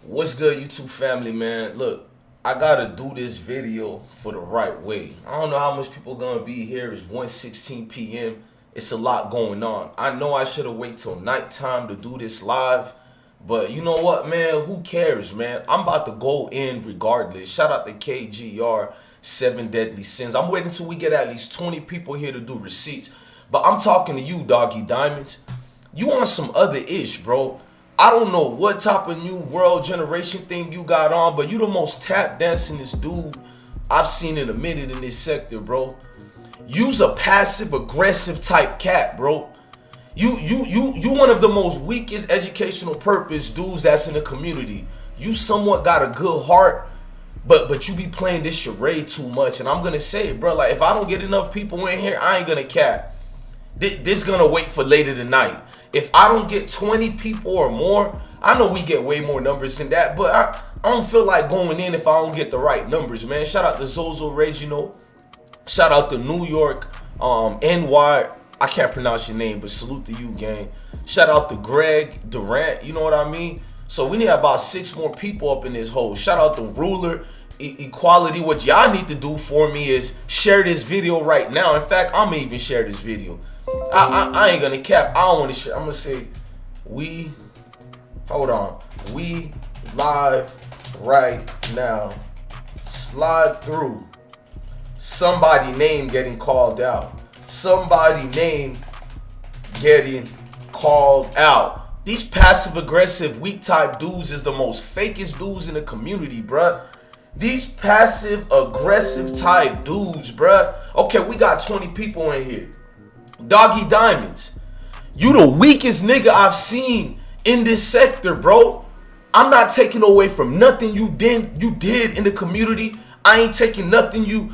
What's good, YouTube family, man? Look, I gotta do this video for the right way. I don't know how much people gonna be here. It's 1:16 p.m. It's a lot going on. I know I should have waited till nighttime to do this live, but you know what, man? Who cares, man? I'm about to go in regardless. Shout out to KGR, 7 Deadly Sins. I'm waiting until we get at least 20 people here to do receipts. But I'm talking to you, Doggy Diamonds. You on some other ish, bro. I don't know what type of new world generation thing you got on, but you the most tap dancingest dude I've seen in a minute in this sector, bro. You's a passive aggressive type cat, bro. You one of the most weakest educational purpose dudes that's in the community. You somewhat got a good heart, but you be playing this charade too much. And I'm gonna say it, bro. Like, if I don't get enough people in here, I ain't gonna cap. This gonna wait for later tonight. If I don't get 20 people or more, I know we get way more numbers than that, but I don't feel like going in if I don't get the right numbers, man. Shout out to Zozo Reginald. Shout out to New York, NY. I can't pronounce your name, but salute to you, gang. Shout out to Greg Durant, you know what I mean? So we need about 6 more people up in this hole. Shout out to Ruler Equality. What y'all need to do for me is share this video right now. In fact, I'm gonna even share this video. I ain't gonna cap. I don't want to share. I'm gonna say we live right now. Slide through. Somebody name getting called out. Somebody name getting called out. These passive aggressive weak type dudes is the most fakest dudes in the community, bruh. These passive aggressive type dudes, bruh. Okay, we got 20 people in here. Doggy Diamonds, you the weakest nigga I've seen in this sector, bro. I'm not taking away from nothing you did in the community. I ain't taking nothing you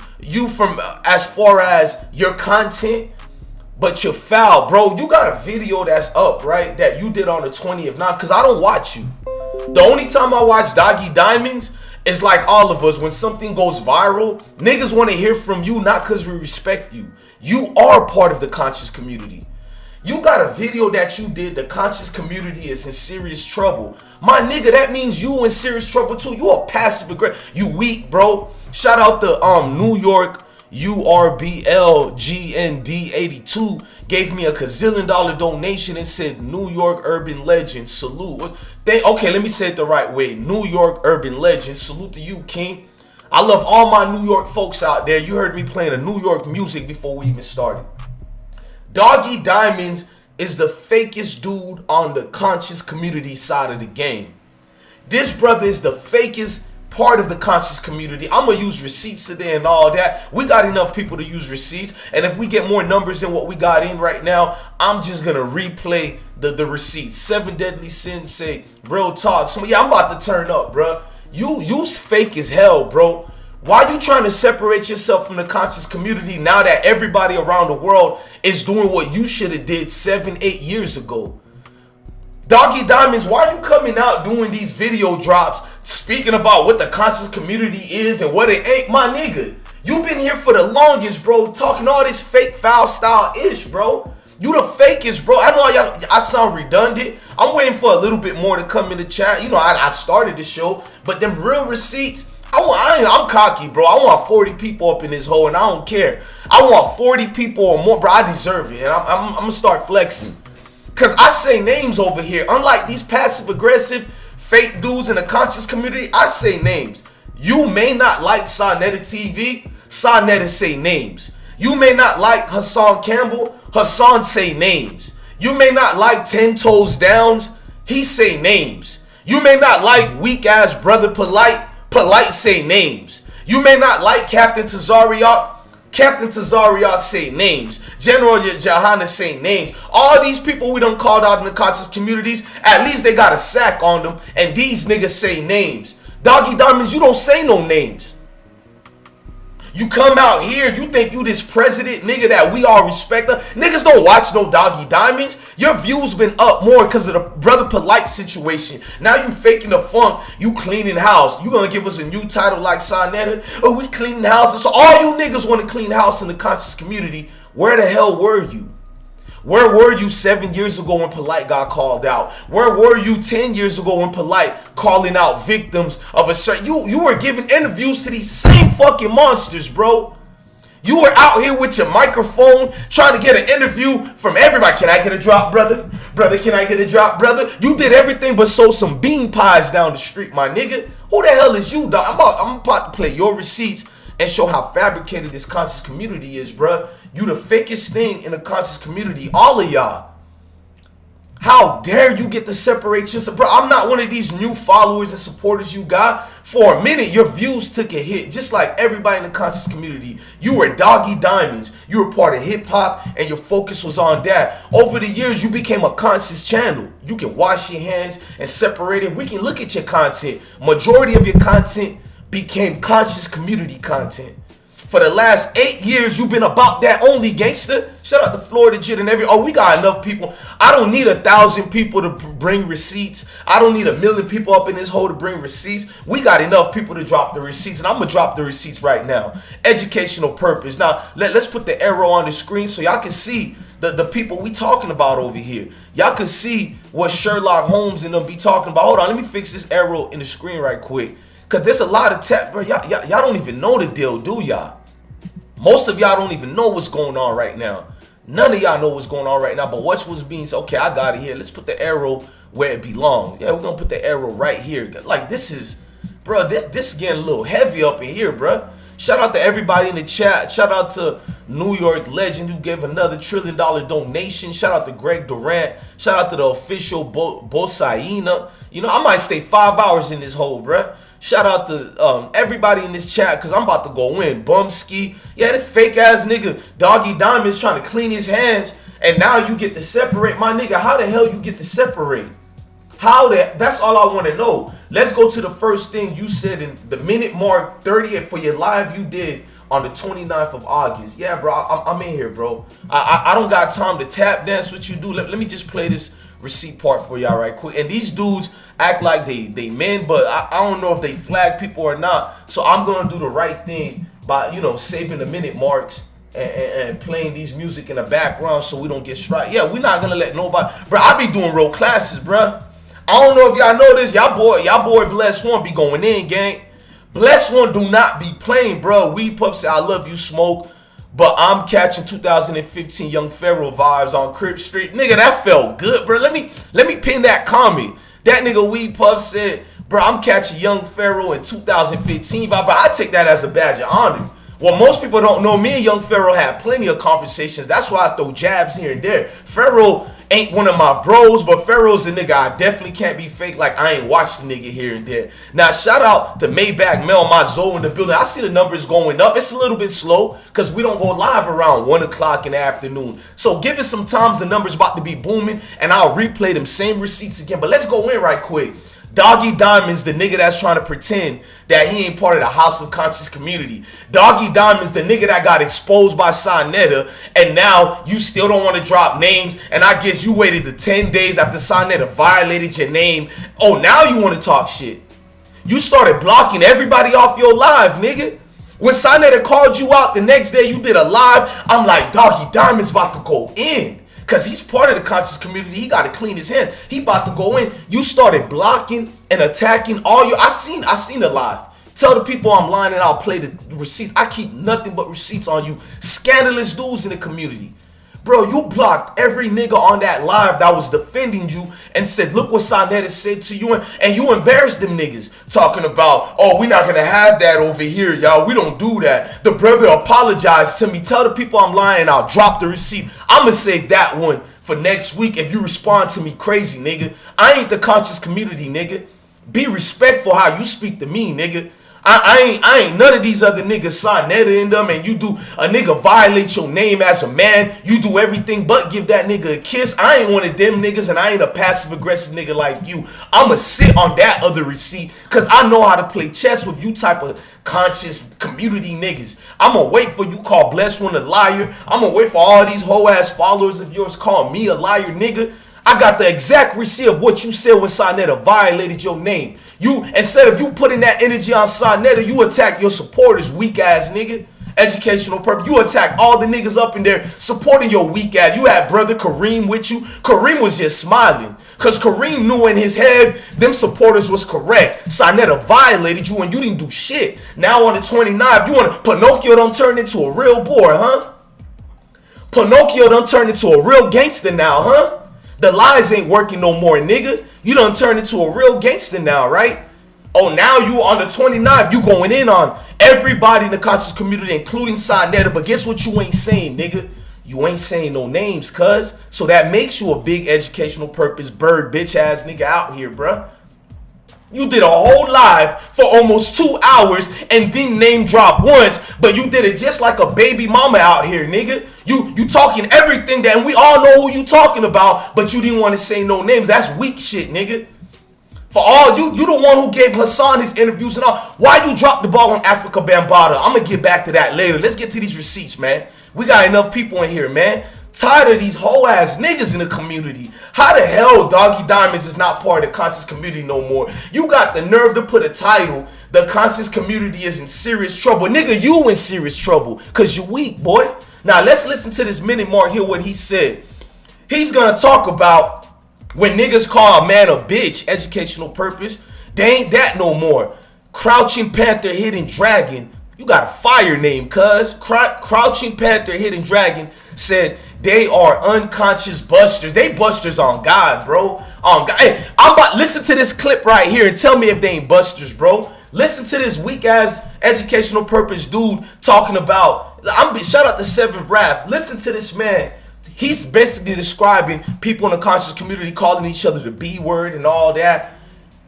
from as far as your content, but you're foul, bro. You got a video that's up, right, that you did on the 20th, not because I don't watch you. The only time I watch Doggy Diamonds is like all of us. When something goes viral, niggas want to hear from you, not because we respect you. You are part of the conscious community. You got a video that you did. The conscious community is in serious trouble. My nigga, that means you in serious trouble too. You are passive aggressive. You weak, bro. Shout out to New York URBLGND82 gave me a $1,000,000 donation and said New York Urban Legend. Salute. Okay, let me say it the right way. New York Urban Legend. Salute to you, King. I love all my New York folks out there. You heard me playing a New York music before we even started. Doggy Diamonds is the fakest dude on the conscious community side of the game. This brother is the fakest part of the conscious community. I'm gonna use receipts today and all that. We got enough people to use receipts, and if we get more numbers than what we got in right now, I'm just gonna replay the receipts. 7 Deadly Sins say real talk. So yeah, I'm about to turn up, bro. You's fake as hell, bro. Why you trying to separate yourself from the conscious community now that everybody around the world is doing what you should have did 7, 8 years ago? Doggy Diamonds, why you coming out doing these video drops speaking about what the conscious community is and what it ain't? My nigga, you been here for the longest, bro, talking all this fake foul style ish, bro. You the fakest, bro. I know I sound redundant. I'm waiting for a little bit more to come in the chat. You know, I started the show, but them real receipts, I'm cocky, bro. I want 40 people up in this hole, and I don't care. I want 40 people or more, bro. I deserve it, and I'm gonna start flexing. Because I say names over here. Unlike these passive-aggressive, fake dudes in the conscious community, I say names. You may not like Sonetta TV. Sonetta say names. You may not like Hassan Campbell. Hassan say names. You may not like 10 Toes Downs. He say names. You may not like weak-ass brother Polight. Polight say names. You may not like Captain Tazariot. Captain Tazariot say names. General Johanna say names. All these people we done called out in the conscious communities, at least they got a sack on them, and these niggas say names. Doggy Diamonds, you don't say no names. You come out here, you think you this president nigga that we all respect. Niggas don't watch no Doggy Diamonds. Your views been up more because of the brother Polight situation. Now you faking the funk, you cleaning house. You gonna give us a new title like Sonetta? Oh, we cleaning houses. So all you niggas want to clean house in the conscious community. Where the hell were you? Where were you 7 years ago when Polight got called out? Where were you 10 years ago when Polight calling out victims of a certain... You were giving interviews to these same fucking monsters, bro. You were out here with your microphone trying to get an interview from everybody. Can I get a drop, brother? Brother, can I get a drop, brother? You did everything but sold some bean pies down the street, my nigga. Who the hell is you, dog? I'm about to play your receipts and show how fabricated this conscious community is, bruh. You the fakest thing in the conscious community, all of y'all. How dare you get to separate yourself? Bro, I'm not one of these new followers and supporters you got. For a minute, your views took a hit. Just like everybody in the conscious community. You were Doggie Diamonds. You were part of hip-hop, and your focus was on that. Over the years, you became a conscious channel. You can wash your hands and separate it. We can look at your content. Majority of your content became conscious community content. For the last 8 years, you've been about that only, gangster. Shout out to Florida Jit and we got enough people. I don't need 1,000 people to bring receipts. I don't need 1 million people up in this hole to bring receipts. We got enough people to drop the receipts, and I'm going to drop the receipts right now. Educational purpose. Now, let's put the arrow on the screen so y'all can see the people we talking about over here. Y'all can see what Sherlock Holmes and them be talking about. Hold on, let me fix this arrow in the screen right quick. Because there's a lot of tech, bro. Y'all don't even know the deal, do y'all? Most of y'all don't even know what's going on right now. None of y'all know what's going on right now. But watch what's being said. Okay, I got it here. Let's put the arrow where it belongs. Yeah, we're going to put the arrow right here. Like, this is, bro, this is getting a little heavy up in here, bro. Shout out to everybody in the chat. Shout out to New York legend who gave another $1 trillion donation. Shout out to Greg Durant. Shout out to the official Bosaina. You know, I might stay 5 hours in this hole, bro. Shout out to everybody in this chat, because I'm about to go in. Bumski. Yeah, that fake ass nigga Doggie Diamond's trying to clean his hands, and now you get to separate. My nigga, how the hell you get to separate? That's all I want to know. Let's go to the first thing you said in the minute mark 30th for your live you did on the 29th of August. Yeah, bro, I'm in here, bro. I don't got time to tap dance what you do. Let me just play this receipt part for y'all right quick. And these dudes act like they men, but I don't know if they flag people or not. So I'm gonna do the right thing by, you know, saving the minute marks and playing these music in the background so we don't get strike. Yeah, we're not gonna let nobody, bro. I be doing real classes, bro. I don't know if y'all know this. Y'all boy Bless One be going in, gang. Bless One do not be playing, bro. Weed Puff say I love you, Smoke, but I'm catching 2015 Young Pharaoh vibes on Crip Street. Nigga, that felt good, bro. Let me pin that comment. That nigga Weed Puff said, bro, I'm catching Young Pharaoh in 2015 vibe, but I take that as a badge of honor. Well, most people don't know, me and Young Pharaoh had plenty of conversations. That's why I throw jabs here and there. Pharaoh ain't one of my bros, but Pharaoh's a nigga I definitely can't be fake like I ain't watched the nigga here and there. Now, shout out to Maybach Mel, my Zoe in the building. I see the numbers going up. It's a little bit slow because we don't go live around 1 o'clock in the afternoon. So give it some time. The numbers about to be booming, and I'll replay them same receipts again. But let's go in right quick. Doggie Diamond's the nigga that's trying to pretend that he ain't part of the House of Conscious community. Doggie Diamond's the nigga that got exposed by Sonetta, and now you still don't want to drop names, and I guess you waited the 10 days after Sonetta violated your name. Oh, now you want to talk shit. You started blocking everybody off your live, nigga. When Sonetta called you out the next day, you did a live. I'm like, Doggie Diamond's about to go in. Because he's part of the conscious community. He got to clean his hands. He about to go in. You started blocking and attacking all your... I seen it live. Tell the people I'm lying and I'll play the receipts. I keep nothing but receipts on you. Scandalous dudes in the community. Bro, you blocked every nigga on that live that was defending you and said, look what Sonetta said to you. And you embarrassed them niggas. Talking about, oh, we're not going to have that over here, y'all. We don't do that. The brother apologized to me. Tell the people I'm lying. I'll drop the receipt. I'm going to save that one for next week if you respond to me crazy, nigga. I ain't the conscious community, nigga. Be respectful how you speak to me, nigga. I ain't none of these other niggas Sonetta in them, and you do a nigga violate your name as a man. You do everything but give that nigga a kiss. I ain't one of them niggas, and I ain't a passive aggressive nigga like you. I'ma sit on that other receipt because I know how to play chess with you type of conscious community niggas. I'ma wait for you call Bless One a liar. I'ma wait for all these hoe ass followers of yours call me a liar, nigga. I got the exact receipt of what you said when Sonetta violated your name. You, instead of you putting that energy on Sonetta, you attack your supporters, weak ass nigga. educational purpose. You attack all the niggas up in there supporting your weak ass. You had brother Kareem with you. Kareem was just smiling because Kareem knew in his head them supporters was correct. Sinetta violated you and you didn't do shit. Now on the 29th, you want to Pinocchio done turned into a real boy, huh? Pinocchio done turned into a real gangster now, huh? The lies ain't working no more, nigga. You done turned into a real gangster now, right? Oh, now you on the 29th, you going in on everybody in the conscious community, including Sinetta. But guess what you ain't saying, nigga? You ain't saying no names, cuz. So that makes you a big educational purpose bird bitch ass nigga out here, bruh. You did a whole live for almost 2 hours and didn't name drop once, but you did it just like a baby mama out here, nigga. You talking everything that, and we all know who you talking about, but you didn't want to say no names. That's weak shit, nigga. For all you the one who gave Hassan his interviews and all. Why you dropped the ball on Africa Bambaataa? I'm gonna get back to that later. Let's get to these receipts, man. We got enough people in here, man. Tired of these whole ass niggas in the community. How the hell Doggie Diamonds is not part of the conscious community no more? You got the nerve to put a title, the conscious community is in serious trouble. Nigga, you in serious trouble because you weak, boy. Now let's listen to this minute mark, hear what he said. He's gonna talk about when niggas call a man a bitch, educational purpose. They ain't that no more. Crouching Panther, Hidden Dragon. You got a fire name, cuz. Crouching Panther, Hidden Dragon said they are unconscious busters. They busters on God, bro. On God. Hey, I'm about listen to this clip right here and tell me if they ain't busters, bro. Listen to this weak ass educational purpose dude talking about. Shout out to Seventh Wrath. Listen to this man. He's basically describing people in the conscious community calling each other the B word and all that.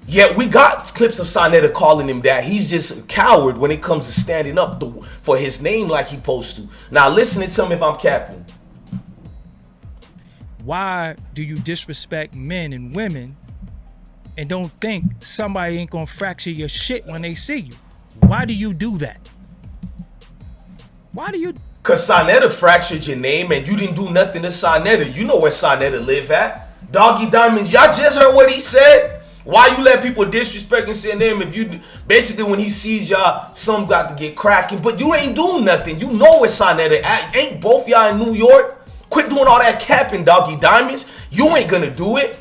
Yet we got clips of Sinetta calling him that. He's just a coward when it comes to standing up for his name like he supposed to. Now listen and tell me if I'm capping. Why do you disrespect men and women and don't think somebody ain't gonna fracture your shit when they see you? Why do you do that? Why do you? Cause Sinetta fractured your name and you didn't do nothing to Sinetta. You know where Sinetta live at. Doggie Diamonds, y'all just heard what he said? Why you let people disrespect and say name if you basically when he sees y'all, some got to get cracking, but you ain't doing nothing. You know where Sinetta at. Ain't both y'all in New York? Quit doing all that capping, Doggie Diamonds. You ain't gonna do it.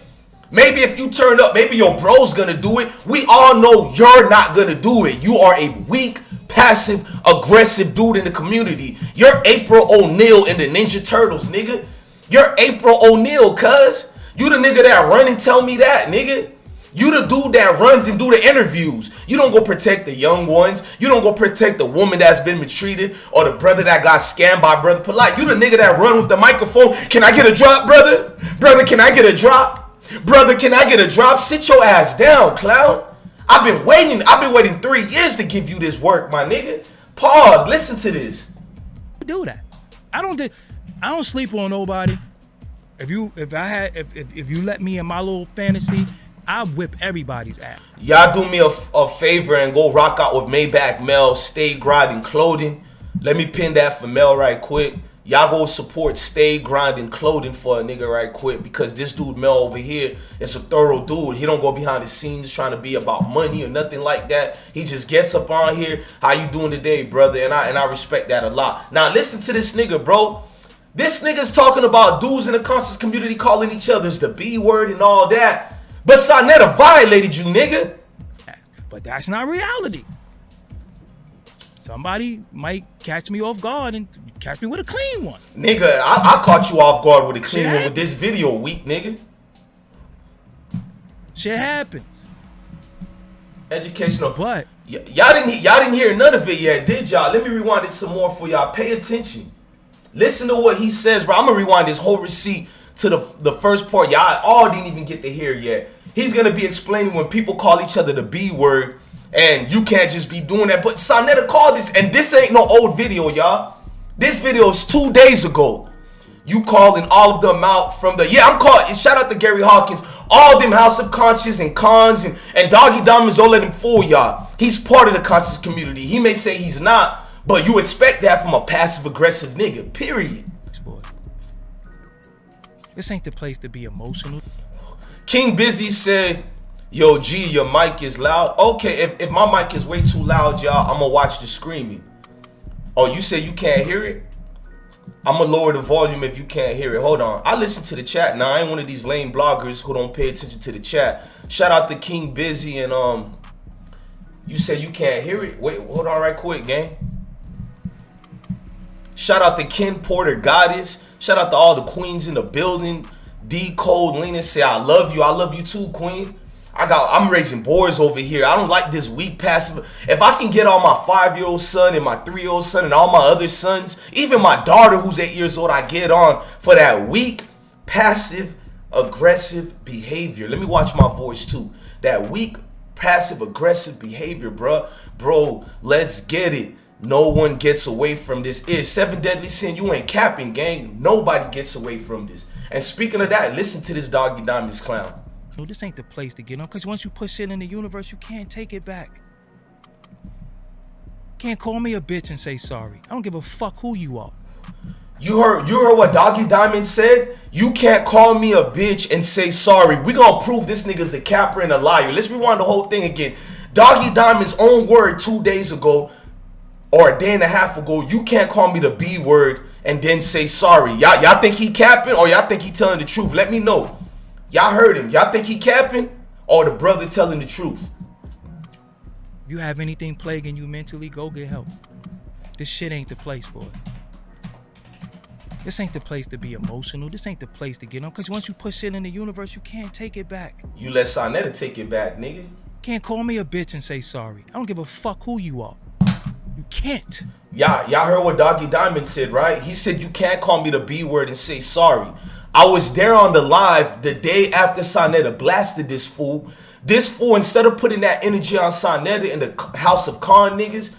Maybe if you turn up, maybe your bro's gonna do it. We all know you're not gonna do it. You are a weak, passive, aggressive dude in the community. You're April O'Neil in the Ninja Turtles, nigga. You're April O'Neil, cuz. You the nigga that run and tell me that, nigga. You the dude that runs and do the interviews. You don't go protect the young ones. You don't go protect the woman that's been mistreated or the brother that got scammed by brother Polight. You the nigga that run with the microphone. Can I get a drop, brother? Brother, can I get a drop? Brother, can I get a drop? Sit your ass down, clown. I've been waiting 3 years to give you this work, my nigga. Pause. Listen to this. Do that. I don't sleep on nobody. If you let me in my little fantasy, I whip everybody's ass. Y'all do me a favor and go rock out with Maybach Mel, Stay Grinding Clothing. Let me pin that for Mel right quick. Y'all go support Stay Grinding Clothing for a nigga right quick because this dude Mel over here is a thorough dude. He don't go behind the scenes trying to be about money or nothing like that. He just gets up on here. How you doing today, brother? And I respect that a lot. Now listen to this nigga, bro. This nigga's talking about dudes in the conscious community calling each other's the B word and all that. But Sinetta violated you, nigga. But that's not reality. Somebody might catch me off guard and catch me with a clean one. Nigga, I caught you off guard with a clean one with this video, weak nigga. Shit happens. Educational. But y'all didn't hear none of it yet, did y'all? Let me rewind it some more for y'all. Pay attention. Listen to what he says, bro. I'm gonna rewind this whole receipt to the first part. Y'all all didn't even get to hear yet. He's gonna be explaining when people call each other the B word, and you can't just be doing that. But Sinetta called this, and this ain't no old video, y'all. This video is 2 days ago. You calling all of them out from the I'm calling. Shout out to Gary Hawkins. All them House of Conscious and Cons and Doggie Diamonds. Don't let him fool y'all. He's part of the conscious community. He may say he's not, but you expect that from a passive aggressive nigga. Period. This ain't the place to be emotional. King Busy said, yo, G, your mic is loud. Okay, if my mic is way too loud, y'all, I'm gonna watch the screaming. Oh, you say you can't hear it? I'm gonna lower the volume if you can't hear it. Hold on. I listen to the chat. Now, I ain't one of these lame bloggers who don't pay attention to the chat. Shout out to King Busy and you say you can't hear it? Wait, hold on right quick, gang. Shout out to Ken Porter Goddess. Shout out to all the queens in the building. D Code Lena say I love you. I love you too, queen. I'm raising boys over here. I don't like this weak passive. If I can get all my 5-year-old son and my 3-year-old son and all my other sons, even my daughter who's 8 years old, I get on for that weak passive aggressive behavior. Let me watch my voice too. That weak passive aggressive behavior, bruh. Bro, let's get it. No one gets away from this. It's 7 deadly sin. You ain't capping, gang. Nobody gets away from this. And speaking of that, listen to this Doggy Diamonds clown. No, this ain't the place to get on, because once you push it in the universe, you can't take it back. Can't call me a bitch and say sorry. I don't give a fuck who you are. You heard what Doggy Diamond said? You can't call me a bitch and say sorry. We gonna prove this nigga's a capper and a liar. Let's rewind the whole thing again. Doggy Diamond's own word 2 days ago, or a day and a half ago, you can't call me the B word and then say sorry. Y'all think he capping or y'all think he telling the truth? Let me know. Y'all heard him. Y'all think he capping or the brother telling the truth? If you have anything plaguing you mentally, go get help. This shit ain't the place for it. This ain't the place to be emotional. This ain't the place to get on, because once you push it in the universe, you can't take it back. You let Sonetta take it back, nigga. Can't call me a bitch and say sorry. I don't give a fuck who you are. You can't. Y'all heard what Doggy Diamond said, right? He said you can't call me the B word and say sorry. I was there on the live the day after Sonetta blasted this fool. This fool, instead of putting that energy on Sonetta and the House of Khan niggas,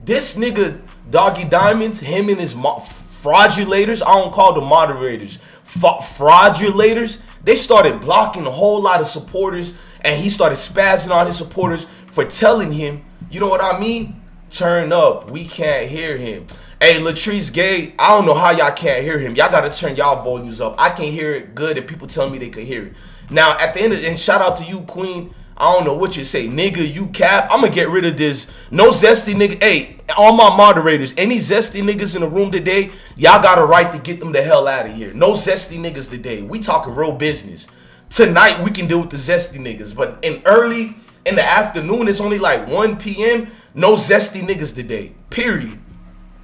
this nigga Doggy Diamonds, him and his fraudulators, I don't call them moderators, fraudulators, they started blocking a whole lot of supporters, and he started spazzing on his supporters for telling him, you know what I mean? Turn up. We can't hear him. Hey, Latrice Gay, I don't know how y'all can't hear him. Y'all got to turn y'all volumes up. I can hear it good and people tell me they could hear it. Now, at the end of and shout out to you, Queen. I don't know what you say. Nigga, you cap. I'm going to get rid of this. No zesty nigga. Hey, all my moderators, any zesty niggas in the room today, y'all got a right to get them the hell out of here. No zesty niggas today. We talking real business. Tonight, we can deal with the zesty niggas. But in the afternoon, it's only like 1 p.m. No zesty niggas today. Period.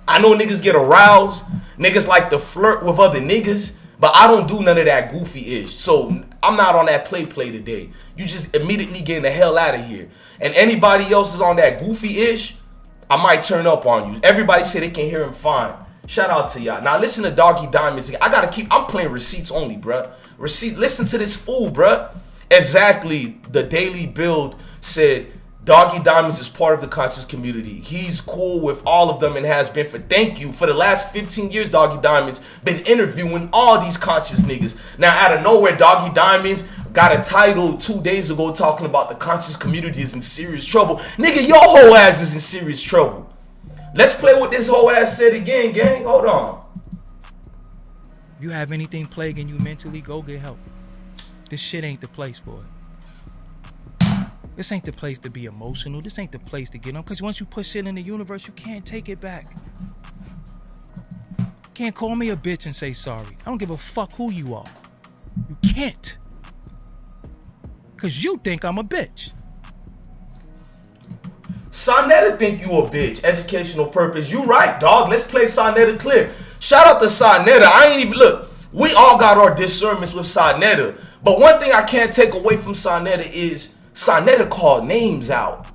I know niggas get aroused. Niggas like to flirt with other niggas. But I don't do none of that goofy-ish. So I'm not on that play today. You just immediately getting the hell out of here. And anybody else is on that goofy-ish, I might turn up on you. Everybody say they can hear him fine. Shout out to y'all. Now listen to Doggy Diamonds. I'm playing receipts only, bruh. Listen to this fool, bruh. Exactly. The Daily Build said Doggy Diamonds is part of the conscious community. He's cool with all of them and has been thank you. For the last 15 years, Doggy Diamonds been interviewing all these conscious niggas. Now, out of nowhere, Doggy Diamonds got a title 2 days ago talking about the conscious community is in serious trouble. Nigga, your whole ass is in serious trouble. Let's play what this whole ass said again, gang. Hold on. If you have anything plaguing you mentally, go get help. This shit ain't the place for it. This ain't the place to be emotional. This ain't the place to get on, because once you push it in the universe, you can't take it back. Can't call me a bitch and say sorry. I don't give a fuck who you are. You can't. Because you think I'm a bitch. Sonetta think you a bitch. Educational purpose. You right, dog. Let's play Sonetta clip. Shout out to Sonetta. I ain't even... Look, we all got our discernments with Sonetta. But one thing I can't take away from Sonetta is Sonetta called names out.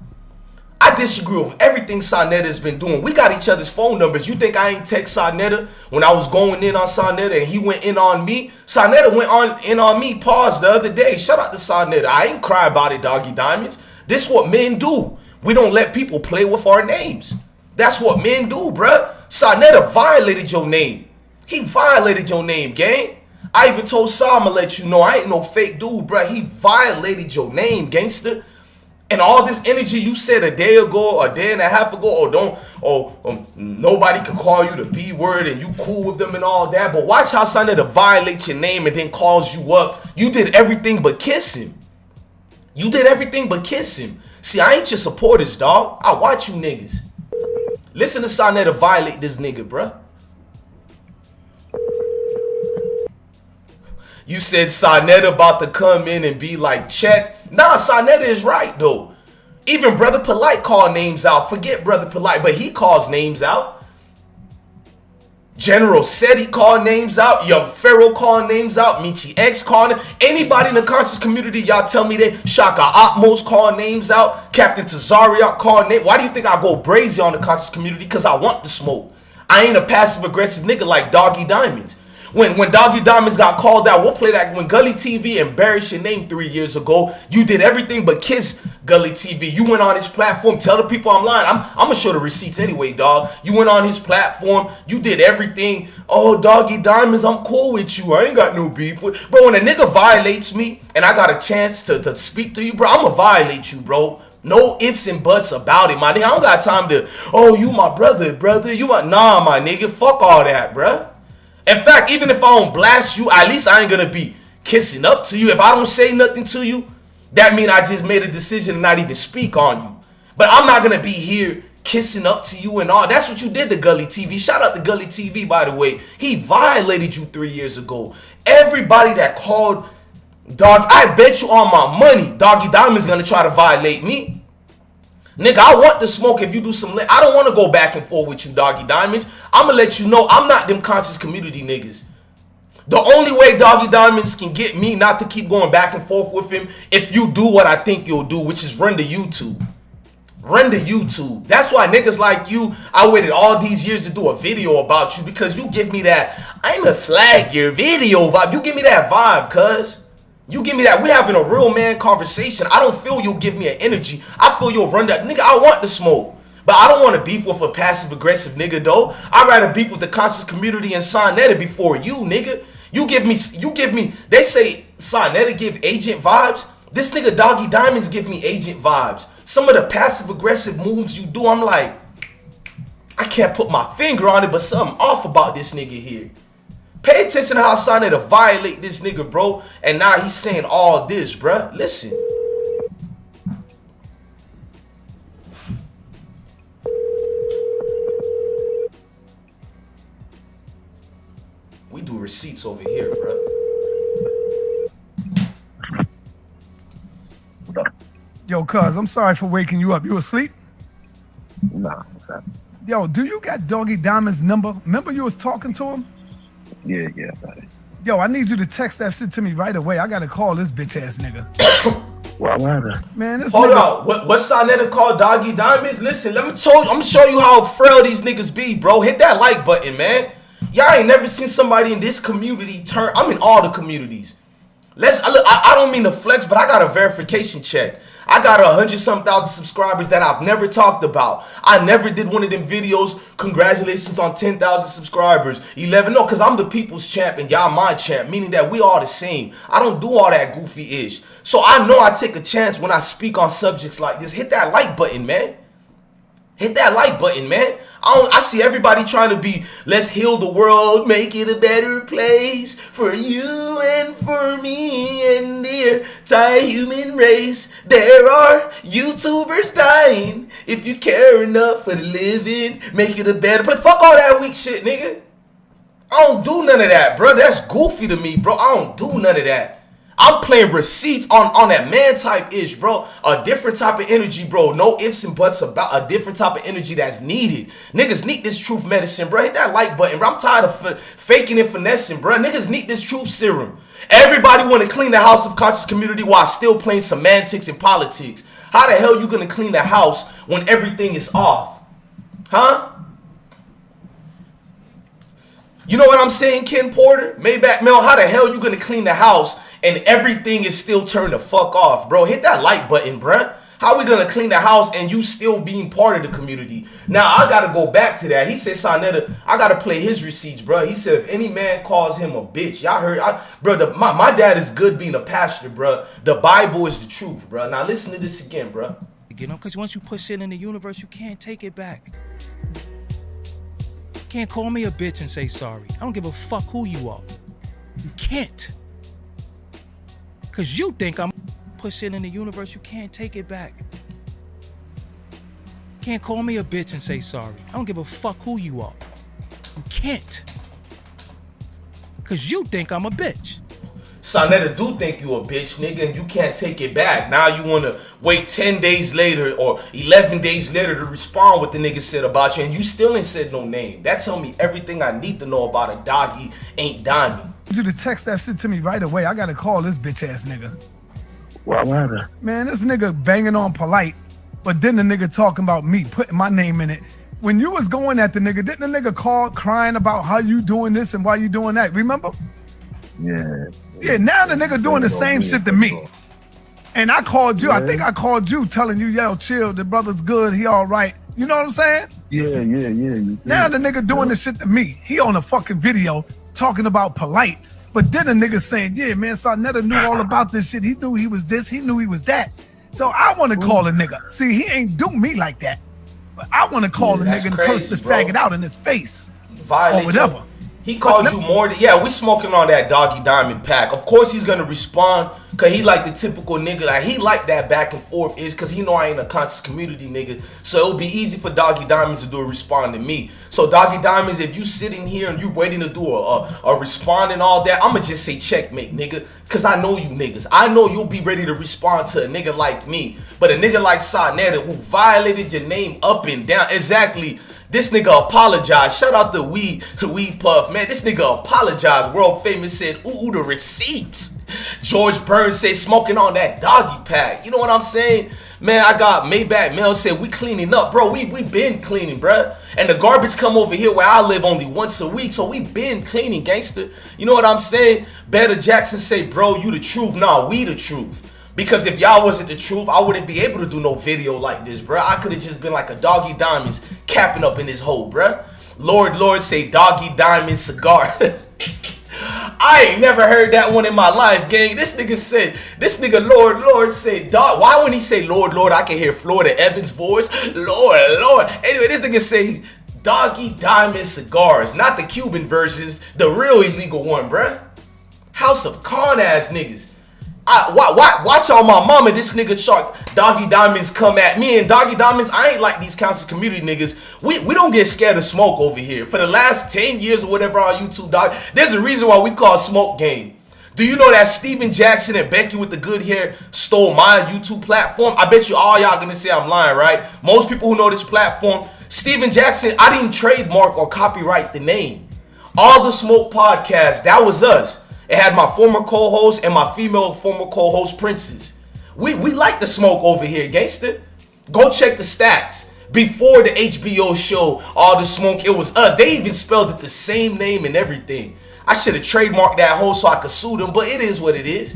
I disagree with everything Sonnetta's been doing. We got each other's phone numbers. You think I ain't text Sonetta when I was going in on Sonetta and he went in on me? Sonetta went in on me, pause, the other day. Shout out to Sonetta. I ain't cry about it, Doggy Diamonds. This what men do. We don't let people play with our names. That's what men do, bruh. Sonetta violated your name. He violated your name, gang. I even told Sam to let you know I ain't no fake dude, bruh. He violated your name, gangster. And all this energy you said a day ago, a day and a half ago, nobody can call you the B word and you cool with them and all that. But watch how Sonetta violates your name and then calls you up. You did everything but kiss him. You did everything but kiss him. See, I ain't your supporters, dog. I watch you niggas. Listen to Sonetta violate this nigga, bruh. You said Sonetta about to come in and be like, check. Nah, Sonetta is right, though. Even Brother Polight called names out. Forget Brother Polight, but he calls names out. General Seti called names out. Young Pharaoh called names out. Michi X called names. Anybody in the conscious community, y'all tell me that. Shaka Atmos called names out. Captain Tazariot called names. Why do you think I go brazy on the conscious community? Because I want the smoke. I ain't a passive aggressive nigga like Doggie Diamonds. When Doggie Diamonds got called out, we'll play that. When Gully TV embarrassed your name 3 years ago, you did everything but kiss Gully TV. You went on his platform. Tell the people I'm lying. I'm going to show the receipts anyway, dog. You went on his platform. You did everything. Oh, Doggie Diamonds, I'm cool with you. I ain't got no beef with. Bro, when a nigga violates me and I got a chance to speak to you, bro, I'm going to violate you, bro. No ifs and buts about it, my nigga. I don't got time to, oh, you my brother. You my, nah, my nigga. Fuck all that, bruh. In fact, even if I don't blast you, at least I ain't gonna be kissing up to you. If I don't say nothing to you, that mean I just made a decision to not even speak on you. But I'm not gonna be here kissing up to you and all. That's what you did to Gully TV. Shout out to Gully TV, by the way. He violated you 3 years ago. Everybody that called Dog, I bet you on my money, Doggie Diamond's gonna try to violate me. Nigga, I want the smoke if you do some. I don't want to go back and forth with you, Doggie Diamonds. I'm going to let you know I'm not them conscious community niggas. The only way Doggie Diamonds can get me not to keep going back and forth with him if you do what I think you'll do, which is run to YouTube. Run to YouTube. That's why niggas like you, I waited all these years to do a video about you because you give me that, I'm a flag your video vibe. You give me that vibe, cuz. You give me that. We having a real man conversation. I don't feel you'll give me an energy. I feel you'll run that. Nigga, I want the smoke. But I don't want to beef with a passive aggressive nigga though. I'd rather beef with the conscious community and Sonetta before you, nigga. You give me, they say Sonetta give agent vibes. This nigga Doggie Diamonds give me agent vibes. Some of the passive aggressive moves you do, I'm like, I can't put my finger on it, but something off about this nigga here. Pay attention to how Sonetta violate this nigga, bro. And now he's saying all this, bruh. Listen. We do receipts over here, bruh. Yo, cuz, I'm sorry for waking you up. You asleep? Nah, what's up? Yo, do you got Doggie Diamond's number? Remember you was talking to him? Yeah, got it. Yo, I need you to text that shit to me right away. I gotta call this bitch ass nigga. What happened? Man, this Hold nigga. on. What Sonetta called Doggie Diamonds? Listen, I'm gonna show you how frail these niggas be, bro. Hit that like button, man. Y'all ain't never seen somebody in this community turn. I'm in all the communities. I don't mean to flex, but I got a verification check. I got 100-something thousand subscribers that I've never talked about. I never did one of them videos. Congratulations on 10,000 subscribers. 11, no, because I'm the people's champ and y'all my champ, meaning that we all the same. I don't do all that goofy ish. So I know I take a chance when I speak on subjects like this. Hit that like button, man. Hit that like button, man. I see everybody trying to be, let's heal the world, make it a better place for you and for me and the entire human race. There are YouTubers dying. If you care enough for the living, make it a better place. Fuck all that weak shit, nigga. I don't do none of that, bro. That's goofy to me, bro. I don't do none of that. I'm playing receipts on that man type ish, bro. A different type of energy, bro. No ifs and buts about a different type of energy that's needed. Niggas need this truth medicine, bro. Hit that like button, bro. I'm tired of faking and finessing, bro. Niggas need this truth serum. Everybody want to clean the house of conscious community while still playing semantics and politics. How the hell you gonna clean the house when everything is off? Huh? You know what I'm saying, Ken Porter? Maybach Mel, how the hell you gonna clean the house and everything is still turned the fuck off, bro? Hit that like button, bruh. How we gonna clean the house and you still being part of the community? Now, I gotta go back to that. He said, Sonetta, I gotta play his receipts, bro. He said, if any man calls him a bitch, y'all heard, bro, my dad is good being a pastor, bro. The Bible is the truth, bro. Now, listen to this again, bro. You know, because once you put shit in the universe, you can't take it back. You can't call me a bitch and say sorry. I don't give a fuck who you are. You can't. Because you think I'm put shit in the universe, you can't take it back. Can't call me a bitch and say sorry. I don't give a fuck who you are. You can't. Cause you think I'm a bitch. Sonetta do think you a bitch, nigga, and you can't take it back. Now you want to wait 10 days later or 11 days later to respond what the nigga said about you, and you still ain't said no name. That tell me everything I need to know about a doggy ain't Diamond. You to text that shit to me right away. I gotta call this bitch ass nigga. What happened? Man, this nigga banging on Polight, but then the nigga talking about me, putting my name in it. When you was going at the nigga, didn't the nigga call crying about how you doing this and why you doing that? Remember? Yeah. Yeah, now the nigga doing the same shit to me. And I called you, I think I called you telling you, yo, chill, the brother's good, he all right. You know what I'm saying? Yeah. Now the nigga doing the shit to me. He on a fucking video talking about Polight. But then the nigga saying, yeah, man, Sonetta knew all about this shit. He knew he was this, he knew he was that. So I want to call a nigga. See, he ain't do me like that. But I want to call a nigga and curse the faggot out in his face. Violate or whatever. You. He called you more than, yeah, we smoking on that Doggy Diamond pack. Of course he's gonna respond, cause he like the typical nigga, like he like that back and forth is cause he know I ain't a conscious community nigga. So it'll be easy for Doggy Diamonds to do a respond to me. So Doggy Diamonds, if you sitting here and you waiting to do a respond and all that, I'ma just say checkmate, nigga. Cause I know you niggas. I know you'll be ready to respond to a nigga like me. But a nigga like Sonetta who violated your name up and down, exactly. This nigga apologized. Shout out to Weed Puff, man. This nigga apologized. World famous said, ooh, the receipts. George Burns said, smoking on that doggy pack. You know what I'm saying? Man, I got Maybach Mel said, we cleaning up. Bro, we been cleaning, bruh. And the garbage come over here where I live only once a week. So we been cleaning, gangster. You know what I'm saying? Better Jackson say, bro, you the truth. Nah, we the truth. Because if y'all wasn't the truth, I wouldn't be able to do no video like this, bruh. I could have just been like a Doggy Diamonds capping up in this hole, bruh. Lord say Doggy Diamond cigar. I ain't never heard that one in my life, gang. This nigga Lord said, dog. Why when he say Lord, I can hear Florida Evans' voice? Lord. Anyway, this nigga say Doggy Diamond cigars, not the Cuban versions, the real illegal one, bruh. House of Con ass niggas. Watch on my mama, this nigga Shark Doggy Diamonds come at me, and Doggy Diamonds, I ain't like these conscious community niggas. We don't get scared of smoke over here. For the last 10 years or whatever on YouTube, dog, there's a reason why we call Smoke Game. Do you know that Steven Jackson and Becky with the good hair stole my YouTube platform? I bet you all y'all gonna say I'm lying, right? Most people who know this platform, Steven Jackson, I didn't trademark or copyright the name. All the Smoke podcasts, that was us. It had my former co-host and my female former co-host, Princess. We like the smoke over here, gangster. Go check the stats. Before the HBO show, All the Smoke, it was us. They even spelled it the same name and everything. I should have trademarked that whole so I could sue them, but it is what it is.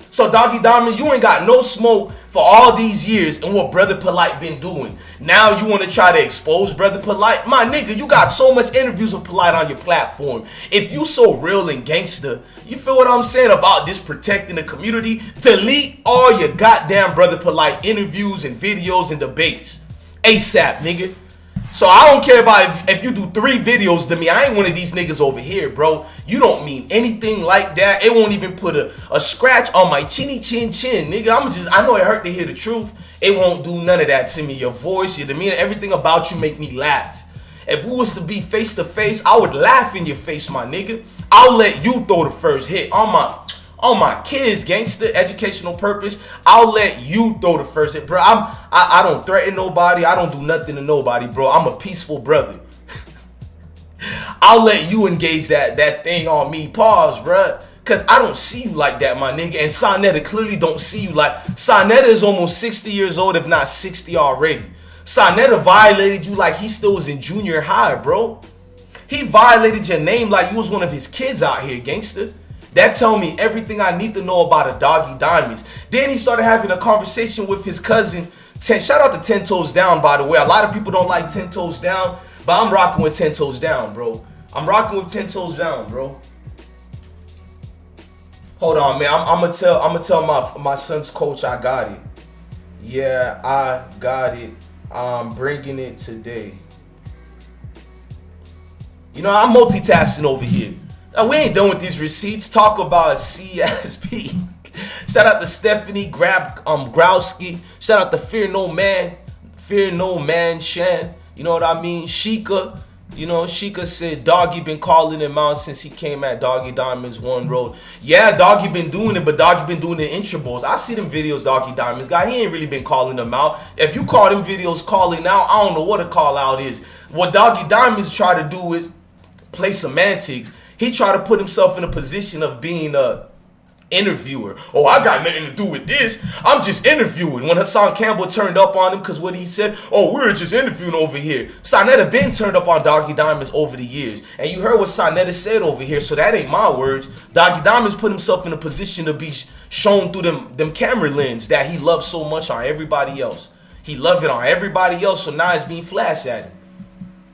So Doggy Diamonds, you ain't got no smoke for all these years and what Brother Polight been doing. Now you want to try to expose Brother Polight? My nigga, you got so much interviews with Polight on your platform. If you so real and gangster, you feel what I'm saying about this protecting the community? Delete all your goddamn Brother Polight interviews and videos and debates. ASAP, nigga. So I don't care about if you do 3 videos to me. I ain't one of these niggas over here, bro. You don't mean anything like that. It won't even put a scratch on my chinny chin, nigga. I know it hurt to hear the truth. It won't do none of that to me. Your voice, your demeanor, everything about you make me laugh. If we was to be face to face, I would laugh in your face, my nigga. I'll let you throw the first hit on my kids, gangster, educational purpose. I'll let you throw the first hit, bro. I don't threaten nobody. I don't do nothing to nobody, bro. I'm a peaceful brother. I'll let you engage that thing on me. Pause, bro. Cause I don't see you like that, my nigga. And Sonetta clearly don't see you like. Sonetta is almost 60 years old, if not 60 already. Sonetta violated you like he still was in junior high, bro. He violated your name like you was one of his kids out here, gangster. That tell me everything I need to know about a Doggy Diamonds. Then he started having a conversation with his cousin. Shout out to 10 Toes Down, by the way. A lot of people don't like 10 Toes Down, but I'm rocking with 10 Toes Down, bro. I'm rocking with 10 Toes Down, bro. Hold on, man. I'm gonna tell my son's coach I got it. Yeah, I got it. I'm bringing it today. You know, I'm multitasking over here. We ain't done with these receipts. Talk about CSP. Shout out to Stephanie Grabowski. Shout out to Fear No Man. Fear no man, Shan. You know what I mean? Sheikah. You know, Sheikah said Doggie been calling him out since he came at Doggy Diamonds One Road. Yeah, Doggie been doing it, but Doggie been doing it in intros. I see them videos Doggy Diamonds got. He ain't really been calling them out. If you call them videos calling out, I don't know what a call out is. What Doggy Diamonds try to do is play semantics. He try to put himself in a position of being a interviewer. Oh, I got nothing to do with this. I'm just interviewing. When Hassan Campbell turned up on him because what he said, oh, we were just interviewing over here. Sonetta been turned up on Doggy Diamonds over the years. And you heard what Sonetta said over here, so that ain't my words. Doggy Diamonds put himself in a position to be shown through them camera lens that he loves so much on everybody else. He loved it on everybody else, so now it's being flashed at him.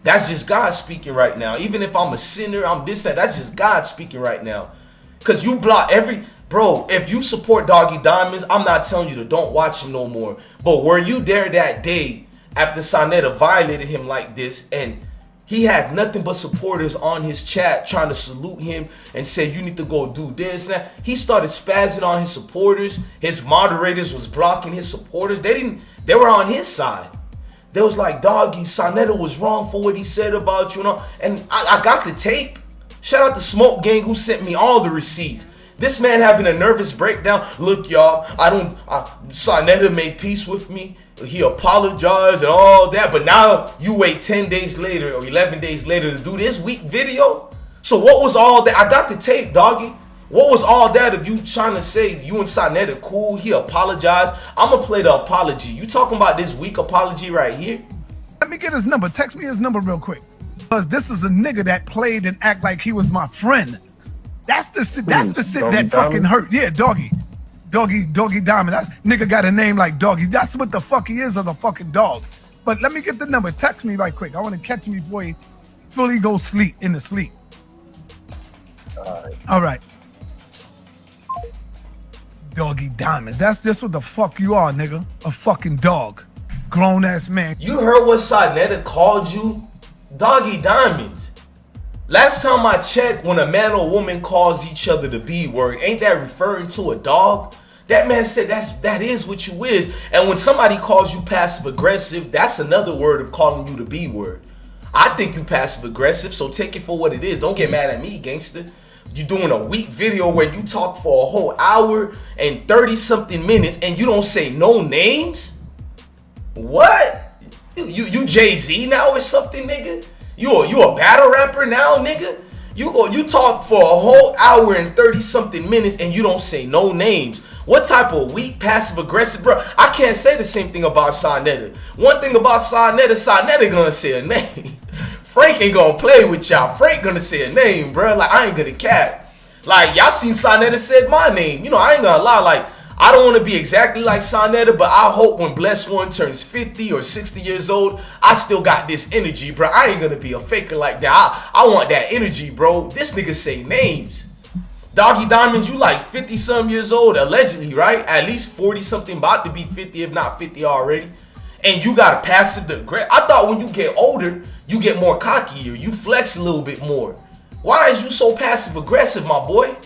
That's just God speaking right now. Even if I'm a sinner, I'm this, that's just God speaking right now. Because you block every... Bro, if you support Doggy Diamonds, I'm not telling you to don't watch him no more. But were you there that day after Sonetta violated him like this and he had nothing but supporters on his chat trying to salute him and say you need to go do this and that? He started spazzing on his supporters. His moderators was blocking his supporters. They were on his side. They was like, Doggy, Sonetta was wrong for what he said about you, and I got the tape. Shout out to Smoke Gang who sent me all the receipts. This man having a nervous breakdown. Look, y'all, Sonetta made peace with me. He apologized and all that. But now you wait 10 days later or 11 days later to do this weak video. So what was all that? I got the tape, Doggy. What was all that of you trying to say you and Sonetta cool? He apologized. I'm going to play the apology. You talking about this weak apology right here? Let me get his number. Text me his number real quick. Because this is a nigga that played and act like he was my friend. That's the shit. That's the shit that fucking hurt. Yeah, Doggy Diamond. That's nigga got a name like Doggy. That's what the fuck he is, as a fucking dog. But let me get the number. Text me right quick. I want to catch me before he fully goes sleep in the sleep. All right. Doggy Diamonds. That's just what the fuck you are, nigga. A fucking dog. Grown ass man. You heard what Sonetta called you? Doggy Diamonds. Last time I checked, when a man or woman calls each other the B word, ain't that referring to a dog? That man said that is what you is. And when somebody calls you passive aggressive, that's another word of calling you the B word. I think you passive aggressive, so take it for what it is. Don't get mad at me, gangster. You doing a weak video where you talk for a whole hour and 30 something minutes and you don't say no names? What? You Jay-Z now or something, nigga? You a battle rapper now, nigga? You talk for a whole hour and 30 something minutes and you don't say no names. What type of weak passive aggressive, bro? I can't say the same thing about Sonetta. One thing about Sonetta gonna say a name. Frank ain't gonna play with y'all. Frank gonna say a name, bro. Like, I ain't gonna cap. Like, y'all seen Sonetta said my name. You know, I ain't gonna lie. Like, I don't want to be exactly like Sonetta, but I hope when Blessed One turns 50 or 60 years old, I still got this energy, bro. I ain't going to be a faker like that. I want that energy, bro. This nigga say names. Doggy Diamonds, you like 50-some years old, allegedly, right? At least 40-something, about to be 50, if not 50 already. And you got to pass it the aggressive. I thought when you get older, you get more cockier. You flex a little bit more. Why is you so passive aggressive, my boy?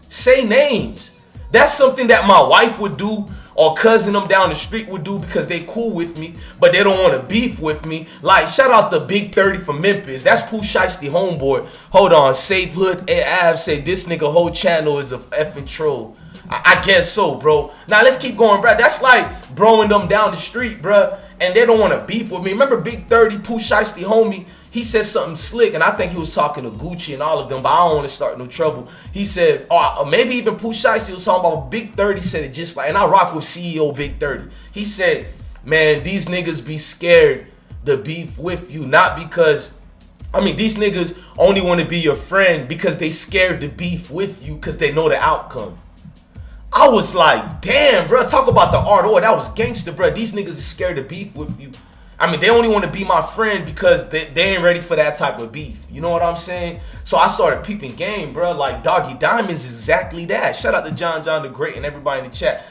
Say names. That's something that my wife would do or cousin them down the street would do because they cool with me, but they don't want to beef with me. Like, shout out to Big 30 from Memphis. That's Pooh Shiesty homeboy. Hold on, Safe Hood Av said this nigga whole channel is a effing troll. I guess so, bro. Now let's keep going, bro. That's like broing them down the street, bro, and they don't want to beef with me. Remember Big 30, Pooh Shiesty homie? He said something slick, and I think he was talking to Gucci and all of them, but I don't want to start no trouble. He said, or maybe even Pooh Shiesty was talking about Big 30 said it just like, and I rock with CEO Big 30. He said, man, these niggas be scared to beef with you, not because, these niggas only want to be your friend because they scared to beef with you because they know the outcome. I was like, damn, bro, talk about the art. Oh, that was gangster, bro. These niggas is scared to beef with you. They only want to be my friend because they ain't ready for that type of beef. You know what I'm saying? So I started peeping game, bro. Like, Doggy Diamonds is exactly that. Shout out to John the Great and everybody in the chat.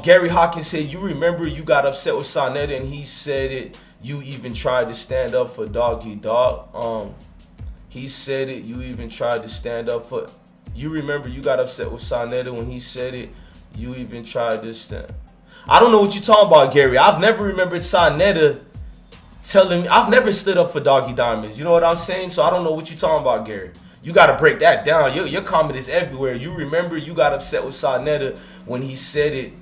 Gary Hawkins said, you remember you got upset with Sonetta and he said it. You even tried to stand up for Doggy Dog. He said it. You even tried to stand up for... You remember you got upset with Sonetta when he said it. You even tried to stand... I don't know what you talking about, Gary. I've never remembered Sonetta telling me. I've never stood up for Doggy Diamonds. You know what I'm saying? So I don't know what you talking about, Gary. You got to break that down. Your comment is everywhere. You remember you got upset with Sonetta when he said it.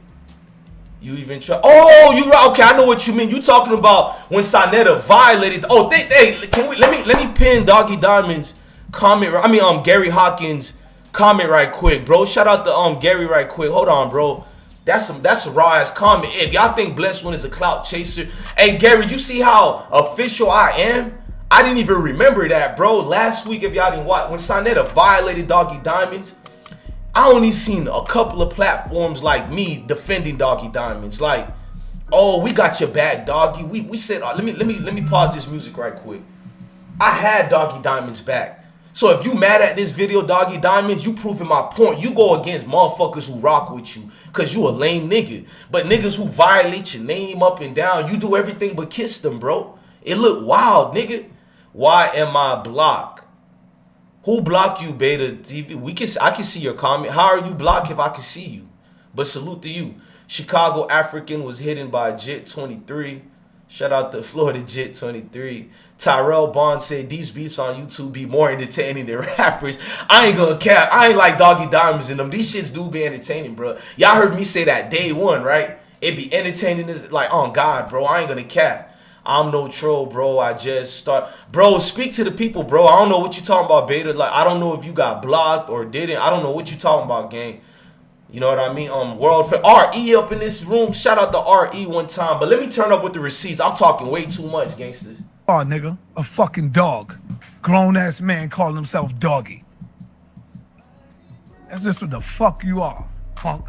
You even try. Oh, you right. Okay, I know what you mean. You talking about when Sonetta violated. Oh, can we let me pin Doggy Diamond's comment. I mean, Gary Hawkins' comment right quick, bro. Shout out to Gary right quick. Hold on, bro. That's a raw ass comment. If y'all think Bless One is a clout chaser, hey Gary, you see how official I am? I didn't even remember that, bro. Last week, if y'all didn't watch, when Sonetta violated Doggy Diamonds, I only seen a couple of platforms like me defending Doggy Diamonds. Like, oh, we got your back, Doggy. We said, let me pause this music right quick. I had Doggy Diamonds back. So if you mad at this video, Doggy Diamonds, you proving my point. You go against motherfuckers who rock with you because you a lame nigga. But niggas who violate your name up and down, you do everything but kiss them, bro. It look wild, nigga. Why am I blocked? Who blocked you, Beta TV? I can see your comment. How are you blocked if I can see you? But salute to you. Chicago African was hidden by Jit 23. Shout out to Florida Jit 23. Tyrell Bond said these beefs on YouTube be more entertaining than rappers. I ain't gonna cap. I ain't like Doggy Diamonds in them. These shits do be entertaining, bro. Y'all heard me say that day one, right? It be entertaining as like, oh God, bro. I ain't gonna cap. I'm no troll, bro. I just start. Bro, speak to the people, bro. I don't know what you talking about, Beta. Like, I don't know if you got blocked or didn't. I don't know what you talking about, gang. You know what I mean? World RE up in this room. Shout out to RE one time. But let me turn up with the receipts. I'm talking way too much, gangsters. Oh, nigga, a fucking dog. Grown-ass man calling himself Doggy. That's just what the fuck you are, punk.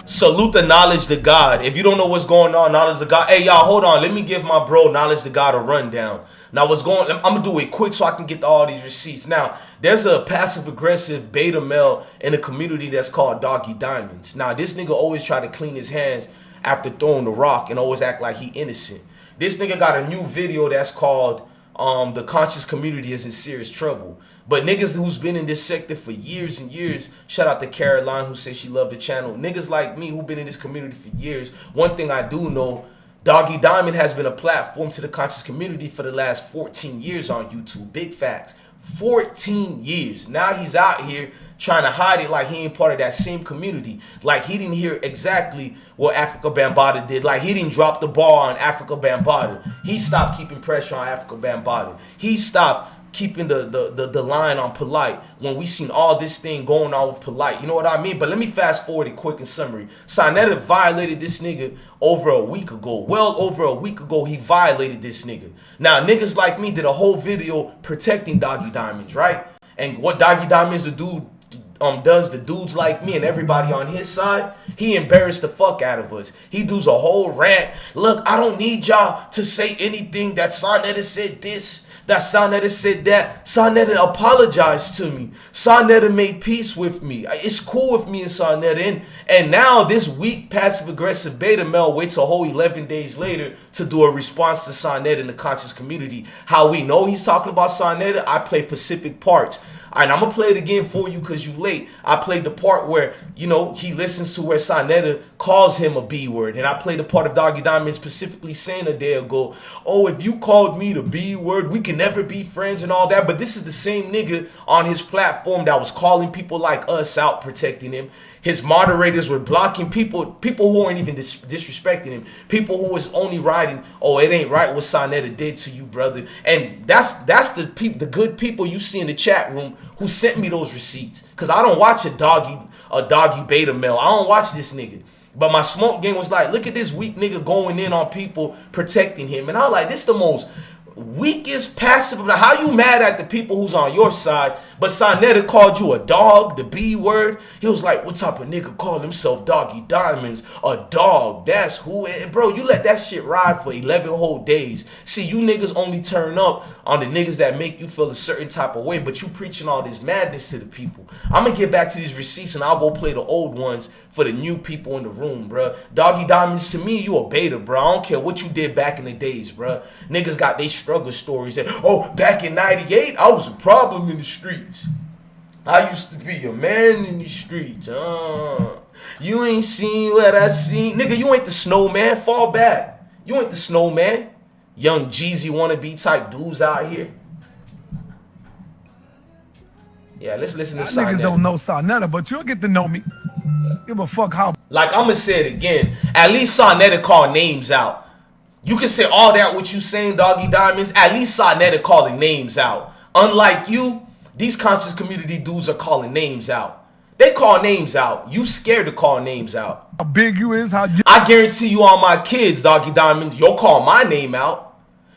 Salute the knowledge to God. If you don't know what's going on, knowledge to God. Hey, y'all, hold on. Let me give my bro knowledge to God a rundown. Now, I'm going to do it quick so I can get to all these receipts. Now, there's a passive-aggressive beta male in a community that's called Doggy Diamonds. Now, this nigga always try to clean his hands after throwing the rock and always act like he innocent. This nigga got a new video that's called The Conscious Community is in Serious Trouble. But niggas who's been in this sector for years and years, shout out to Caroline who says she loved the channel. Niggas like me who been in this community for years, one thing I do know, Doggy Diamond has been a platform to the conscious community for the last 14 years on YouTube. Big facts. 14 years. Now he's out here trying to hide it like he ain't part of that same community. Like he didn't hear exactly what Africa Bambaataa did. Like he didn't drop the ball on Africa Bambaataa. He stopped keeping pressure on Africa Bambaataa. He stopped keeping the line on Polight when we seen all this thing going on with Polight. You know what I mean? But let me fast forward it quick in summary. Sonetta violated this nigga over a week ago. Well over a week ago, he violated this nigga. Now, niggas like me did a whole video protecting Doggy Diamonds, right? And what Doggy Diamonds does to dudes like me and everybody on his side, he embarrassed the fuck out of us. He does a whole rant. Look, I don't need y'all to say anything that Sonetta said this, that Sonetta said that. Sonetta apologized to me. Sonetta made peace with me. It's cool with me and Sonetta. And now this weak passive-aggressive beta male waits a whole 11 days later to do a response to Sonetta in the conscious community. How we know he's talking about Sonetta? I play Pacific parts. And I'm going to play it again for you because you late. I played the part where, you know, he listens to where Sonetta calls him a B word. And I played the part of Doggy Diamond specifically saying a day ago, oh, if you called me the B word, we can never be friends and all that. But this is the same nigga on his platform that was calling people like us out, protecting him. His moderators were blocking people who weren't even disrespecting him. People who was only writing, oh, it ain't right what Sonetta did to you, brother. And that's the good people you see in the chat room who sent me those receipts. Because I don't watch a doggy beta male. I don't watch this nigga. But my smoke game was like, look at this weak nigga going in on people, protecting him. And I was like, this the most weakest passive. How you mad at the people who's on your side, but Sonetta called you a dog, the B word? He was like, what type of nigga called himself Doggy Diamonds? A dog, that's who. And bro, you let that shit ride for 11 whole days. See, you niggas only turn up on the niggas that make you feel a certain type of way, but you preaching all this madness to the people. I'm gonna get back to these receipts and I'll go play the old ones for the new people in the room, bro. Doggy Diamonds, to me, you a beta, bro. I don't care what you did back in the days, bro. Niggas got they struggle stories that, oh, back in 98, I was a problem in the streets. I used to be a man in the streets. You ain't seen what I seen. Nigga, you ain't the snowman. Fall back. You ain't the snowman. Young Jeezy wannabe type dudes out here. Yeah, let's listen to Niggas Sarnetta. don't know Sarnetta, but you'll get to know me. Give a fuck how. Like, I'm gonna say it again. At least Sarnetta call names out. You can say all that what you saying, Doggy Diamonds. At least Sarnetta calling names out. Unlike you, these conscious community dudes are calling names out. They call names out. You scared to call names out. How big you is, how you. I guarantee you all my kids, Doggy Diamonds, you'll call my name out.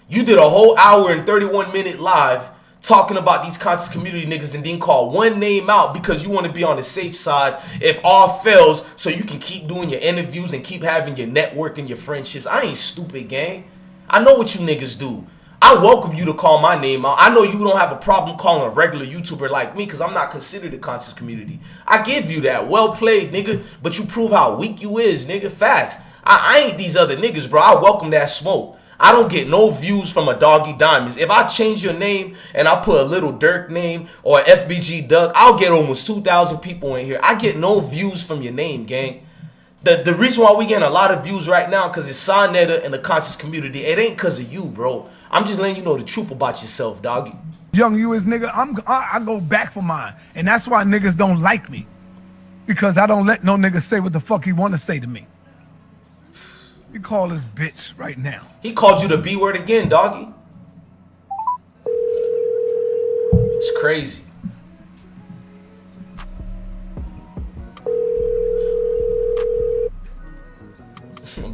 You did a whole hour and 31-minute live talking about these conscious community niggas and didn't call one name out because you want to be on the safe side if all fails so you can keep doing your interviews and keep having your network and your friendships. I ain't stupid, gang. I know what you niggas do. I welcome you to call my name out. I know you don't have a problem calling a regular YouTuber like me because I'm not considered a conscious community. I give you that. Well played, nigga. But you prove how weak you is, nigga. Facts. I ain't these other niggas, bro. I welcome that smoke. I don't get no views from a Doggy Diamonds. If I change your name and I put a Little Dirk name or FBG Duck, I'll get almost 2,000 people in here. I get no views from your name, gang. The reason why we getting a lot of views right now because it's Sarnetta and the conscious community. It ain't because of you, bro. I'm just letting you know the truth about yourself, Doggy. Young you is, nigga, I go back for mine. And that's why niggas don't like me. Because I don't let no nigga say what the fuck he want to say to me. You call this bitch right now. He called you the B word again, Doggy. It's crazy.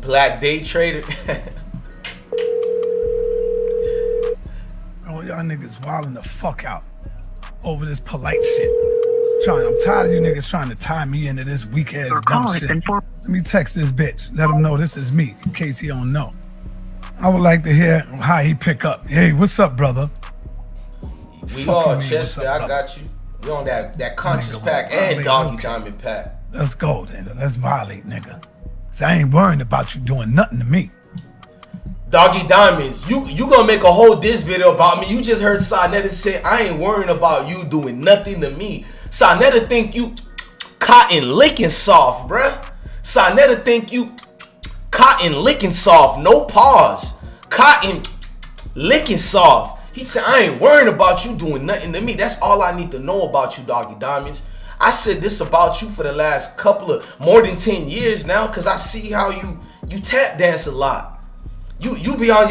Black day trader. Oh, y'all niggas wilding the fuck out over this Polight shit. I'm tired of you niggas trying to tie me into this weak ass dumb shit. Let me text this bitch. Let him know this is me, in case he don't know. I would like to hear how he pick up. Hey, what's up, brother? We on Chester. I got you. We on that conscious Nigga, pack and Doggy okay. Diamond pack. Let's go, nigga. Let's violate, nigga. So I ain't worrying about you doing nothing to me. Doggy Diamonds, you gonna make a whole diss video about me. You just heard Sarnetta say, I ain't worrying about you doing nothing to me. Sarnetta think you cotton licking soft, bruh. Sarnetta think you cotton licking soft. No pause. Cotton licking soft. He said, I ain't worrying about you doing nothing to me. That's all I need to know about you, Doggy Diamonds. I said this about you for the last more than 10 years now, because I see how you tap dance a lot. You be on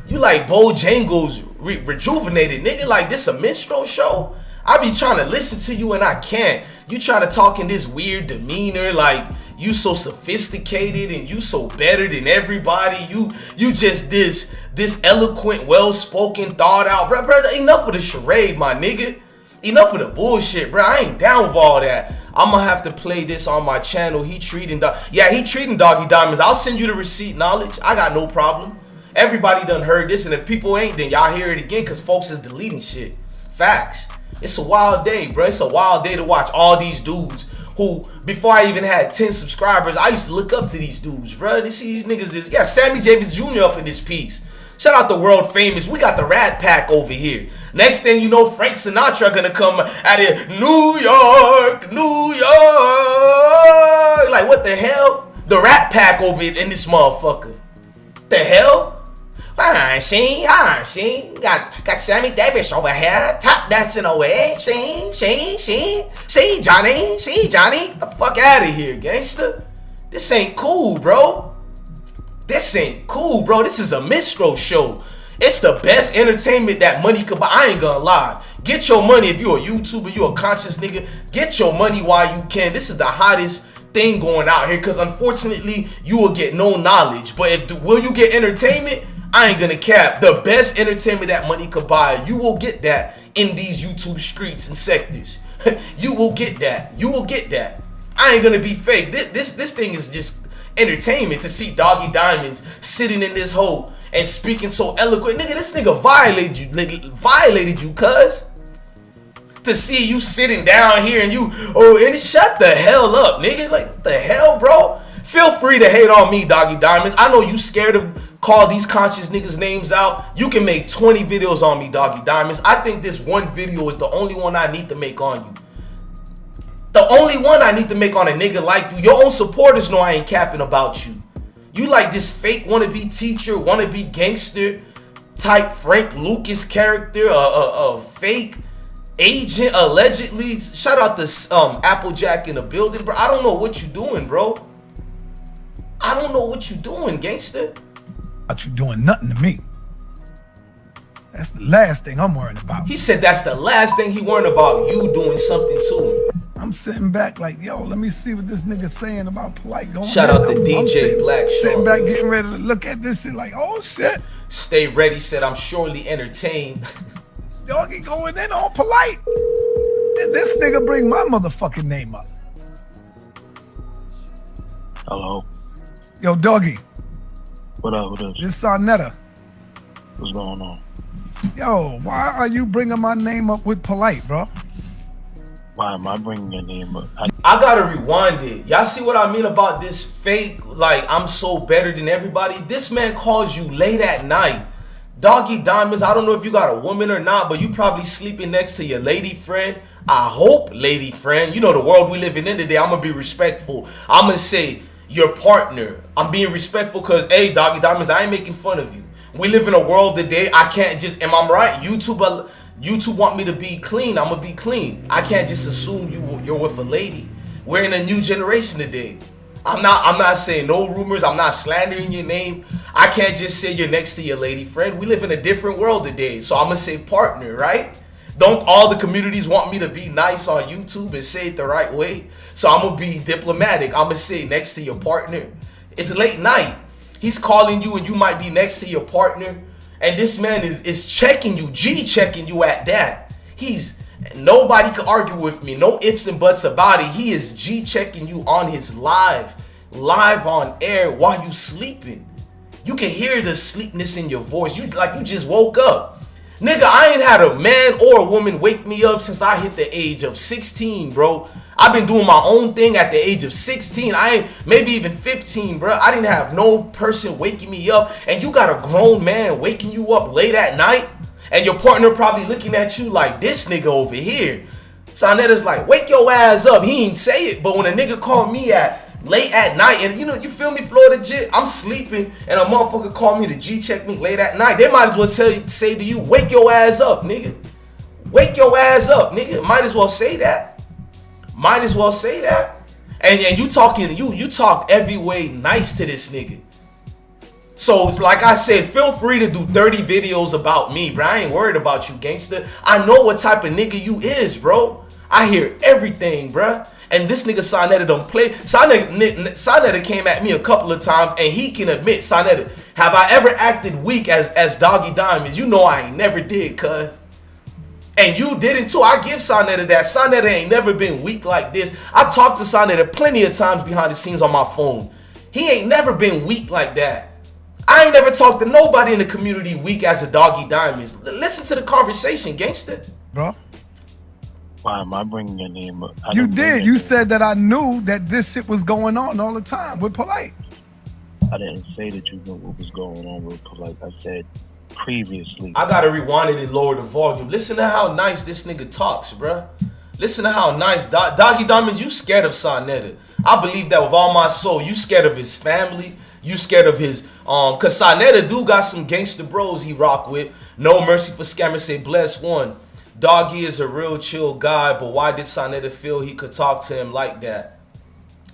you like Bojangles rejuvenated, nigga. Like this a minstrel show? I be trying to listen to you and I can't. You try to talk in this weird demeanor, like you so sophisticated and you so better than everybody. You just this eloquent, well-spoken, thought out, bro. Enough of the charade, my nigga. Enough of the bullshit, bro. I ain't down with all that. I'm gonna have to play this on my channel. He treating Doggy Diamonds. I'll send you the receipt, knowledge. I got no problem. Everybody done heard this, and if people ain't, then y'all hear it again, because folks is deleting shit. Facts. It's a wild day, bro. It's a wild day to watch all these dudes who, before I even had 10 subscribers, I used to look up to these dudes, bro. You see these niggas got Sammy Davis Jr. up in this piece. Shout out to World Famous. We got the Rat Pack over here. Next thing you know, Frank Sinatra gonna come out here. New York, New York. Like, what the hell? The Rat Pack over in this motherfucker. The hell? I see. Got Sammy Davis over here, tap dancing away. See, Johnny. Get the fuck out of here, gangster. This ain't cool, bro. This ain't cool, bro. This is a minstrel show. It's the best entertainment that money could buy. I ain't gonna lie. Get your money if you're a YouTuber, you're a conscious nigga. Get your money while you can. This is the hottest thing going out here, because unfortunately, you will get no knowledge. But will you get entertainment? I ain't gonna cap. The best entertainment that money could buy, you will get that in these YouTube streets and sectors. You will get that. You will get that. I ain't gonna be fake. This thing is just entertainment to see Doggy Diamonds sitting in this hole and speaking so eloquent. Nigga, this nigga violated you, cuz. To see you sitting down here and and shut the hell up, nigga. Like, the hell, bro? Feel free to hate on me, Doggy Diamonds. I know you scared to call these conscious niggas names out. You can make 20 videos on me, Doggy Diamonds. I think this one video is the only one I need to make on you. The only one I need to make on a nigga like you. Your own supporters know I ain't capping about you. You like this fake wannabe teacher, wannabe gangster type Frank Lucas character, a fake agent allegedly. Shout out to Applejack in the building, bro. I don't know what you doing, bro. I don't know what you doing, gangster. Not you doing nothing to me. That's the last thing I'm worrying about. He said that's the last thing he worried about, you doing something to him. I'm sitting back like, yo, let me see what this nigga saying about Polight going. Shout out to DJ Black Shaw. Sitting back getting ready to look at this shit like, oh shit. Stay ready, said I'm surely entertained. Doggie going in on Polight. And this nigga bring my motherfucking name up. Hello. Yo, Doggie. What up? What up? This Sarnetta. What's going on? Yo, why are you bringing my name up with Polight, bro? Why am I bringing your name up? I gotta rewind it. Y'all see what I mean about this fake, like, I'm so better than everybody? This man calls you late at night. Doggie Diamonds, I don't know if you got a woman or not, but you probably sleeping next to your lady friend. I hope, lady friend. You know the world we living in today. I'm gonna be respectful. I'm gonna say your partner. I'm being respectful because, hey, Doggie Diamonds, I ain't making fun of you. We live in a world today. I can't just, am I right? YouTube want me to be clean. I'm gonna be clean. I can't just assume you're with a lady. We're in a new generation today. I'm not saying no rumors. I'm not slandering your name. I can't just say you're next to your lady friend. We live in a different world today. So I'm gonna say partner, right? Don't all the communities want me to be nice on YouTube and say it the right way? So I'm gonna be diplomatic. I'm gonna say next to your partner. It's late night. He's calling you and you might be next to your partner. And this man is checking you, G-checking you at that. Nobody can argue with me. No ifs and buts about it. He is G-checking you on his live on air while you sleeping. You can hear the sleepiness in your voice. You just woke up. Nigga, I ain't had a man or a woman wake me up since I hit the age of 16, bro. I've been doing my own thing at the age of 16. Maybe even 15, bro. I didn't have no person waking me up. And you got a grown man waking you up late at night. And your partner probably looking at you like, this nigga over here. Sarnetta's like, wake your ass up. He ain't say it. But when a nigga called me at late at night, and you feel me, Florida Jit, I'm sleeping, and a motherfucker called me to G-check me late at night, they might as well say to you, wake your ass up, nigga. Wake your ass up, nigga. Might as well say that. Might as well say that. And you talk every way nice to this nigga. So, like I said, feel free to do 30 videos about me, bro. I ain't worried about you, gangster. I know what type of nigga you is, bro. I hear everything, bro. And this nigga Sarnetta don't play. Sarnetta came at me a couple of times, and he can admit, Sarnetta, have I ever acted weak as Doggie Diamonds? You know I ain't never did, cuz. And you didn't too. I give Sarnetta that. Sarnetta ain't never been weak like this. I talked to Sarnetta plenty of times behind the scenes on my phone. He ain't never been weak like that. I ain't never talked to nobody in the community weak as a Doggie Diamonds. Listen to the conversation, gangster. Bro. Why am I bringing your name up? You did. You said that I knew that this shit was going on all the time with Polight. I didn't say that you knew what was going on with Polight. I said previously. I gotta rewind it and lower the volume. Listen to how nice this nigga talks, bruh. Listen to how nice Doggie Diamonds, you scared of Sarnetta. I believe that with all my soul. You scared of his family. You scared of his cause Sarnetta do got some gangster bros he rock with. No mercy for scammers, say bless one. Doggie is a real chill guy, but why did Sarnetta feel he could talk to him like that?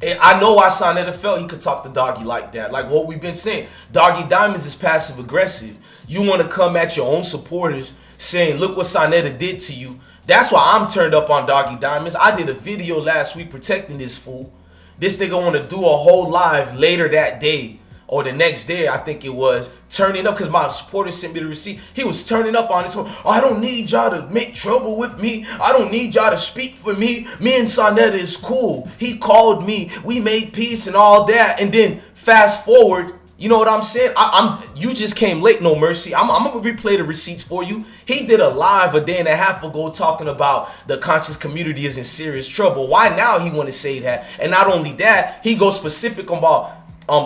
And I know why Sarnetta felt he could talk to Doggie like that. Like what we've been saying. Doggie Diamonds is passive aggressive. You want to come at your own supporters saying, look what Sarnetta did to you. That's why I'm turned up on Doggie Diamonds. I did a video last week protecting this fool. This nigga want to do a whole live later that day. Or the next day, I think it was, turning up because my supporter sent me the receipt. He was turning up on his phone. Oh, I don't need y'all to make trouble with me. I don't need y'all to speak for me. Me and Sarnetta is cool. He called me. We made peace and all that. And then fast forward, you know what I'm saying? You just came late, no mercy. I'm going to replay the receipts for you. He did a live a day and a half ago talking about the conscious community is in serious trouble. Why now he want to say that? And not only that, he goes specific about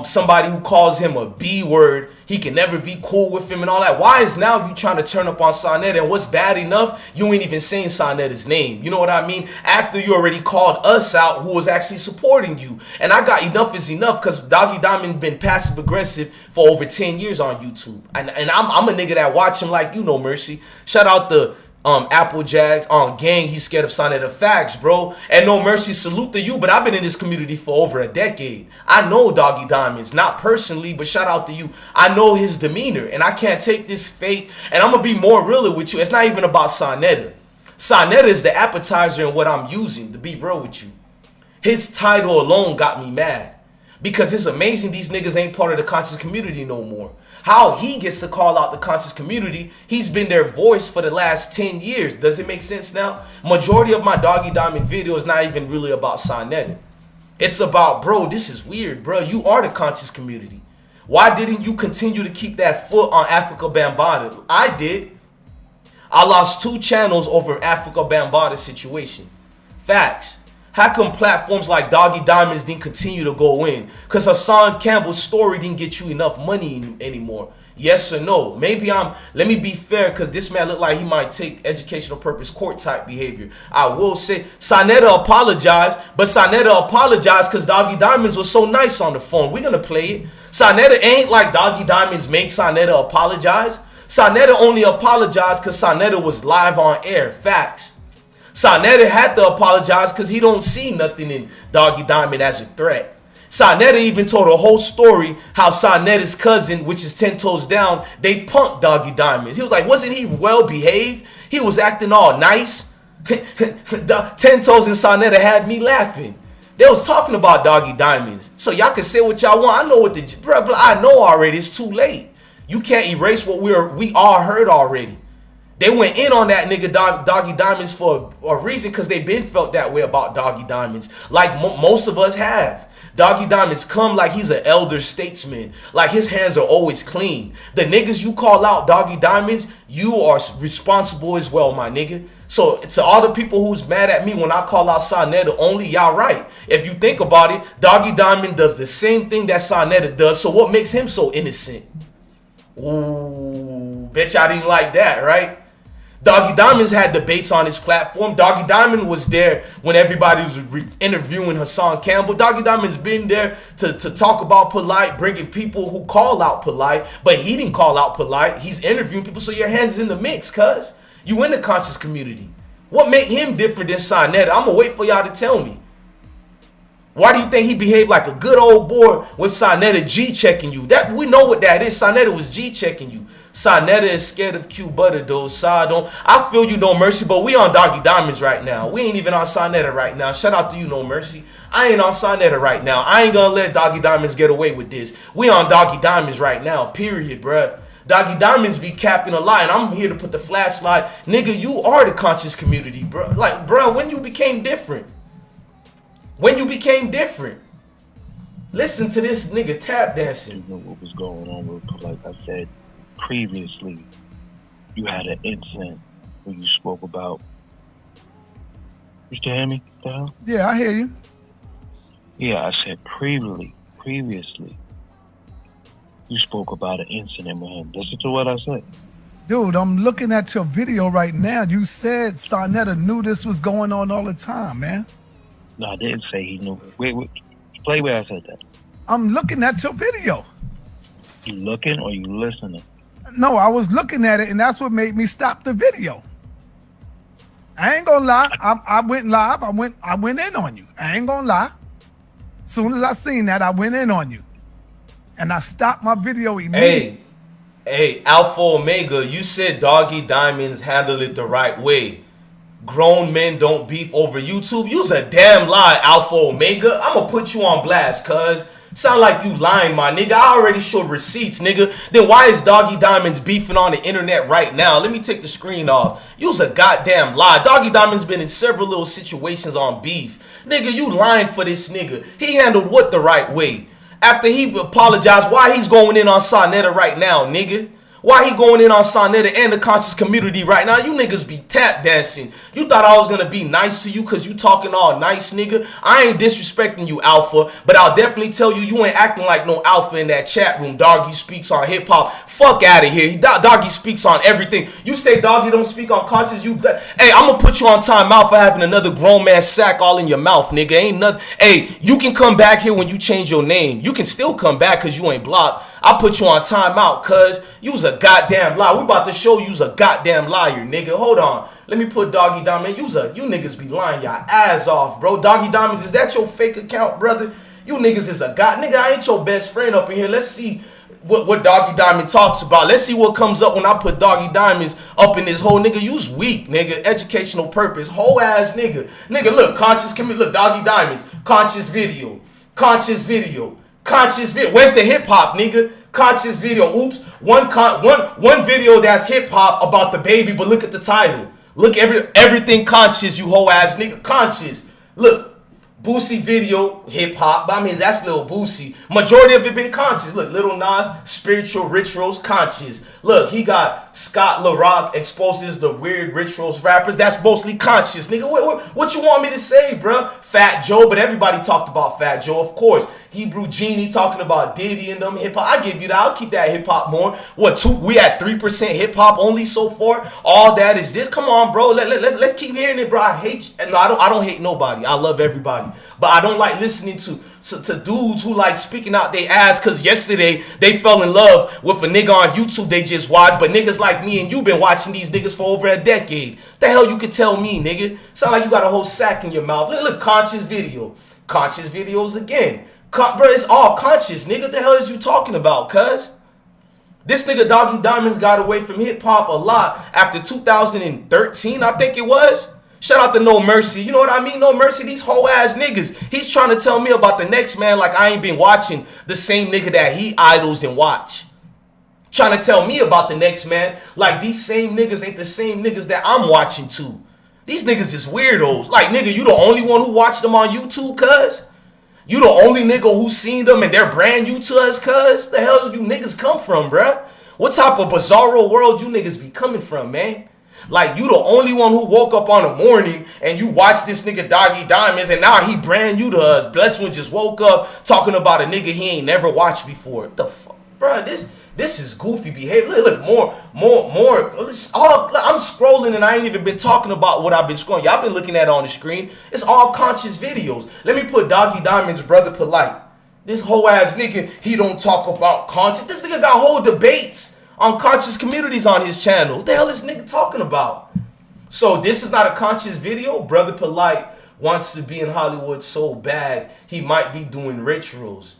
somebody who calls him a B word, he can never be cool with him and all that. Why is now you trying to turn up on Sonetta? And what's bad enough, you ain't even saying Sonetta's name. You know what I mean? After you already called us out who was actually supporting you. And I got enough is enough, because Doggie Diamond been passive aggressive for over 10 years on YouTube. And I'm a nigga that watch him like, you know, Mercy. Shout out the Apple Jacks on gang. He's scared of Sonetta. Facts, bro. And no mercy, salute to you. But I've been in this community for over a decade. I know Doggie Diamonds, not personally, but shout out to you. I know his demeanor, and I can't take this fake. And I'm gonna be more realer with you. It's not even about Sonetta. Sonetta is the appetizer in what I'm using, to be real with you. His title alone got me mad, because it's amazing these niggas ain't part of the conscious community no more. How he gets to call out the conscious community, he's been their voice for the last 10 years. Does it make sense now? Majority of my Doggie Diamond video is not even really about Sonetta. It's about, bro, this is weird, bro. You are the conscious community. Why didn't you continue to keep that foot on Africa Bambaataa? I did. I lost 2 channels over Africa Bambaataa situation. Facts. How come platforms like Doggie Diamonds didn't continue to go in? Because Hassan Campbell's story didn't get you enough money anymore. Yes or no? Maybe let me be fair, because this man looked like he might take educational purpose court type behavior. I will say Sonetta apologized, but Sonetta apologized because Doggie Diamonds was so nice on the phone. We're going to play it. Sonetta ain't like Doggie Diamonds made Sonetta apologize. Sonetta only apologized because Sonetta was live on air. Facts. Sonetta had to apologize because he don't see nothing in Doggie Diamond as a threat. Sonetta even told a whole story how Sonetta's cousin, which is 10 Toes Down, they punked Doggie Diamonds. He was like, wasn't he well behaved? He was acting all nice. 10 Toes and Sonetta had me laughing. They was talking about Doggie Diamonds. So y'all can say what y'all want. I know what I know already. It's too late. You can't erase what we all heard already. They went in on that nigga Doggie Diamonds for a reason, because they been felt that way about Doggie Diamonds, like most of us have. Doggie Diamonds come like he's an elder statesman, like his hands are always clean. The niggas you call out Doggie Diamonds, you are responsible as well, my nigga. So to all the people who's mad at me when I call out Sonetta only, y'all right. If you think about it, Doggie Diamond does the same thing that Sonetta does, so what makes him so innocent? Ooh, bet y'all didn't like that, right? Doggie Diamonds had debates on his platform. Doggie Diamond was there when everybody was interviewing Hassan Campbell. Doggie Diamond's been there to talk about Polight, bringing people who call out Polight, but he didn't call out Polight. He's interviewing people, so your hands in the mix, cuz. You in the conscious community. What make him different than Sonetta? I'm gonna wait for y'all to tell me. Why do you think he behaved like a good old boy with Sonetta G-checking you? That we know what that is. Sonetta was G-checking you. Sonetta is scared of Q Butter, though. I feel you, No Mercy, but we on Doggie Diamonds right now. We ain't even on Sonetta right now. Shout out to you, No Mercy. I ain't on Sonetta right now. I ain't gonna let Doggie Diamonds get away with this. We on Doggie Diamonds right now, period, bruh. Doggie Diamonds be capping a lie, and I'm here to put the flashlight. Nigga, you are the conscious community, bruh. Like, bruh, when you became different? When you became different? Listen to this nigga tap dancing. You know what was going on with, like I said previously, you had an incident where you spoke about. You still hear me? The hell? Yeah, I hear you. Yeah, I said previously, you spoke about an incident with him. Listen to what I said. Dude, I'm looking at your video right now. You said Sonetta knew this was going on all the time, man. No, I didn't say he knew. Wait, play where I said that. I'm looking at your video. You looking or you listening? No, I was looking at it, and that's what made me stop the video. I ain't gonna lie. I went live. I went in on you. I ain't gonna lie. As soon as I seen that, I went in on you. And I stopped my video immediately. Hey, Alpha Omega, you said Doggie Diamonds handled it the right way. Grown men don't beef over YouTube. You's a damn lie, Alpha Omega. I'm gonna put you on blast, cuz. Sound like you lying, my nigga. I already showed receipts, nigga. Then why is Doggie Diamonds beefing on the internet right now? Let me take the screen off. You's a goddamn lie. Doggie Diamonds been in several little situations on beef. Nigga, you lying for this nigga. He handled what the right way? After he apologized, why he's going in on Sonetta right now, nigga? Why he going in on Sonetta and the conscious community right now? You niggas be tap dancing. You thought I was gonna be nice to you because you talking all nice, nigga. I ain't disrespecting you, Alpha, but I'll definitely tell you, you ain't acting like no alpha in that chat room. Doggy speaks on hip hop. Fuck out of here. Doggy speaks on everything. You say Doggy don't speak on conscious. Hey, I'm gonna put you on timeout for having another grown man sack all in your mouth, nigga. Ain't nothing. Hey, you can come back here when you change your name. You can still come back because you ain't blocked. I put you on timeout cuz you was a goddamn liar. We about to show you's a goddamn liar, nigga. Hold on. Let me put Doggy Diamond. You niggas be lying your ass off, bro. Doggy Diamonds, is that your fake account, brother? You niggas is a god. Nigga, I ain't your best friend up in here. Let's see what Doggy Diamond talks about. Let's see what comes up when I put Doggy Diamonds up in this whole nigga. You's weak, nigga. Educational purpose. Whole ass nigga. Nigga, look, conscious community. Look, Doggy Diamonds. Conscious video. Conscious video. Conscious video. Where's the hip hop, nigga? Conscious video. Oops. One video that's hip hop about the baby, but look at the title. Look, everything conscious, you whole ass nigga. Conscious. Look. Boosie video, hip hop. I mean, that's Lil Boosie. Majority of it been conscious. Look, Lil Nas, spiritual rituals, conscious. Look, he got Scott LaRock exposes the weird rituals rappers. That's mostly conscious, nigga. What you want me to say, bruh? Fat Joe, but everybody talked about Fat Joe, of course. Hebrew Genie talking about Diddy and them hip hop. I give you that. I'll keep that hip hop more. What, we at 3% hip hop only so far? All that is this. Come on, bro. Let's keep hearing it, bro. I hate you. No, I don't hate nobody. I love everybody. But I don't like listening to dudes who like speaking out their ass because yesterday they fell in love with a nigga on YouTube they just watched. But niggas like me and you been watching these niggas for over a decade. The hell you could tell me, nigga? Sound like you got a whole sack in your mouth. Look, conscious video. Conscious videos again. Bro, it's all conscious, nigga. What the hell is you talking about, cuz? This nigga Doggy Diamonds got away from hip-hop a lot after 2013, I think it was. Shout out to No Mercy. You know what I mean? No Mercy, these whole ass niggas. He's trying to tell me about the next man like I ain't been watching the same nigga that he idols and watch. Trying to tell me about the next man like these same niggas ain't the same niggas that I'm watching too. These niggas is weirdos. Like, nigga, you the only one who watched them on YouTube, cuz? You the only nigga who seen them and they're brand new to us, cuz? The hell you niggas come from, bruh? What type of bizarro world you niggas be coming from, man? Like, you the only one who woke up on a morning and you watch this nigga Doggy Diamonds and now he brand new to us. Blessed one just woke up talking about a nigga he ain't never watched before. What the fuck? Bruh, this is goofy behavior. Look, more. I'm scrolling and I ain't even been talking about what I've been scrolling. Y'all been looking at it on the screen. It's all conscious videos. Let me put Doggy Diamond's brother Polight. This whole ass nigga, he don't talk about conscious. This nigga got whole debates on conscious communities on his channel. What the hell is this nigga talking about? So this is not a conscious video. Brother Polight wants to be in Hollywood so bad, he might be doing rituals.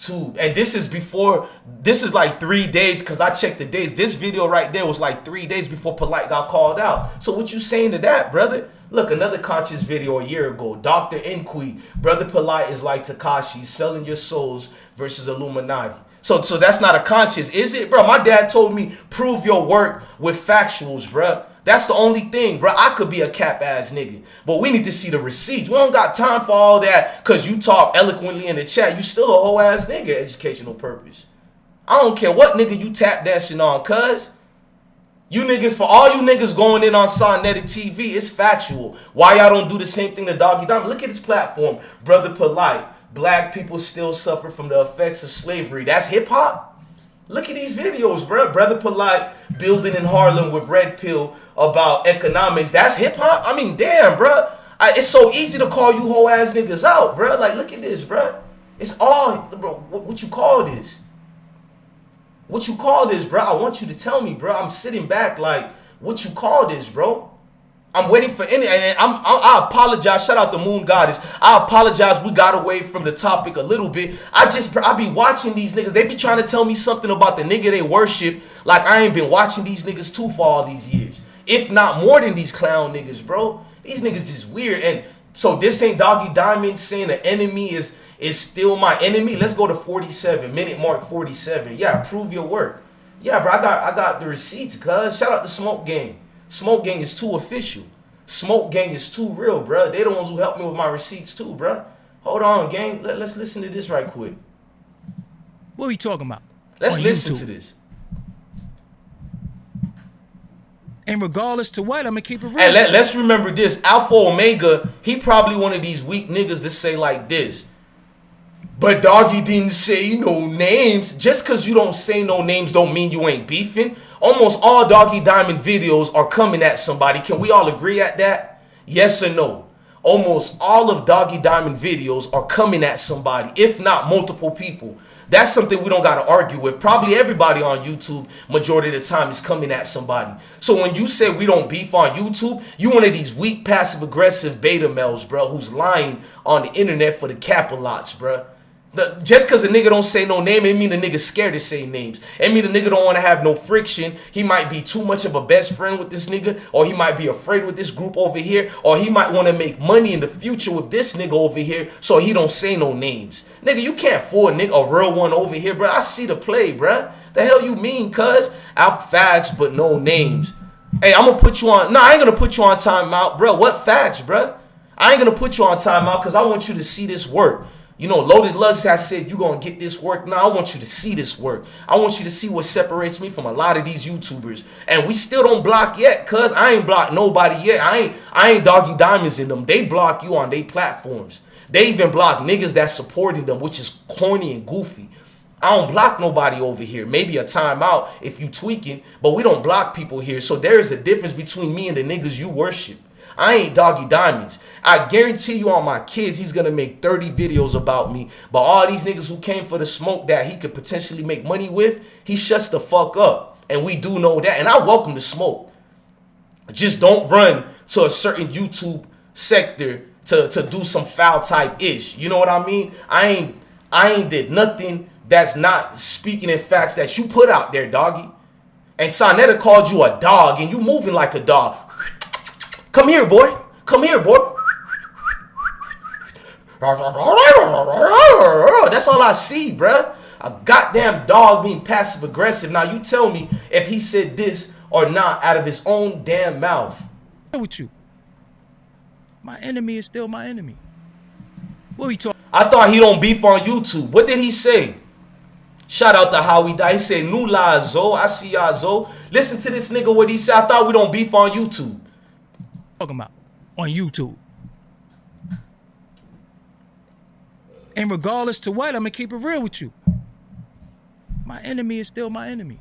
And this is like 3 days because I checked the days. This video right there was like 3 days before Polight got called out. So what you saying to that, brother? Look, another conscious video a year ago. Dr. Inqui, Brother Polight is like Takashi, selling your souls versus Illuminati. So that's not a conscious, is it, bro? My dad told me prove your work with factuals, bro. That's the only thing, bro. I could be a cap ass nigga, but we need to see the receipts. We don't got time for all that because you talk eloquently in the chat. You still a whole ass nigga, educational purpose. I don't care what nigga you tap dancing on, cuz. You niggas, for all you niggas going in on Sonetic TV, it's factual. Why y'all don't do the same thing to Doggy Diamond? Look at his platform, Brother Polight. Black people still suffer from the effects of slavery. That's hip hop? Look at these videos, bro. Brother Polight building in Harlem with Red Pill about economics. That's hip hop? I mean, damn, bro. It's so easy to call you whole ass niggas out, bro. Like, look at this, bro. It's all, bro. What you call this? What you call this, bro? I want you to tell me, bro. I'm sitting back like, what you call this, bro? I'm waiting for any, and I apologize. Shout out to Moon Goddess. I apologize. We got away from the topic a little bit. I be watching these niggas. They be trying to tell me something about the nigga they worship. Like I ain't been watching these niggas too for all these years, if not more than these clown niggas, bro. These niggas is weird. And so this ain't Doggy Diamond saying the enemy is still my enemy. Let's go to 47 minute mark 47. Yeah, prove your work. Yeah, bro. I got the receipts, cuz. Shout out to Smoke Gang. Smoke Gang is too official. Smoke Gang is too real, bruh. They the ones who helped me with my receipts too, bruh. Hold on, gang. Let's listen to this right quick. What are we talking about? Let's on listen YouTube? to this. And regardless to what, I'm gonna keep it real. And let's remember this. Alpha Omega, he probably one of these weak niggas that say like this. But Doggie didn't say no names. Just because you don't say no names don't mean you ain't beefing. Almost all Doggie Diamond videos are coming at somebody. Can we all agree at that? Yes or no? Almost all of Doggie Diamond videos are coming at somebody, if not multiple people. That's something we don't got to argue with. Probably everybody on YouTube, majority of the time, is coming at somebody. So when you say we don't beef on YouTube, you one of these weak, passive-aggressive beta males, bro, who's lying on the internet for the capitalots, bro. Just because a nigga don't say no name, it mean the nigga scared to say names. It mean the nigga don't want to have no friction. He might be too much of a best friend with this nigga, or he might be afraid with this group over here, or he might want to make money in the future with this nigga over here, so he don't say no names. Nigga, you can't fool a nigga, a real one over here, bro. I see the play, bro. The hell you mean, cuz? Out facts, but no names. Hey, I'm gonna put you on. Nah, I ain't gonna put you on timeout, bro. What facts, bro? I ain't gonna put you on timeout because I want you to see this work. You know, Loaded Lugs has said you gonna get this work. Now I want you to see this work. I want you to see what separates me from a lot of these YouTubers. And we still don't block yet, cuz I ain't blocked nobody yet. I ain't Doggie Diamonds in them. They block you on their platforms. They even block niggas that's supporting them, which is corny and goofy. I don't block nobody over here. Maybe a timeout if you tweaking, but we don't block people here. So there is a difference between me and the niggas you worship. I ain't Doggie Diamonds. I guarantee you on my kids, he's going to make 30 videos about me. But all these niggas who came for the smoke that he could potentially make money with, he shuts the fuck up. And we do know that. And I welcome the smoke. Just don't run to a certain YouTube sector to do some foul type ish. You know what I mean? I ain't did nothing that's not speaking in facts that you put out there, Doggie. And Sonetta called you a dog and you moving like a dog. Come here, boy. Come here, boy. That's all I see, bruh. A goddamn dog being passive aggressive. Now you tell me if he said this or not out of his own damn mouth. With you, my enemy is still my enemy. What we talking? I thought he don't beef on YouTube. What did he say? Shout out to How We Die. He said, "New la Zo. I see y'all Zo." Listen to this nigga what he said. I thought we don't beef on YouTube. Talking about on YouTube. And regardless to what, I'm gonna keep it real with you. My enemy is still my enemy.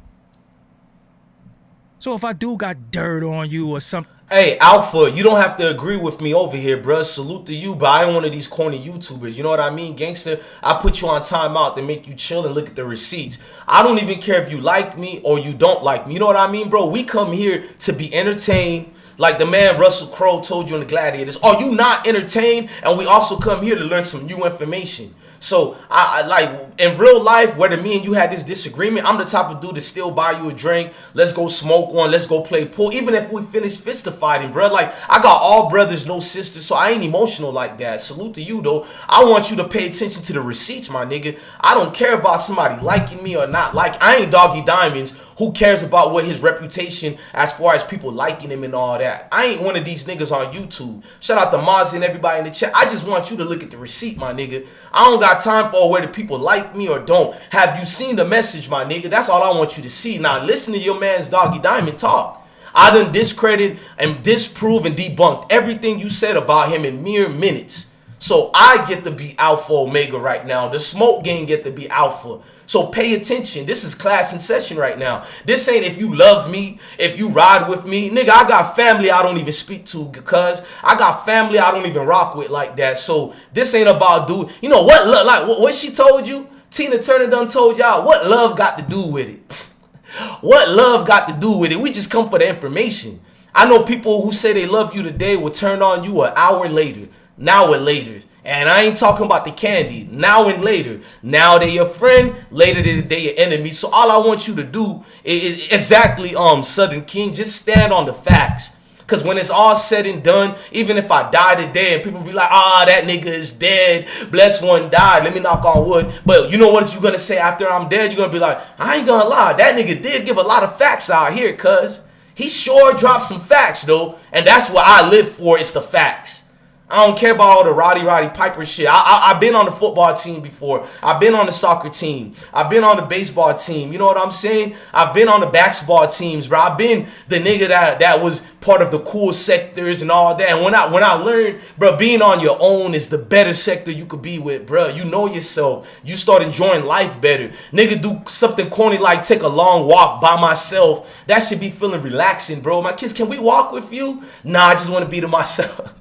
So if I do got dirt on you or something. Hey, Alpha, you don't have to agree with me over here, bruh. Salute to you, but I ain't one of these corny YouTubers. You know what I mean, gangster? I put you on timeout to make you chill and look at the receipts. I don't even care if you like me or you don't like me. You know what I mean, bro? We come here to be entertained. Like the man Russell Crowe told you in the Gladiators, are you not entertained? And we also come here to learn some new information. So I like in real life, whether me and you had this disagreement, I'm the type of dude to still buy you a drink. Let's go smoke one. Let's go play pool. Even if we finish fist fighting, bro. Like I got all brothers, no sisters, so I ain't emotional like that. Salute to you though. I want you to pay attention to the receipts, my nigga. I don't care about somebody liking me or not. Like I ain't Doggie Diamonds. Who cares about what his reputation as far as people liking him and all that? I ain't one of these niggas on YouTube. Shout out to Mozzie and everybody in the chat. I just want you to look at the receipt, my nigga. I don't got time for whether people like me or don't. Have you seen the message, my nigga? That's all I want you to see. Now listen to your man's Doggie Diamond talk. I done discredited and disproved and debunked everything you said about him in mere minutes. So I get to be Alpha Omega right now. The smoke gang get to be Alpha. So pay attention. This is class in session right now. This ain't if you love me, if you ride with me. Nigga, I got family I don't even speak to because I got family I don't even rock with like that. So this ain't about dude. You know what? Like what she told you? Tina Turner done told y'all what love got to do with it. What love got to do with it? We just come for the information. I know people who say they love you today will turn on you an hour later, now or later. And I ain't talking about the candy. Now and later. Now they your friend. Later they your enemy. So all I want you to do is exactly Southern King. Just stand on the facts. Because when it's all said and done, even if I die today and people be like, that nigga is dead. Blessed one died. Let me knock on wood. But you know what you going to say after I'm dead? You're going to be like, I ain't going to lie. That nigga did give a lot of facts out here, cuz. He sure dropped some facts, though. And that's what I live for. It's the facts. I don't care about all the Roddy Piper shit. I've been on the football team before. I've been on the soccer team. I've been on the baseball team. You know what I'm saying? I've been on the basketball teams, bro. I've been the nigga that was part of the cool sectors and all that. And when I learned, bro, being on your own is the better sector you could be with, bro. You know yourself. You start enjoying life better. Nigga do something corny like take a long walk by myself. That should be feeling relaxing, bro. My kids, can we walk with you? Nah, I just want to be to myself.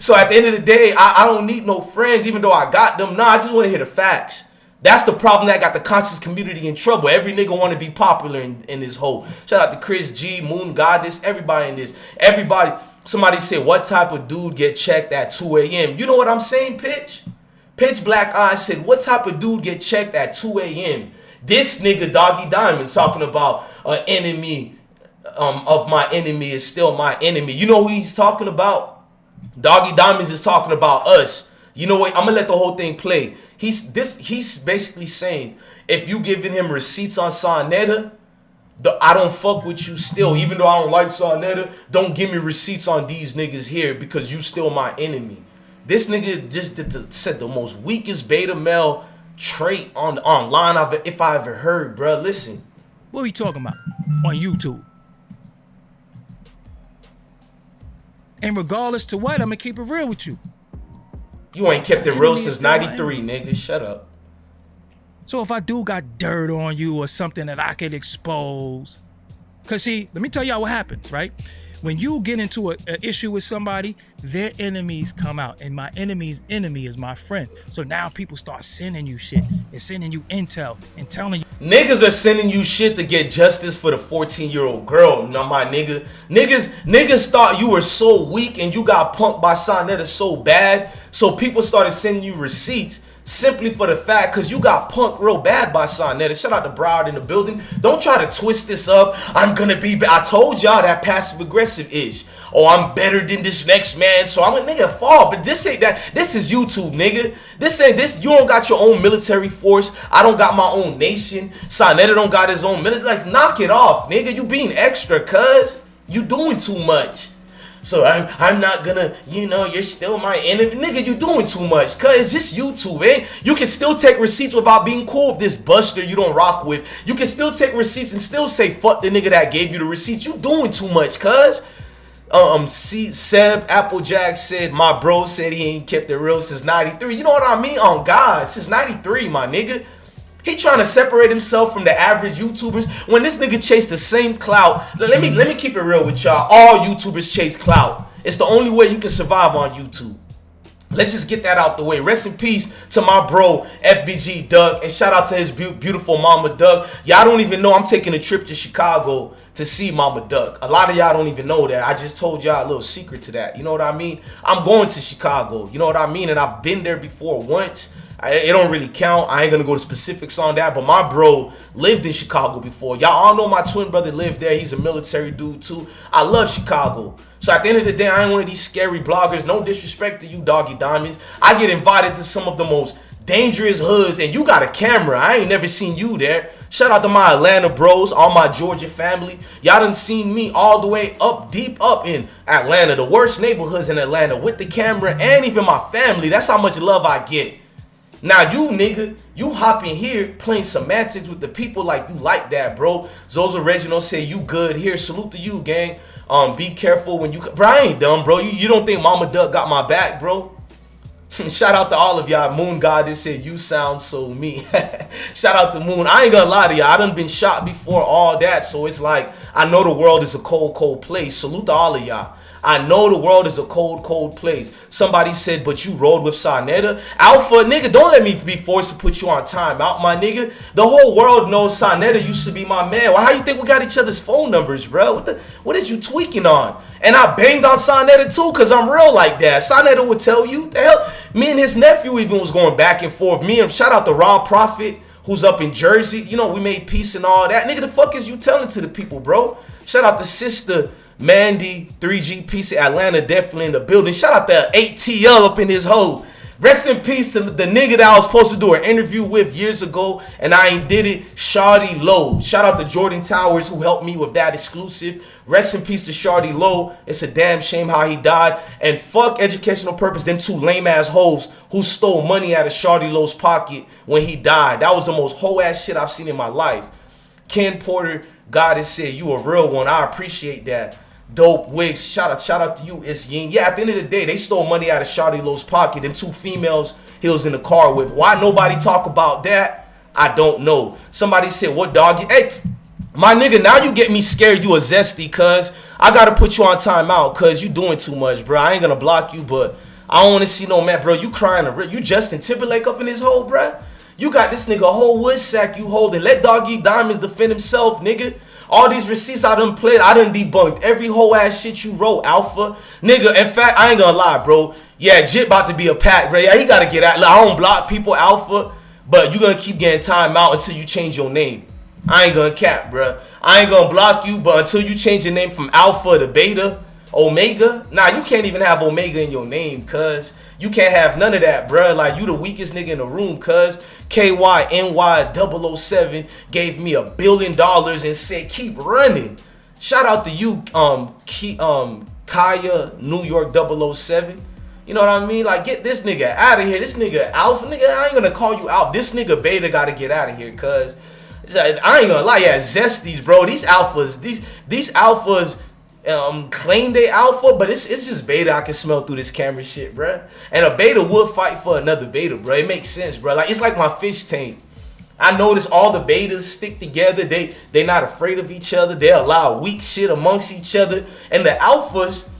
So at the end of the day, I don't need no friends, even though I got them. Nah, I just want to hear the facts. That's the problem that got the conscious community in trouble. Every nigga want to be popular in this whole. Shout out to Chris G, Moon Goddess, everybody in this. Everybody. Somebody said, what type of dude get checked at 2 a.m.? You know what I'm saying, Pitch? Pitch Black Eyes said, what type of dude get checked at 2 a.m.? This nigga, Doggie Diamond, talking about an enemy of my enemy is still my enemy. You know who he's talking about? Doggie Diamonds is talking about us. You know what? I'm gonna let the whole thing play. He's basically saying, if you giving him receipts on Sarnetta, I don't fuck with you still. Even though I don't like Sarnetta, don't give me receipts on these niggas here because you still my enemy. This nigga just said the most weakest beta male trait online if I ever heard, bro. Listen. What are we talking about on YouTube? And regardless to what, I'm gonna keep it real with you. You ain't kept it real since 93, nigga. Shut up. So if I do got dirt on you or something that I could expose, cause see, let me tell y'all what happens, right? When you get into an issue with somebody, their enemies come out, and my enemy's enemy is my friend. So now people start sending you shit and sending you intel and telling you. Niggas are sending you shit to get justice for the 14-year-old girl. Now, my nigga. Niggas thought you were so weak and you got punked by Sarnetta so bad. So people started sending you receipts simply for the fact because you got punked real bad by Sarnetta. Shout out to Broward in the building. Don't try to twist this up. I'm gonna be. I told y'all that passive aggressive ish. Oh, I'm better than this next man, so I'm a nigga fall. But this ain't that. This is YouTube, nigga. This ain't this. You don't got your own military force. I don't got my own nation. Sarnetta don't got his own military. Like, knock it off, nigga. You being extra, cuz. You doing too much. So I'm not gonna, you're still my enemy. Nigga, you doing too much. Cause it's just YouTube, eh? You can still take receipts without being cool with this buster you don't rock with. You can still take receipts and still say fuck the nigga that gave you the receipts. You doing too much, cuz. Seb Applejack said, my bro said he ain't kept it real since 93. You know what I mean? On God, since 93, my nigga. He trying to separate himself from the average YouTubers when this nigga chased the same clout. Let me keep it real with y'all. All YouTubers chase clout. It's the only way you can survive on YouTube. Let's just get that out the way. Rest in peace to my bro, FBG Doug. And shout out to his beautiful mama, Doug. Y'all don't even know I'm taking a trip to Chicago to see mama Doug. A lot of y'all don't even know that. I just told y'all a little secret to that. You know what I mean? I'm going to Chicago. You know what I mean? And I've been there before once. It don't really count. I ain't gonna go to specifics on that, but my bro lived in Chicago before. Y'all all know my twin brother lived there. He's a military dude too. I love Chicago. So at the end of the day, I ain't one of these scary bloggers. No disrespect to you, Doggie Diamonds. I get invited to some of the most dangerous hoods, and you got a camera. I ain't never seen you there. Shout out to my Atlanta bros, all my Georgia family. Y'all done seen me all the way up, deep up in Atlanta, the worst neighborhoods in Atlanta, with the camera and even my family. That's how much love I get. Now you nigga, you hop in here playing semantics with the people like you like that, bro. Zoza Reginald say you good here. Salute to you, gang. Be careful when you, bro. I ain't dumb, bro. You don't think Mama Duck got my back, bro? Shout out to all of y'all. Moon Goddess said you sound so mean. Shout out to Moon. I ain't gonna lie to y'all. I done been shot before, all that. So it's like I know the world is a cold, cold place. Salute to all of y'all. I know the world is a cold, cold place. Somebody said, but you rode with Sarnetta. Alpha, nigga, don't let me be forced to put you on timeout, my nigga. The whole world knows Sarnetta used to be my man. Well, how you think we got each other's phone numbers, bro? What is you tweaking on? And I banged on Sarnetta too, because I'm real like that. Sarnetta would tell you, the hell, me and his nephew even was going back and forth. Me and shout out to Ron Prophet, who's up in Jersey. You know, we made peace and all that. Nigga, the fuck is you telling to the people, bro? Shout out to sister Mandy, 3G PC Atlanta, definitely in the building. Shout out to ATL up in his hole. Rest in peace to the nigga that I was supposed to do an interview with years ago, and I ain't did it. Shawty Low. Shout out to Jordan Towers who helped me with that exclusive. Rest in peace to Shawty Low. It's a damn shame how he died. And fuck Educational Purpose, them two lame ass hoes who stole money out of Shawty Low's pocket when he died. That was the most hoe ass shit I've seen in my life. Ken Porter, God has said you a real one. I appreciate that. Dope Wigs, shout out to you, It's Ying. Yeah, at the end of the day, they stole money out of Shawty Lowe's pocket. Them two females he was in the car with. Why nobody talk about that? I don't know. Somebody said, what doggy? Hey, my nigga, now you get me scared you a zesty, cuz. I gotta put you on timeout, cuz you doing too much, bro. I ain't gonna block you, but I don't wanna see no man, bro. You crying a rip. You Justin Timberlake up in this hole, bro. You got this nigga a whole wood sack you holding. Let Doggy Diamonds defend himself, nigga. All these receipts I done played, I done debunked every whole ass shit you wrote, Alpha. Nigga, in fact, I ain't gonna lie, bro. Yeah, Jit about to be a pack, bro. Yeah, he gotta get out. Like, I don't block people, Alpha, but you gonna keep getting time out until you change your name. I ain't gonna cap, bro. I ain't gonna block you, but until you change your name from Alpha to Beta, Omega, nah, you can't even have Omega in your name, cuz. You can't have none of that, bruh. Like, you the weakest nigga in the room, cuz. KYNY007 gave me $1 billion and said, keep running. Shout out to you, Kaya, New York 007. You know what I mean? Like, get this nigga out of here. This nigga Alpha, nigga, I ain't gonna call you out. This nigga Beta gotta get out of here, cuz. I ain't gonna lie, yeah, zesties, bro. These alphas, these alphas, claim they alpha, but it's just Beta. I can smell through this camera shit, bruh. And a Beta would fight for another Beta, bruh. It makes sense, bruh. Like, it's like my fish tank. I notice all the Betas stick together. They not afraid of each other. They allow weak shit amongst each other. And the alphas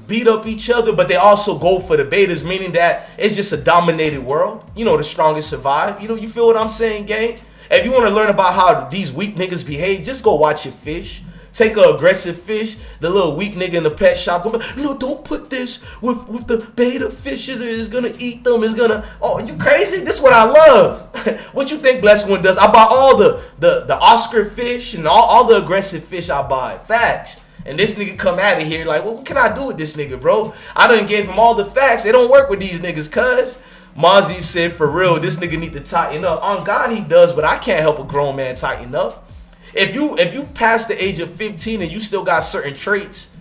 beat up each other, but they also go for the Betas, meaning that it's just a dominated world. You know, the strongest survive. You know, you feel what I'm saying, gang? If you want to learn about how these weak niggas behave, just go watch your fish. Take an aggressive fish, the little weak nigga in the pet shop. No, don't put this with the Beta fishes. It's gonna eat them. It's gonna. Oh, you crazy? This is what I love. What you think Blessed One does? I buy all the Oscar fish and all the aggressive fish I buy. Facts. And this nigga come out of here like, well, what can I do with this nigga, bro? I done gave him all the facts. They don't work with these niggas, cuz. Mozzie said, for real, this nigga need to tighten up. On God, he does, but I can't help a grown man tighten up. If you pass the age of 15 and you still got certain traits,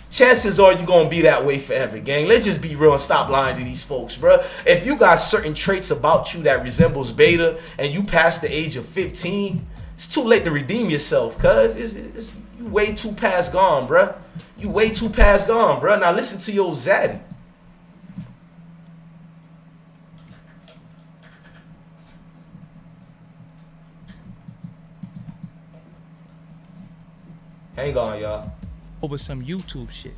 chances are you gonna be that way forever, gang. Let's just be real and stop lying to these folks, bro. If you got certain traits about you that resembles Beta and you pass the age of 15, it's too late to redeem yourself, cuz. It's you way too past gone, bro. You way too past gone, bro. Now listen to your zaddy. Hang on, y'all. Over some YouTube shit.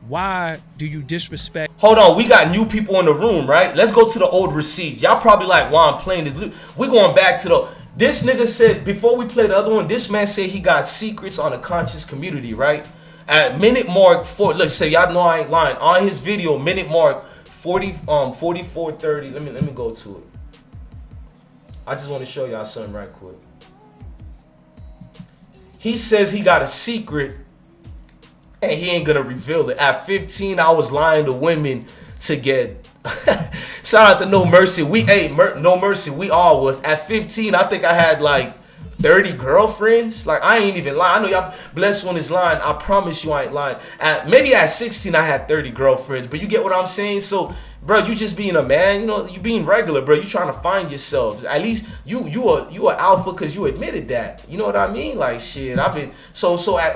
Why do you disrespect? Hold on, we got new people in the room, right? Let's go to the old receipts. Y'all probably like, why I'm playing this. We going back to the. This nigga said, before we play the other one, this man said he got secrets on the conscious community, right? At minute mark 4, look, say y'all know I ain't lying. On his video, minute mark 44:30. Let me go to it. I just want to show y'all something right quick. He says he got a secret and he ain't gonna reveal it. At 15, I was lying to women to get. Shout out to No Mercy. No Mercy. We all was. At 15, I think I had like 30 girlfriends. Like, I ain't even lying. I know y'all. Blessed One is lying. I promise you I ain't lying. Maybe at 16, I had 30 girlfriends. But you get what I'm saying? So, bro, you just being a man, you know, you being regular, bro. You trying to find yourself. At least you a alpha because you admitted that. You know what I mean? Like, shit, I've been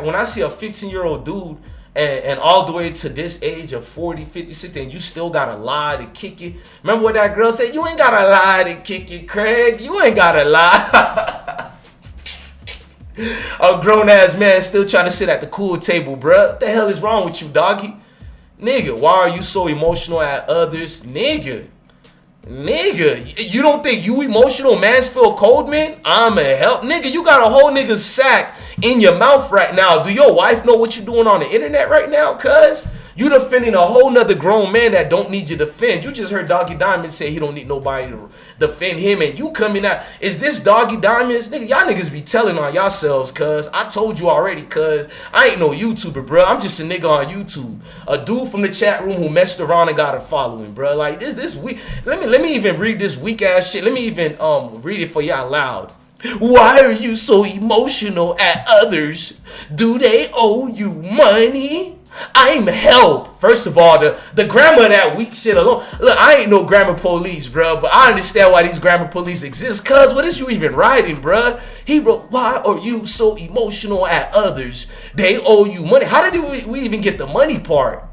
when I see a 15-year-old dude and all the way to this age of 40, 50, 60, and you still gotta lie to kick it. Remember what that girl said? You ain't gotta lie to kick it, Craig. You ain't gotta lie. A grown ass man still trying to sit at the cool table, bruh. What the hell is wrong with you, doggy? Nigga, why are you so emotional at others? Nigga, you don't think you emotional Mansfield Coldman? I'ma help. Nigga, you got a whole nigga sack in your mouth right now. Do your wife know what you doing on the internet right now, cuz? You defending a whole nother grown man that don't need you to defend. You just heard Doggy Diamond say he don't need nobody to defend him, and you coming out. Is this Doggy Diamonds? Nigga, y'all niggas be telling on yourselves, cuz. I told you already, cuz. I ain't no YouTuber, bro. I'm just a nigga on YouTube. A dude from the chat room who messed around and got a following, bro. Like, this weak. Let me even read this weak ass shit. Let me even read it for y'all loud. Why are you so emotional at others? Do they owe you money? I'm help. First of all, the grammar of that weak shit alone. Look, I ain't no grammar police, bro, but I understand why these grammar police exist. Cuz, what is you even writing, bro? He wrote, why are you so emotional at others? They owe you money. How did we even get the money part?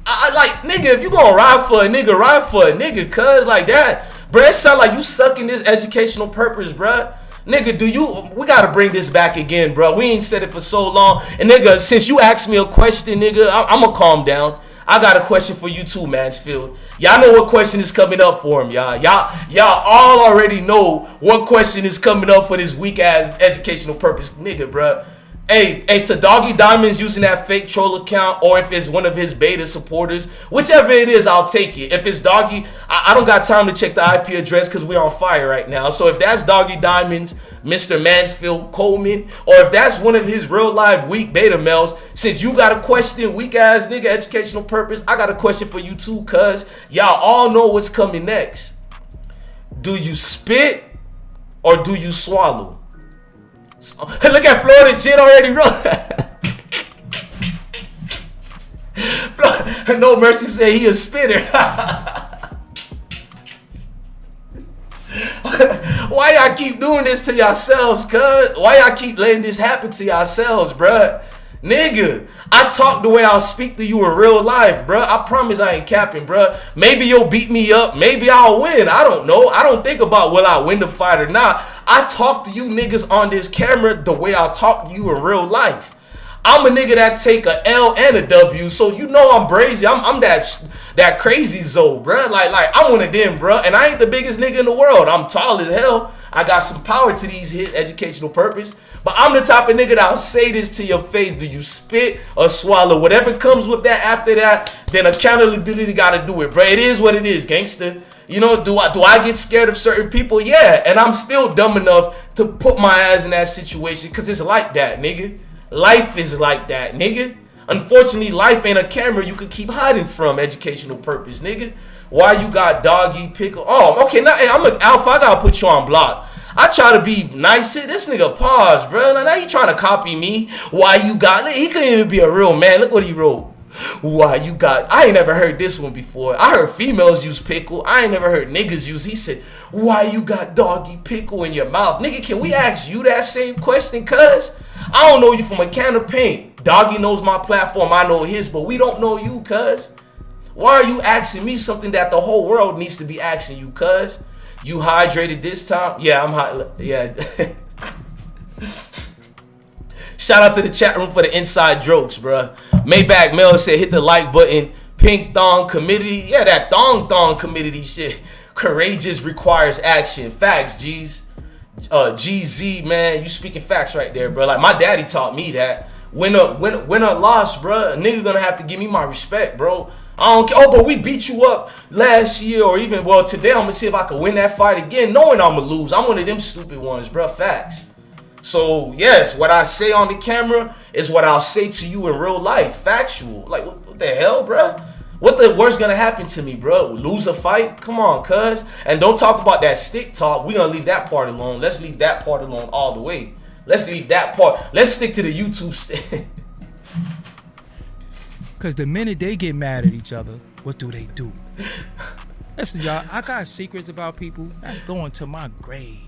I like, nigga, if you gonna ride for a nigga, cuz, like that. Bruh, it sound like you sucking this educational purpose, bruh. Nigga, we gotta bring this back again, bruh. We ain't said it for so long. And nigga, since you asked me a question, nigga, I'm gonna calm down. I got a question for you too, Mansfield. Y'all know what question is coming up for him, y'all. Y'all all already know what question is coming up for this weak ass educational purpose, nigga, bruh. Hey, to Doggy Diamonds using that fake troll account, or if it's one of his beta supporters, whichever it is, I'll take it. If it's Doggy, I don't got time to check the IP address because we're on fire right now. So if that's Doggy Diamonds, Mr. Mansfield Coleman, or if that's one of his real life weak beta males, since you got a question, weak ass nigga, educational purpose, I got a question for you too, cuz y'all all know what's coming next. Do you spit or do you swallow? Look at Florida Jit already wrote. No Mercy said he a spitter. Why y'all keep doing this to yourselves, cuz? Why y'all keep letting this happen to yourselves, bruh? Nigga, I talk the way I'll speak to you in real life, bruh. I promise I ain't capping, bruh. Maybe you'll beat me up. Maybe I'll win. I don't know. I don't think about will I win the fight or not. I talk to you niggas on this camera the way I talk to you in real life. I'm a nigga that take a L and a W, so you know I'm brazy. I'm that crazy Zoe, bruh. Like I'm one of them, bruh. And I ain't the biggest nigga in the world. I'm tall as hell. I got some power to these hit educational purpose. But I'm the type of nigga that'll say this to your face. Do you spit or swallow? Whatever comes with that after that, then accountability gotta do it, bruh. It is what it is, gangster. You know, do I get scared of certain people? Yeah, and I'm still dumb enough to put my ass in that situation because it's like that, nigga. Life is like that, nigga. Unfortunately, life ain't a camera you could keep hiding from, educational purpose, nigga. Why you got Doggy, Pickle? Oh, okay, now hey, I'm an alpha. I gotta put you on block. I try to be nice. This nigga pause, bro. Now you trying to copy me. Why you got? He couldn't even be a real man. Look what he wrote. Why you got? I ain't never heard this one before. I heard females use pickle. I ain't never heard niggas use. He said, why you got Doggy pickle in your mouth? Nigga, can we ask you that same question, cuz? I don't know you from a can of paint. Doggy knows my platform. I know his, but we don't know you, cuz. Why are you asking me something that the whole world needs to be asking you, cuz? You hydrated this time? Yeah, I'm hot. Yeah. Shout out to the chat room for the inside jokes, bruh. Maybach Mel said, hit the like button. Pink Thong Committee. Yeah, that Thong Committee shit. Courageous requires action. Facts, G's. GZ, man, you speaking facts right there, bro. Like, my daddy taught me that. Win or loss, bro. A nigga gonna have to give me my respect, bro. I don't care. Oh, but we beat you up last year or even, well, today I'm gonna see if I can win that fight again, knowing I'm gonna lose. I'm one of them stupid ones, bro. Facts. So, yes, what I say on the camera is what I'll say to you in real life. Factual. Like, what the hell, bro? What the worst gonna happen to me, bro? Lose a fight? Come on, cuz. And don't talk about that stick talk. We gonna leave that part alone. Let's leave that part alone all the way. Let's leave that part. Let's stick to the YouTube stick. Because the minute they get mad at each other, what do they do? Listen, y'all, I got secrets about people that's going to my grave.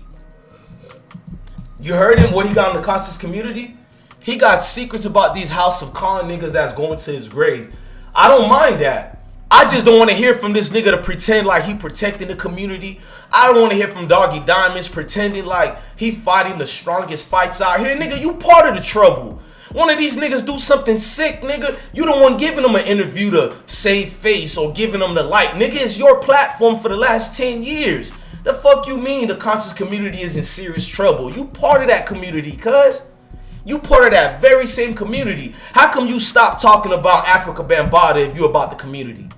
You heard him, what he got in the conscious community? He got secrets about these House of Con niggas that's going to his grave. I don't mind that. I just don't want to hear from this nigga to pretend like he protecting the community. I don't want to hear from Doggy Diamonds pretending like he fighting the strongest fights out here. Nigga, you part of the trouble. One of these niggas do something sick, nigga. You the one giving them an interview to save face or giving them the light. Nigga, it's your platform for the last 10 years. The fuck you mean the conscious community is in serious trouble? You part of that community, cuz. You part of that very same community. How come you stop talking about Africa Bambaataa if you about the community?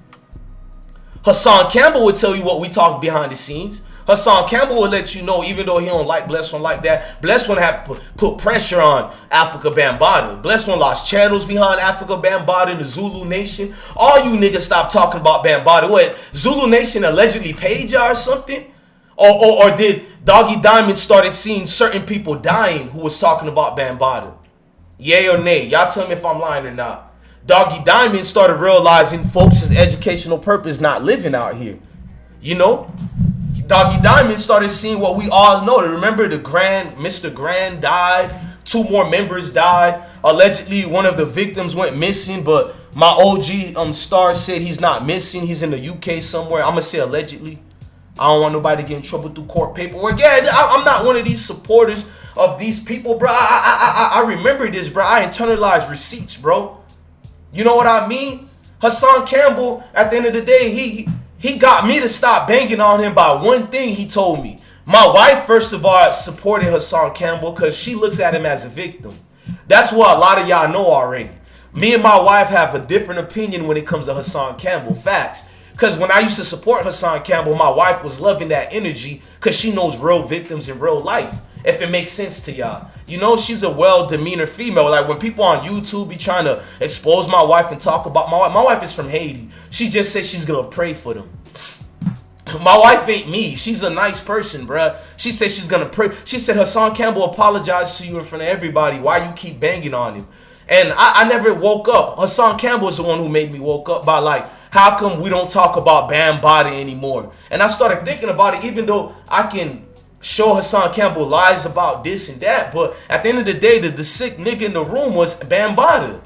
Hassan Campbell would tell you what we talk behind the scenes. Hassan Campbell will let you know, even though he don't like Bless One like that, Bless One have put pressure on Africa Bambaataa. Bless One lost channels behind Africa Bambaataa in the Zulu Nation. All you niggas stop talking about Bambaataa. What, Zulu Nation allegedly paid y'all or something? Or did Doggie Diamond started seeing certain people dying who was talking about Bambaataa? Yay or nay? Y'all tell me if I'm lying or not. Doggie Diamond started realizing folks' educational purpose not living out here. You know? Doggie Diamond started seeing what we all know. Remember Mr. Grand died. 2 more members died. Allegedly, one of the victims went missing, but my OG Star said he's not missing. He's in the UK somewhere. I'm going to say allegedly. I don't want nobody to get in trouble through court paperwork. Yeah, I'm not one of these supporters of these people, bro. I remember this, bro. I internalized receipts, bro. You know what I mean? Hassan Campbell, at the end of the day, he got me to stop banging on him by one thing he told me. My wife, first of all, supported Hassan Campbell because she looks at him as a victim. That's what a lot of y'all know already. Me and my wife have a different opinion when it comes to Hassan Campbell. Facts. Because when I used to support Hassan Campbell, my wife was loving that energy because she knows real victims in real life. If it makes sense to y'all. You know, she's a well-demeanor female. Like when people on YouTube be trying to expose my wife and talk about my wife is from Haiti. She just said she's going to pray for them. My wife ain't me. She's a nice person, bruh. She said she's going to pray. She said Hassan Campbell apologized to you in front of everybody. Why you keep banging on him? And I never woke up. Hassan Campbell is the one who made me woke up by like, how come we don't talk about Bambaataa anymore? And I started thinking about it, even though I can show Hassan Campbell lies about this and that. But at the end of the day, the sick nigga in the room was Bambaataa.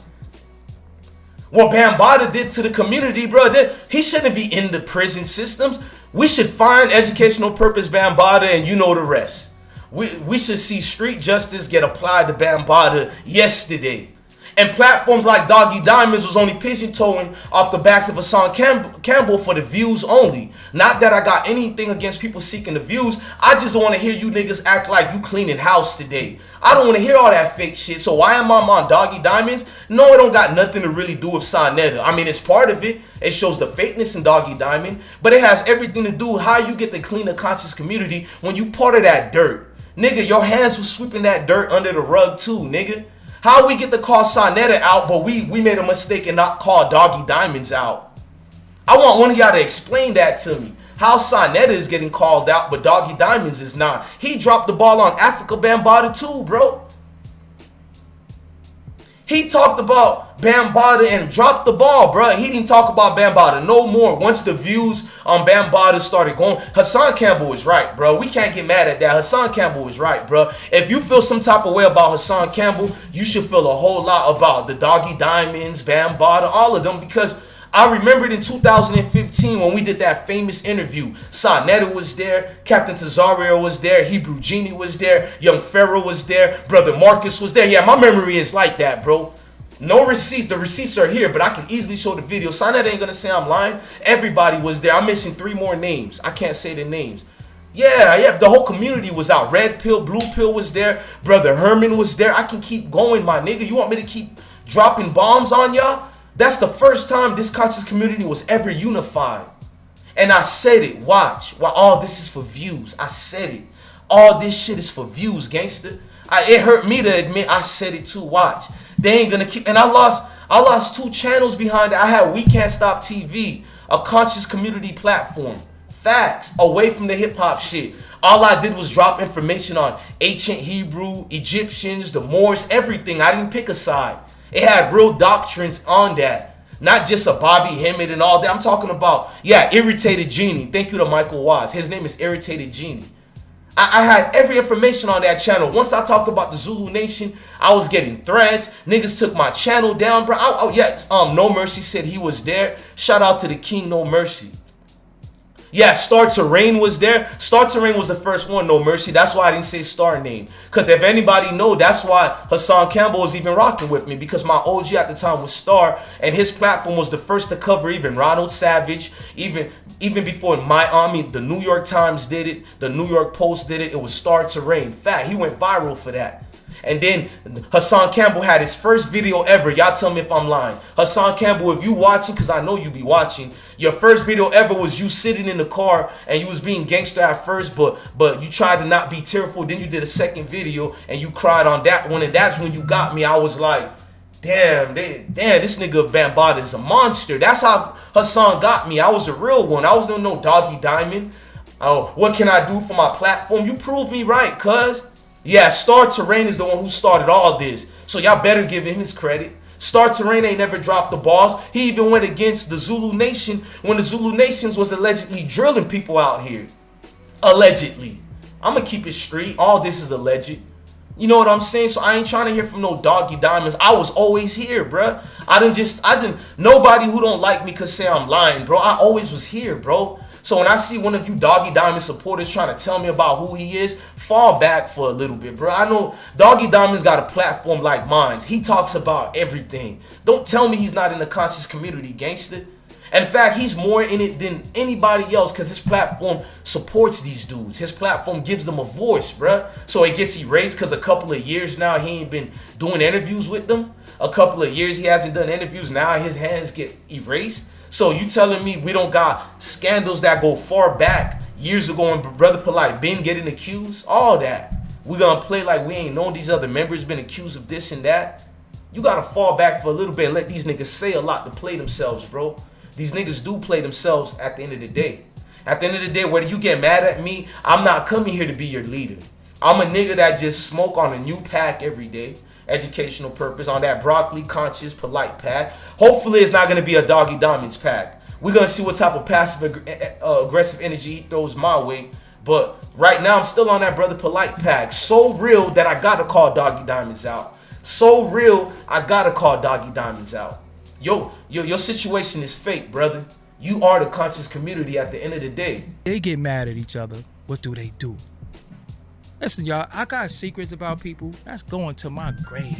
What Bambaataa did to the community, bro, he shouldn't be in the prison systems. We should find educational purpose Bambaataa and you know the rest. We should see street justice get applied to Bambaataa yesterday. And platforms like Doggie Diamonds was only pigeon-toeing off the backs of Hassan Campbell for the views only. Not that I got anything against people seeking the views. I just don't want to hear you niggas act like you cleaning house today. I don't want to hear all that fake shit. So why am I on Doggie Diamonds? No, it don't got nothing to really do with Sonetta. I mean, it's part of it. It shows the fakeness in Doggie Diamond. But it has everything to do with how you get to clean a conscious community when you part of that dirt. Nigga, your hands was sweeping that dirt under the rug too, nigga. How we get to call Sonetta out, but we made a mistake and not call Doggie Diamonds out? I want one of y'all to explain that to me. How Sonetta is getting called out, but Doggie Diamonds is not. He dropped the ball on Africa Bambaataa too, bro. He talked about Bambaataa and dropped the ball, bro. He didn't talk about Bambaataa no more. Once the views on Bambaataa started going, Hassan Campbell was right, bro. We can't get mad at that. Hassan Campbell was right, bro. If you feel some type of way about Hassan Campbell, you should feel a whole lot about the Doggie Diamonds, Bambaataa, all of them, because I remembered in 2015 when we did that famous interview. Sonetta was there, Captain Tazario was there, Hebrew Genie was there, Young Pharaoh was there, Brother Marcus was there. Yeah, my memory is like that, bro. No receipts. The receipts are here, but I can easily show the video. Sonetta ain't gonna say I'm lying. Everybody was there. I'm missing 3 more names. I can't say the names. Yeah, the whole community was out. Red Pill, Blue Pill was there. Brother Herman was there. I can keep going, my nigga. You want me to keep dropping bombs on y'all? That's the first time this conscious community was ever unified. And I said it. Watch. Well, all this is for views. I said it. All this shit is for views, gangster. It hurt me to admit I said it too. Watch. They ain't gonna keep. And I lost 2 channels behind it. I had We Can't Stop TV, a conscious community platform. Facts. Away from the hip hop shit. All I did was drop information on ancient Hebrew, Egyptians, the Moors, everything. I didn't pick a side. It had real doctrines on that. Not just a Bobby Hemmett and all that. I'm talking about, Irritated Genie. Thank you to Michael Watts. His name is Irritated Genie. I had every information on that channel. Once I talked about the Zulu Nation, I was getting threats. Niggas took my channel down, bro. No Mercy said he was there. Shout out to the King No Mercy. Yeah, Star Terrain was there. Star Terrain was the first one, No Mercy. That's why I didn't say Star name. Because if anybody know, that's why Hassan Campbell was even rocking with me. Because my OG at the time was Star. And his platform was the first to cover even Ronald Savage. Even before the New York Times did it. The New York Post did it. It was Star Terrain. Fact, he went viral for that. And then Hassan Campbell had his first video ever. Y'all tell me if I'm lying. Hassan Campbell, if you watching, because I know you be watching, your first video ever was you sitting in the car and you was being gangster at first, but you tried to not be tearful. Then you did a second video and you cried on that one, and that's when you got me. I was like, damn, this nigga Bambaataa is a monster. That's how Hassan got me. I was a real one. I was no Doggie Diamond. Oh, what can I do for my platform? You proved me right, cuz. Yeah, Star Terrain is the one who started all this. So y'all better give him his credit. Star Terrain ain't never dropped the balls. He even went against the Zulu Nation when the Zulu Nations was allegedly drilling people out here. Allegedly. I'm going to keep it straight. All this is alleged. You know what I'm saying? So I ain't trying to hear from no Doggie Diamonds. I was always here, bruh. Nobody who don't like me could say I'm lying, bro. I always was here, bro. So when I see one of you Doggie Diamond supporters trying to tell me about who he is, fall back for a little bit, bro. I know Doggie Diamond's got a platform like mine. He talks about everything. Don't tell me he's not in the conscious community, gangster. In fact, he's more in it than anybody else because his platform supports these dudes. His platform gives them a voice, bruh. So it gets erased because a couple of years now he ain't been doing interviews with them. A couple of years he hasn't done interviews. Now his hands get erased. So you telling me we don't got scandals that go far back years ago and Brother Polight been getting accused? All that. We gonna play like we ain't known these other members been accused of this and that? You gotta fall back for a little bit and let these niggas say a lot to play themselves, bro. These niggas do play themselves at the end of the day. At the end of the day, whether you get mad at me, I'm not coming here to be your leader. I'm a nigga that just smoke on a new pack every day. Educational purpose on that broccoli conscious Polight pack. Hopefully it's not going to be a Doggie Diamonds pack. We're going to see what type of passive aggressive energy he throws my way. But right now I'm still on that Brother Polight pack. So real that I got to call Doggie Diamonds out. So real I got to call Doggie Diamonds out. Your situation is fake, brother. You are the conscious community at the end of the day. They get mad at each other. What do they do? Listen, y'all, I got secrets about people. That's going to my grave.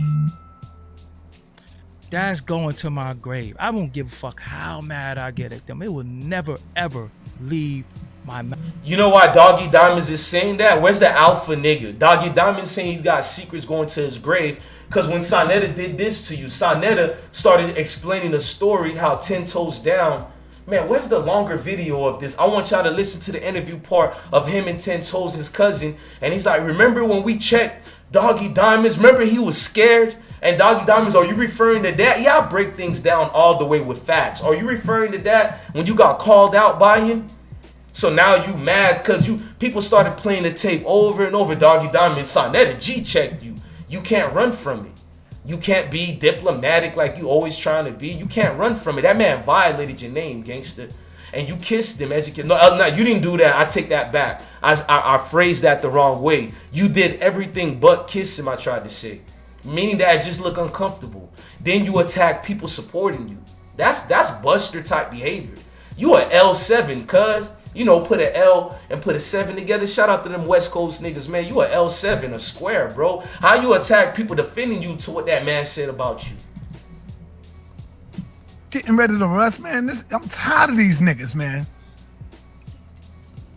That's going to my grave. I won't give a fuck how mad I get at them. It will never, ever leave my mouth. You know why Doggie Diamonds is saying that? Where's the alpha nigga? Doggie Diamonds saying he's got secrets going to his grave. Because when Sonetta did this to you, Sonetta started explaining a story how 10 Toes Down. Man, where's the longer video of this? I want y'all to listen to the interview part of him and 10 Toes, his cousin. And he's like, remember when we checked Doggie Diamonds? Remember he was scared? And Doggie Diamonds, are you referring to that? Yeah, I break things down all the way with facts. Are you referring to that when you got called out by him? So now you mad because people started playing the tape over and over. Doggie Diamonds, Sonetta G-checked you. You can't run from it. You can't be diplomatic like you always trying to be. You can't run from it. That man violated your name, gangster. And you kissed him as you kid. No, you didn't do that. I take that back. I phrased that the wrong way. You did everything but kiss him, I tried to say. Meaning that it just looked uncomfortable. Then you attack people supporting you. That's Buster type behavior. You a L7, cuz. You know, put an L and put a 7 together. Shout out to them West Coast niggas, man. You a L7, a square, bro. How you attack people defending you to what that man said about you? Getting ready to rust, man. I'm tired of these niggas, man.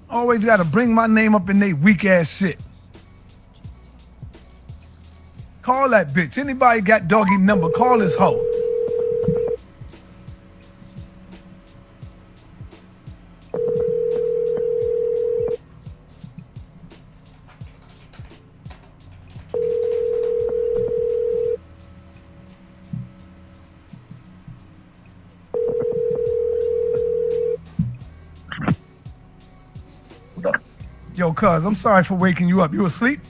Always got to bring my name up in they weak ass shit. Call that bitch. Anybody got Doggie number, call his hoe. Yo, cuz, I'm sorry for waking you up. You asleep?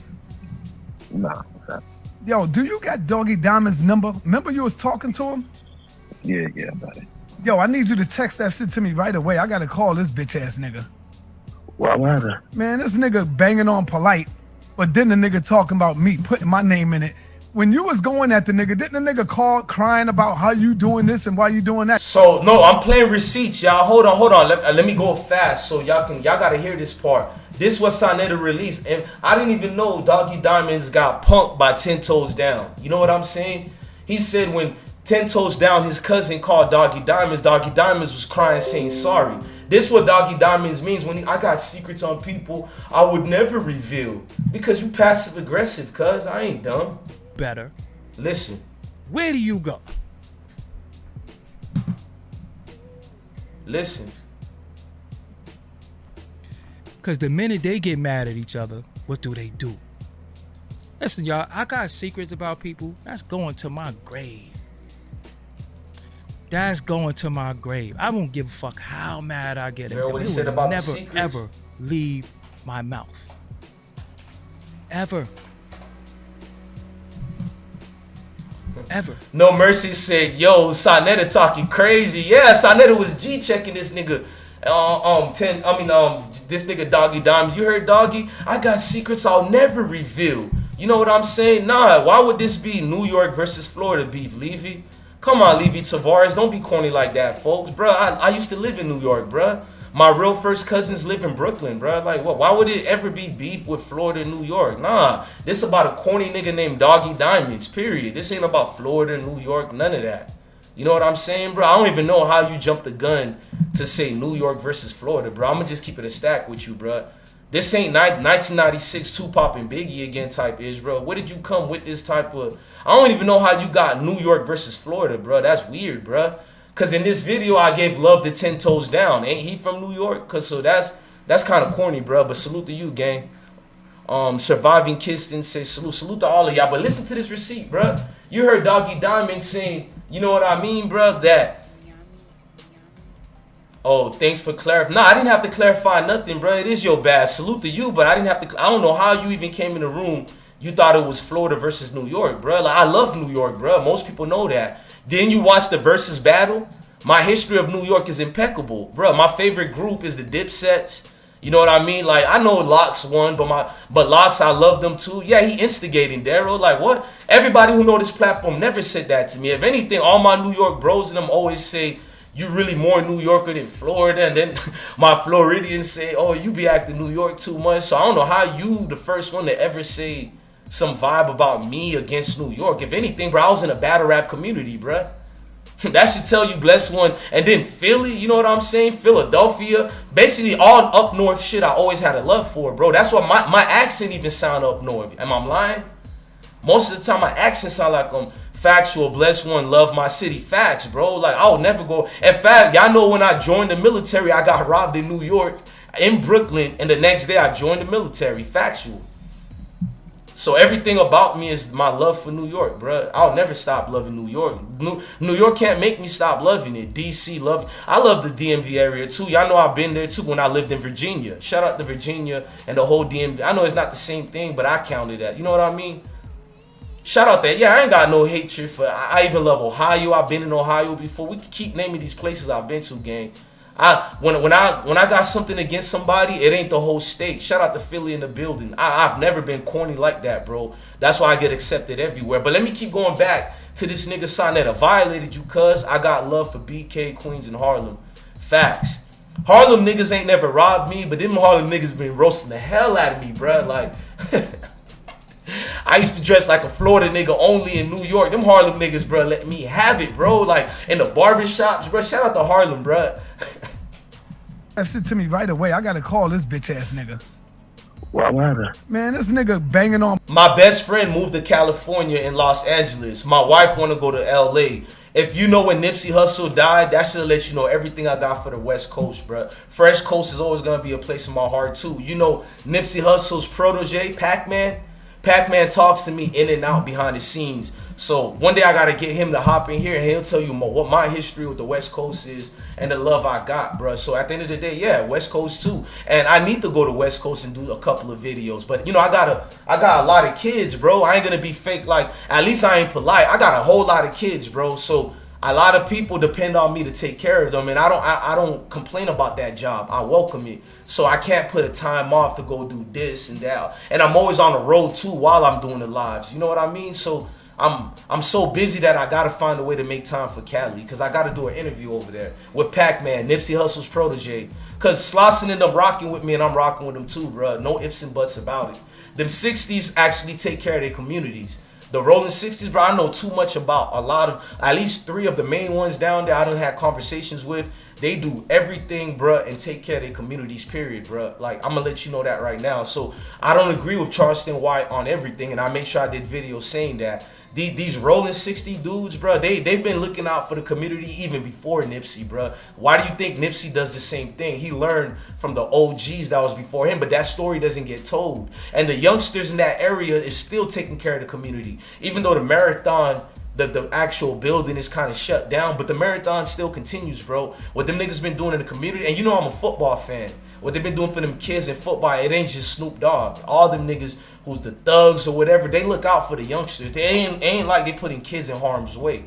Nah, what's up? Yo, do you got Doggie Diamond's number? Remember you was talking to him? Yeah, I got it. Yo, I need you to text that shit to me right away. I gotta call this bitch ass nigga. What happened? Man, this nigga banging on Polight, but then the nigga talking about me putting my name in it. When you was going at the nigga, didn't the nigga call crying about how you doing this and why you doing that? So, no, I'm playing receipts, y'all. Hold on. Let me go fast so y'all gotta hear this part. This was Sonetta released, and I didn't even know Doggie Diamonds got punked by 10 Toes Down. You know what I'm saying? He said when 10 Toes Down, his cousin called Doggie Diamonds was crying saying sorry. This what Doggy Diamonds means when I got secrets on people I would never reveal. Because you passive aggressive, cuz. I ain't dumb. Better. Listen. Where do you go? Listen. Because the minute they get mad at each other, what do they do? Listen, y'all, I got secrets about people. That's going to my grave. That's going to my grave. I won't give a fuck how mad I get at them. It will never, ever leave my mouth. Ever. Ever. No Mercy said, yo, Sonetta talking crazy. Yeah, Sonetta was G-checking this nigga. This nigga Doggy Diamonds. You heard Doggy? I got secrets I'll never reveal. You know what I'm saying? Nah, why would this be New York versus Florida beef, Levy? Come on, Levy Tavares. Don't be corny like that, folks. Bruh, I used to live in New York, bruh. My real first cousins live in Brooklyn, bruh. Like, what? Why would it ever be beef with Florida and New York? Nah, this about a corny nigga named Doggy Diamonds, period. This ain't about Florida and New York, none of that. You know what I'm saying, bro? I don't even know how you jumped the gun to say New York versus Florida, bro. I'm going to just keep it a stack with you, bro. This ain't 1996 Tupac and Biggie again type ish, bro. Where did you come with this type of... I don't even know how you got New York versus Florida, bro. That's weird, bro. Because in this video, I gave love to 10 Toes Down. Ain't he from New York? Cause so that's kind of corny, bro. But salute to you, gang. Surviving Kiston says salute to all of y'all. But listen to this receipt, bro. You heard Doggy Diamond saying, you know what I mean, bro? That. Oh, thanks for clarifying. Nah, I didn't have to clarify nothing, bro. It is your bad. Salute to you, but I didn't have to. I don't know how you even came in the room. You thought it was Florida versus New York, bro. Like, I love New York, bro. Most people know that. Didn't you watch the versus battle? My history of New York is impeccable, bro. My favorite group is the Dipsets. You know what I mean? Like, I know Locks won, but Locks, I love them too. Yeah, he instigating Daryl. Like, what? Everybody who know this platform never said that to me. If anything, all my New York bros and them always say, you really more New Yorker than Florida. And then my Floridians say, oh, you be acting New York too much. So I don't know how you the first one to ever say some vibe about me against New York. If anything, bro, I was in a battle rap community, bro. That should tell you Bless One. And then Philly, you know what I'm saying? Philadelphia. Basically all up north shit I always had a love for, bro. That's why my accent even sound up north. Am I lying? Most of the time my accent sound like factual. Bless One, love my city. Facts, bro. Like, I would never go. In fact, y'all know when I joined the military, I got robbed in New York, in Brooklyn, and the next day I joined the military. Factual. So everything about me is my love for New York, bro. I'll never stop loving New York. New York can't make me stop loving it. DC, love it. I love the DMV area too. Y'all know I've been there too when I lived in Virginia. Shout out to Virginia and the whole DMV. I know it's not the same thing, but I counted that. You know what I mean? Shout out that. Yeah, I ain't got no hatred for. I even love Ohio. I've been in Ohio before. We can keep naming these places I've been to, gang. When I got something against somebody, it ain't the whole state. Shout out to Philly in the building. I've never been corny like that, bro. That's why I get accepted everywhere. But let me keep going back to this nigga Sonetta. Violated you, cuz. I got love for BK, Queens, and Harlem. Facts. Harlem niggas ain't never robbed me, but them Harlem niggas been roasting the hell out of me, bro. Like, I used to dress like a Florida nigga only in New York. Them Harlem niggas, bro, let me have it, bro. Like, in the barbershops, bro. Shout out to Harlem, bro. That shit to me right away. I gotta call this bitch ass nigga. What matter? Man, this nigga banging on. My best friend moved to California in Los Angeles. My wife want to go to LA. If you know when Nipsey Hussle died, that should let you know everything I got for the West Coast, bro. Fresh Coast is always gonna be a place in my heart too. You know Nipsey Hussle's protege, Pac-Man? Pac-Man talks to me in and out behind the scenes. So one day I gotta get him to hop in here and he'll tell you what my history with the West Coast is and the love I got, bro. So at the end of the day, yeah, West Coast too. And I need to go to West Coast and do a couple of videos. But you know, I got a lot of kids, bro. I ain't gonna be fake. Like, at least I ain't polite. I got a whole lot of kids, bro. So a lot of people depend on me to take care of them, and I don't complain about that job. I welcome it. So I can't put a time off to go do this and that. And I'm always on the road too while I'm doing the lives. You know what I mean? So I'm so busy that I gotta find a way to make time for Cali, because I gotta do an interview over there with Pac-Man, Nipsey Hussle's protege. Cause Slauson and them rocking with me, and I'm rocking with them too, bro. No ifs and buts about it. Them 60s actually take care of their communities. The Rolling 60s, bro, I know too much about a lot of, at least 3 of the main ones down there I done had conversations with. They do everything, bruh, and take care of their communities, period, bruh. Like, I'm gonna let you know that right now. So I don't agree with Charleston White on everything, and I make sure I did videos saying that. These rolling 60 dudes, bro, they've been looking out for the community even before Nipsey, bro. Why do you think Nipsey does the same thing? He learned from the OGs that was before him, but that story doesn't get told. And the youngsters in that area is still taking care of the community. Even though the marathon, the actual building is kind of shut down, but the marathon still continues, bro. What them niggas been doing in the community, and you know I'm a football fan. What they been doing for them kids in football, it ain't just Snoop Dogg. All them niggas who's the thugs or whatever, they look out for the youngsters. They ain't like they putting kids in harm's way.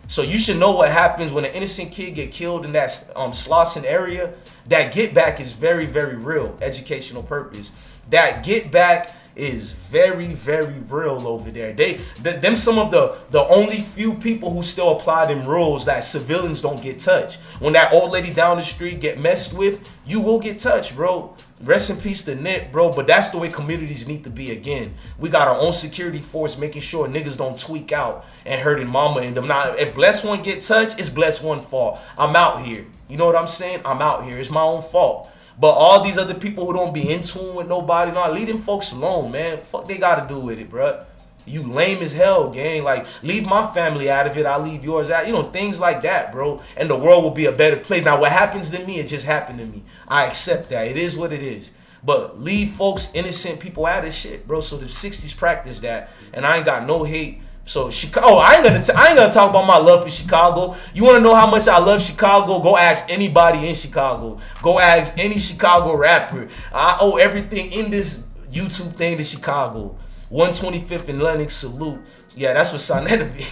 So you should know what happens when an innocent kid get killed in that Slauson area. That get back is very, very real. Educational purpose. That get back is very, very real over there. Them some of the only few people who still apply them rules that civilians don't get touched. When that old lady down the street get messed with, you will get touched, bro. Rest in peace to Nip, bro. But that's the way communities need to be again. We got our own security force making sure niggas don't tweak out and hurting mama and them. Now, if Bless One get touched, it's Bless One fault. I'm out here. You know what I'm saying? I'm out here. It's my own fault. But all these other people who don't be in tune with nobody, no, leave them folks alone, man. Fuck they gotta do with it, bruh. You lame as hell, gang. Like, leave my family out of it, I'll leave yours out. You know, things like that, bro. And the world will be a better place. Now, what happens to me, it just happened to me. I accept that. It is what it is. But leave folks, innocent people out of shit, bro. So the 60s practice that. And I ain't got no hate. So Chicago, I ain't gonna talk about my love for Chicago. You wanna know how much I love Chicago? Go ask anybody in Chicago. Go ask any Chicago rapper. I owe everything in this YouTube thing to Chicago. 125th and Lenox, salute. Yeah, that's what Sonetta be.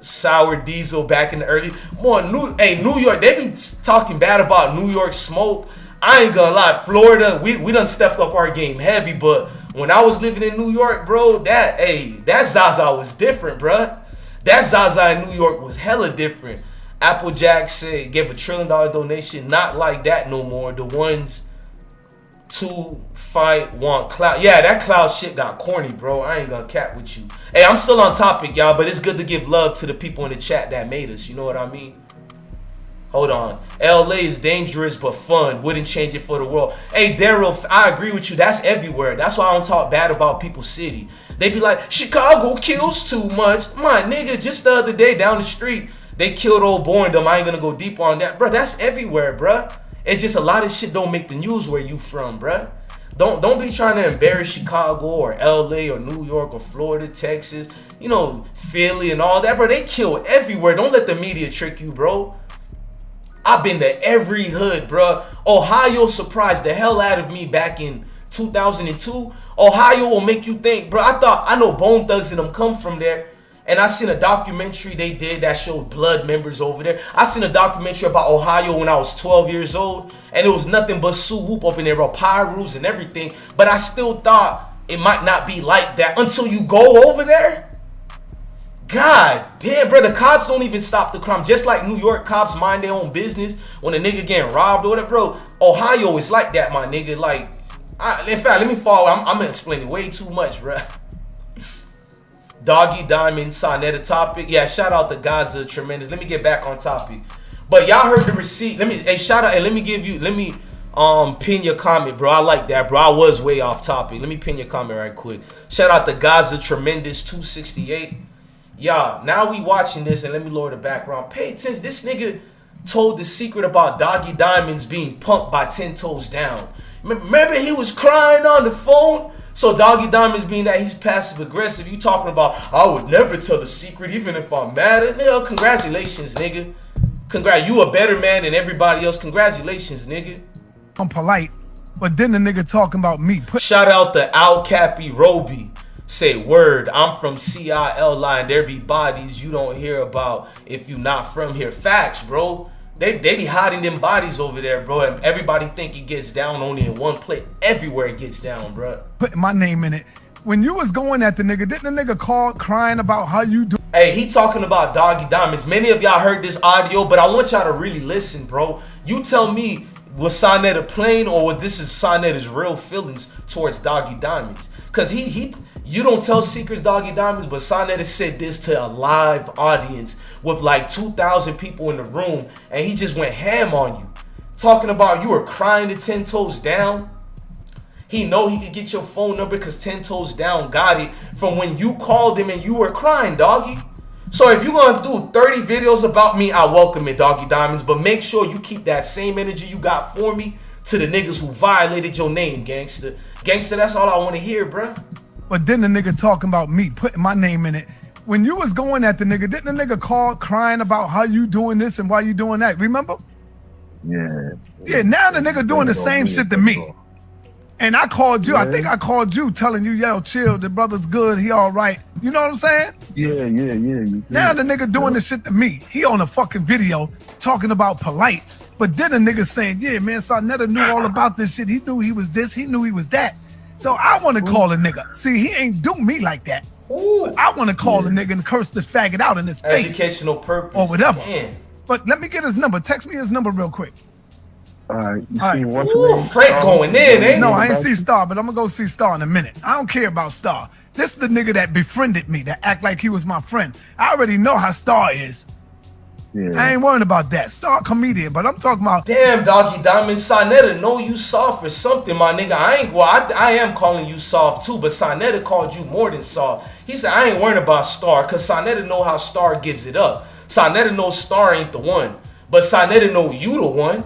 Sour Diesel back in the early. New York. They be talking bad about New York smoke. I ain't gonna lie, Florida, we done stepped up our game heavy, but when I was living in New York, bro, that Zaza was different, bro. That Zaza in New York was hella different. Applejack said, gave $1 trillion donation, not like that no more. The ones to fight want clout. Yeah, that cloud shit got corny, bro. I ain't gonna cap with you. Hey, I'm still on topic, y'all, but it's good to give love to the people in the chat that made us. You know what I mean? Hold on. LA is dangerous but fun. Wouldn't change it for the world. Hey, Daryl, I agree with you. That's everywhere. That's why I don't talk bad about people's city. They be like, Chicago kills too much. My nigga, just the other day down the street, they killed old boy and them. I ain't gonna go deep on that. Bro, that's everywhere, bro. It's just a lot of shit don't make the news where you from, bro. Don't be trying to embarrass Chicago or LA or New York or Florida, Texas, you know, Philly and all that, bro. They kill everywhere. Don't let the media trick you, bro. I've been to every hood, bro. Ohio surprised the hell out of me back in 2002. Ohio will make you think, bro. I know Bone Thugs and them come from there. And I seen a documentary they did that showed blood members over there. I seen a documentary about Ohio when I was 12 years old. And it was nothing but Sue Whoop up in there, bro. Pyrus and everything. But I still thought it might not be like that until you go over there. God damn, bro, the cops don't even stop the crime. Just like New York cops mind their own business when a nigga getting robbed or whatever, bro. Ohio is like that, my nigga. Like, in fact, let me follow. I'm explaining way too much, bro. Doggie Diamond, Sonetta topic. Yeah, shout out to Gaza, tremendous. Let me get back on topic. But y'all heard the receipt. Shout out and let me pin your comment, bro. I like that, bro. I was way off topic. Let me pin your comment right quick. Shout out to Gaza, tremendous 268. Y'all, now we watching this, and let me lower the background. Pay attention. This nigga told the secret about Doggie Diamonds being punked by 10 Toes Down. Remember he was crying on the phone? So Doggie Diamonds being that he's passive aggressive. You talking about, I would never tell the secret even if I'm mad at nigga. Congratulations, nigga. You a better man than everybody else. Congratulations, nigga. I'm polite, but then the nigga talking about me. Shout out to Al Cappy Roby. Say word, I'm from CIL line. There be bodies you don't hear about if you not from here. Facts, bro. They be hiding them bodies over there, bro. And everybody think it gets down only in one place. Everywhere it gets down, bro. Putting my name in it. When you was going at the nigga, didn't the nigga call crying about how you do? Hey, he talking about Doggie Diamonds. Many of y'all heard this audio, but I want y'all to really listen, bro. You tell me, was Sonetta playing, or was this is Sonetta's real feelings towards Doggie Diamonds? Cause you don't tell secrets, Doggie Diamonds, but Sonetta said this to a live audience with like 2,000 people in the room, and he just went ham on you, talking about you were crying to 10 Toes Down. He know he could get your phone number because 10 Toes Down got it from when you called him and you were crying, Doggie. So if you're gonna do 30 videos about me, I welcome it, Doggie Diamonds, but make sure you keep that same energy you got for me to the niggas who violated your name, gangster. Gangster, that's all I want to hear, bruh. But then the nigga talking about me putting my name in it. When you was going at the nigga, didn't the nigga call crying about how you doing this and why you doing that? Remember? Yeah. Yeah, now the nigga doing the same shit to me. And I called you, I think I called you telling you, yo, chill, the brother's good, he all right. You know what I'm saying? Yeah. Now the nigga doing this shit to me. He on a fucking video talking about Polight. But then the nigga saying, yeah, man, Sonetta knew all about this shit. He knew he was this, he knew he was that. So I want to call a nigga. See, he ain't do me like that. Ooh. I want to call a nigga and curse the faggot out in his face. Educational purpose. Or whatever. Man. But let me get his number. Text me his number real quick. All right. You All see right. Ooh, Frank going in, ain't No, he? I ain't see Star, but I'm gonna go see Star in a minute. I don't care about Star. This is the nigga that befriended me, that act like he was my friend. I already know how Star is. Yeah. I ain't worrying about that. Star comedian, but I'm talking about. Damn, Doggie Diamond, Sonetta know you soft or something, my nigga. I am calling you soft too, but Sonetta called you more than soft. He said, I ain't worrying about Star, cause Sonetta know how Star gives it up. Sonetta knows Star ain't the one, but Sonetta know you the one.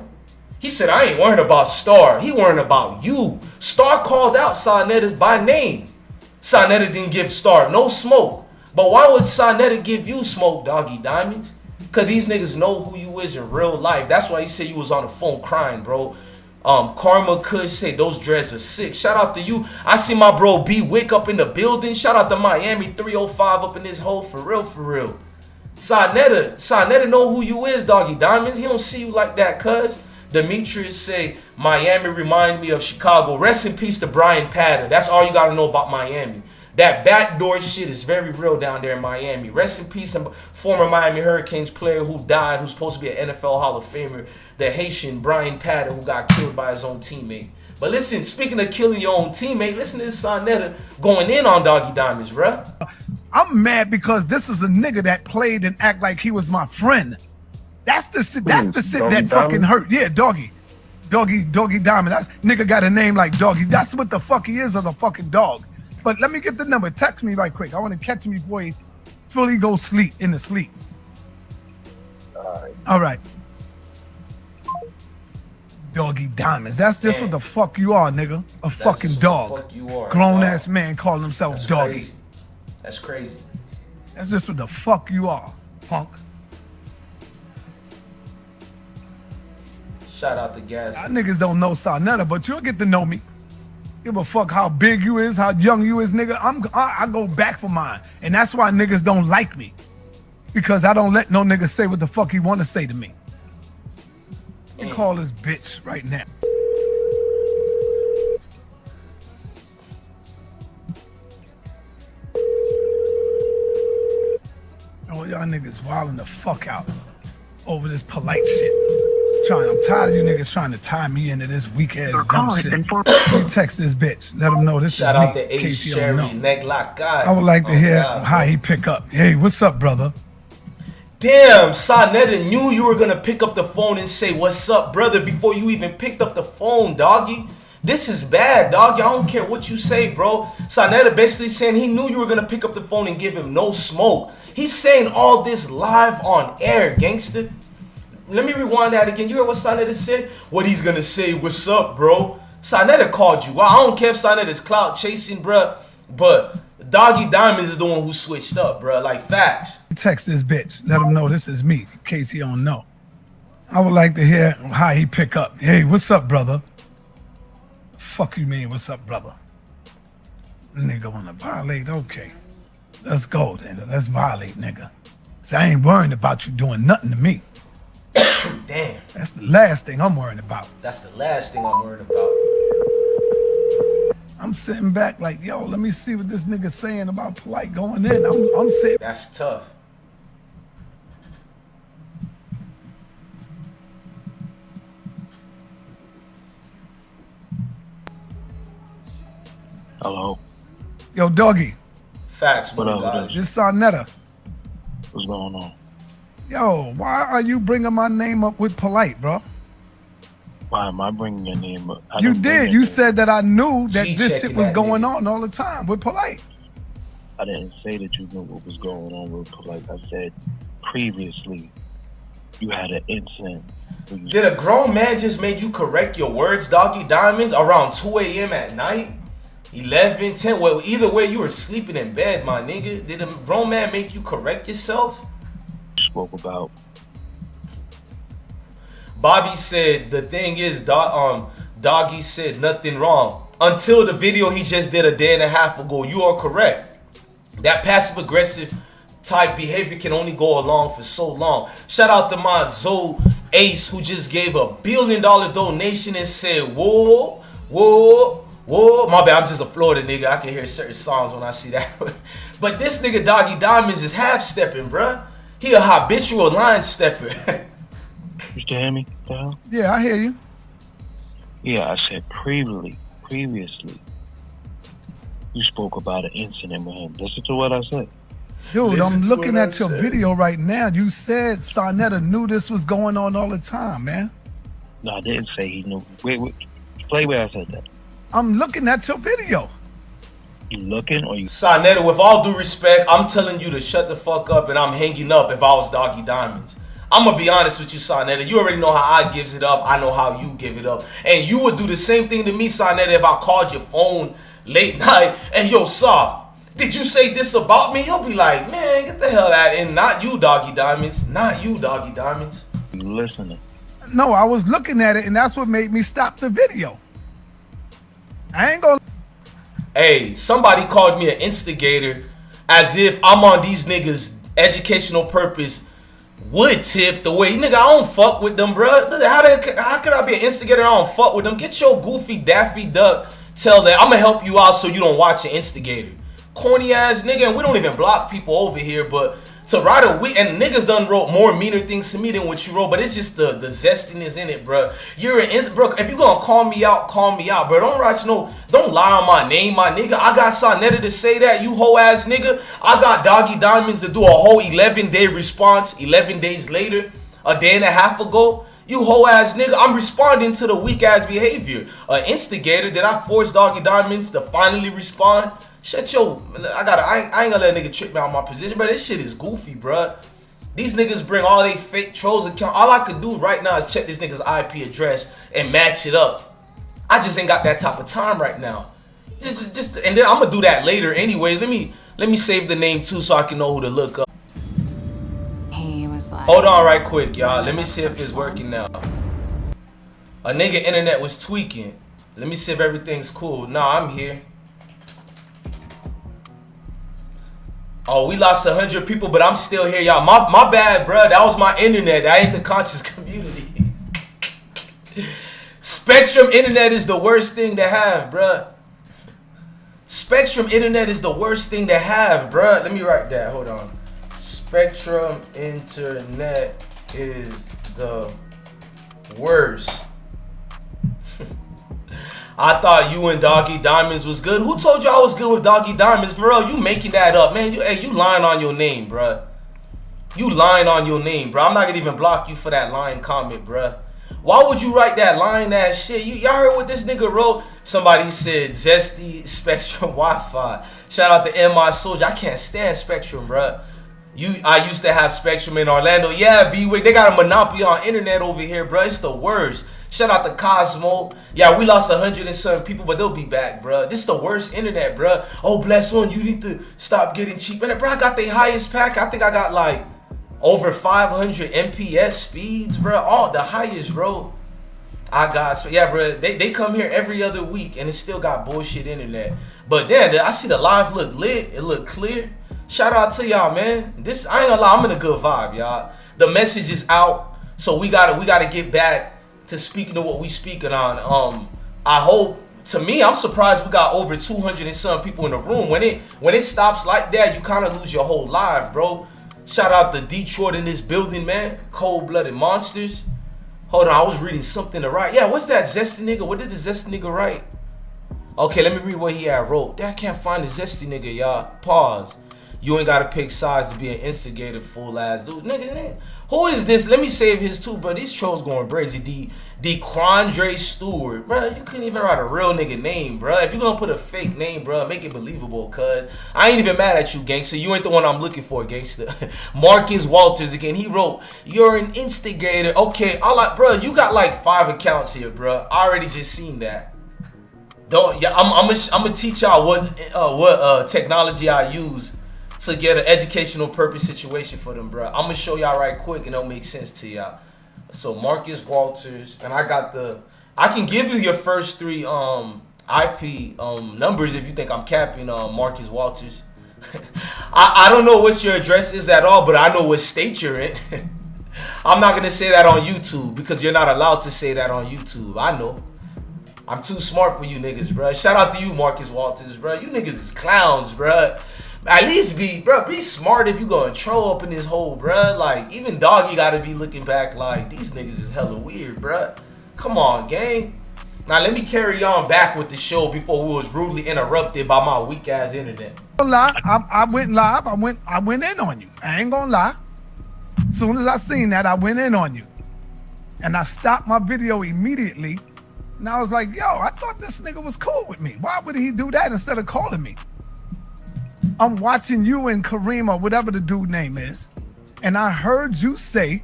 He said, I ain't worrying about Star. He worrying about you. Star called out Sonetta by name. Sonetta didn't give Star no smoke. But why would Sonetta give you smoke, Doggie Diamonds? Because these niggas know who you is in real life. That's why he said you was on the phone crying, bro. Karma could say those dreads are sick. Shout out to you. I see my bro B Wick up in the building. Shout out to Miami 305 up in this hole, for real, for real. Sonetta know who you is, Doggie Diamonds. He don't see you like that, cuz. Demetrius say, Miami remind me of Chicago. Rest in peace to Brian Patter. That's all you got to know about Miami. That backdoor shit is very real down there in Miami. Rest in peace to former Miami Hurricanes player who died, who's supposed to be an NFL Hall of Famer, the Haitian Brian Patter, who got killed by his own teammate. But listen, speaking of killing your own teammate, listen to this Sonetta going in on Doggie Diamonds, bruh. I'm mad because this is a nigga that played and act like he was my friend. That's the shit. That's the shit that fucking hurt. Yeah, Doggie Diamond. That's nigga got a name like Doggie. That's what the fuck he is, as a fucking dog. But let me get the number. Text me right quick. I want to catch him before he fully goes sleep in the sleep. All right. Doggie Diamonds. That's just what the fuck you are, nigga. A fucking dog. Fuck you are. Grown ass man calling himself That's Doggie. crazy. That's crazy. That's just what the fuck you are, punk. Shout out to Gas. Y'all niggas don't know Sonetta, but you'll get to know me. Give a fuck how big you is, how young you is, nigga. I go back for mine. And that's why niggas don't like me. Because I don't let no nigga say what the fuck he want to say to me. You call this bitch right now. Oh, y'all niggas wilding the fuck out over this Polight shit. I'm tired of you niggas trying to tie me into this weak ass dumb shit. You text this bitch. Let him know this Shout is out me. to Ace Sherry, Neck Lock Guy. I would like to hear God, how bro. he pick up. Hey, what's up, brother? Damn, Sonetta knew you were gonna pick up the phone and say, what's up, brother, before you even picked up the phone, Doggie. This is bad, Doggie. I don't care what you say, bro. Sonetta basically saying he knew you were gonna pick up the phone and give him no smoke. He's saying all this live on air, gangster. Let me rewind that again. You heard what Sonetta said? What he's gonna say, what's up, bro? Sonetta called you. I don't care if Sonetta's clout chasing, bruh, but Doggie Diamonds is the one who switched up, bruh. Like, facts. Text this bitch. Let him know this is me, in case he don't know. I would like to hear how he pick up. Hey, what's up, brother? Fuck you mean, what's up, brother? Nigga wanna violate? Okay. Let's go, nigga. Let's violate, nigga. See, I ain't worrying about you doing nothing to me. Damn. That's the last thing I'm worrying about. That's the last thing I'm worried about. I'm sitting back like, yo, let me see what this nigga saying about Polight going in. I'm sitting. That's tough. Hello. Yo, Doggie. Facts, What my up, guys. This Sarnetta. What's going on? Yo, why are you bringing my name up with Polight, bro? Why am I bringing your name up? You did. You said that I knew that G this shit checking was that going nigga. on all the time with Polight. I didn't say that you knew what was going on with Polight. I said previously you had an incident. Did a grown man just made you correct your words, Doggy Diamonds, around 2 a.m. at night? 11, 10, well, either way, you were sleeping in bed, my nigga. Did a grown man make you correct yourself? Spoke about. Bobby said, the thing is, Doggy said nothing wrong. Until the video he just did a day and a half ago, you are correct. That passive aggressive type behavior can only go along for so long. Shout out to my Zoe Ace, who just gave $1 billion donation and said, whoa, whoa, whoa. My bad, I'm just a Florida nigga. I can hear certain songs when I see that. But this nigga Doggy Diamonds is half-stepping, bruh. He a habitual line stepper. You still hear me? The hell? Yeah, I hear you. Yeah, I said previously you spoke about an incident with him. Listen to what I said. Dude, Listen I'm to looking what I at your said. video right now. You said Sarnetta knew this was going on all the time, man. No, I didn't say he knew. Wait, play where I said that. I'm looking at your video. You looking or you? Sarnetta, with all due respect, I'm telling you to shut the fuck up and I'm hanging up if I was Doggy Diamonds. I'm gonna be honest with you, Sarnetta. You already know how I gives it up. I know how you give it up. And you would do the same thing to me, Sarnetta, if I called your phone late night and yo, Sar, did you say this about me? You'll be like, man, get the hell out. And not you, Doggy Diamonds. Not you, Doggy Diamonds. You listening? No, I was looking at it, and that's what made me stop the video. I ain't gonna. Hey, somebody called me an instigator as if I'm on these niggas' educational purpose wood tip the way, nigga, I don't fuck with them, bruh. How could I be an instigator and I don't fuck with them? Get your goofy Daffy Duck tell that I'm gonna help you out so you don't watch an instigator. Corny ass nigga, and we don't even block people over here, but to write a week, and niggas done wrote more meaner things to me than what you wrote, but it's just the zestiness in it, bruh. You're an bro, if you gonna call me out, bro. Don't lie on my name, my nigga. I got Sarnetta to say that, you hoe ass nigga. I got Doggy Diamonds to do a whole 11-day response 11 days later, a day and a half ago. You hoe ass nigga, I'm responding to the weak ass behavior. Instigator, did I force Doggy Diamonds to finally respond? Shut your, I ain't gonna let a nigga trick me out of my position, but this shit is goofy, bruh. These niggas bring all they fake trolls account. All I could do right now is check this nigga's IP address and match it up. I just ain't got that type of time right now. Just, and then I'm gonna do that later anyways. Let me save the name too so I can know who to look up. He was like, Hold on right quick, y'all. Let me see if it's working now. A nigga internet was tweaking. Let me see if everything's cool. Nah, I'm here. Oh, we lost 100 people, but I'm still here, y'all. My bad, bruh. That was my internet. That ain't the conscious community. Spectrum internet is the worst thing to have, bruh. Spectrum internet is the worst thing to have, bruh. Let me write that. Hold on. Spectrum internet is the worst. I thought you and Doggy Diamonds was good. Who told you I was good with Doggy Diamonds? For real, you making that up, man. You lying on your name, bruh. You lying on your name, bruh. I'm not gonna even block you for that lying comment, bruh. Why would you write that lying ass shit? Y'all heard what this nigga wrote? Somebody said Zesty Spectrum Wi-Fi. Shout out to MI Soldier. I can't stand Spectrum, bruh. I used to have Spectrum in Orlando. Yeah, B-Wig. They got a monopoly on internet over here, bruh. It's the worst. Shout out to Cosmo. Yeah, we lost 100 and some people, but they'll be back, bruh. This is the worst internet, bruh. Oh, bless one. You need to stop getting cheap. And bro, I got the highest pack. I think I got like over 500 MPS speeds, bruh. All the highest, bro. I got, yeah, bruh. They come here every other week, and it still got bullshit internet. But then I see the live look lit. It look clear. Shout out to y'all, man. This, I ain't gonna lie, I'm in a good vibe, y'all. The message is out, so we gotta get back to speaking to what we speaking on. I hope, to me, I'm surprised we got over 200 and some people in the room. When it stops like that, you kind of lose your whole life, bro. Shout out to Detroit in this building, man. Cold-blooded monsters. Hold on, I was reading something to write. Yeah, what's that Zesty nigga? What did the Zesty nigga write? Okay, let me read what he had wrote. I can't find the zesty nigga, y'all. Pause. You ain't gotta pick sides to be an instigator, fool ass dude. Nigga, who is this? Let me save his too, bro. These trolls going crazy. Quandre Stewart, bro. You couldn't even write a real nigga name, bro. If you gonna put a fake name, bro, make it believable, cuz. I ain't even mad at you, gangster. You ain't the one I'm looking for, gangster. Marcus Walters again. He wrote, "You're an instigator." Okay, bro, you got like 5 accounts here, bro. I already just seen that. I'm gonna teach y'all what technology I use to get an educational purpose situation for them, bro. I'm gonna show y'all right quick and it'll make sense to y'all. So Marcus Walters, and I can give you your first 3 IP numbers if you think I'm capping Marcus Walters. I don't know what your address is at all, but I know what state you're in. I'm not gonna say that on YouTube because you're not allowed to say that on YouTube. I know. I'm too smart for you niggas, bro. Shout out to you, Marcus Walters, bro. You niggas is clowns, bro. At least be smart if you gonna troll up in this hole, bro. Like, even Doggie gotta be looking back like, these niggas is hella weird, bro. Come on, gang. Now, let me carry on back with the show before we was rudely interrupted by my weak-ass internet. I went live. I went in on you. I ain't gonna lie. As soon as I seen that, I went in on you. And I stopped my video immediately. And I was like, yo, I thought this nigga was cool with me. Why would he do that instead of calling me? I'm watching you and Kareem or whatever the dude name is. And I heard you say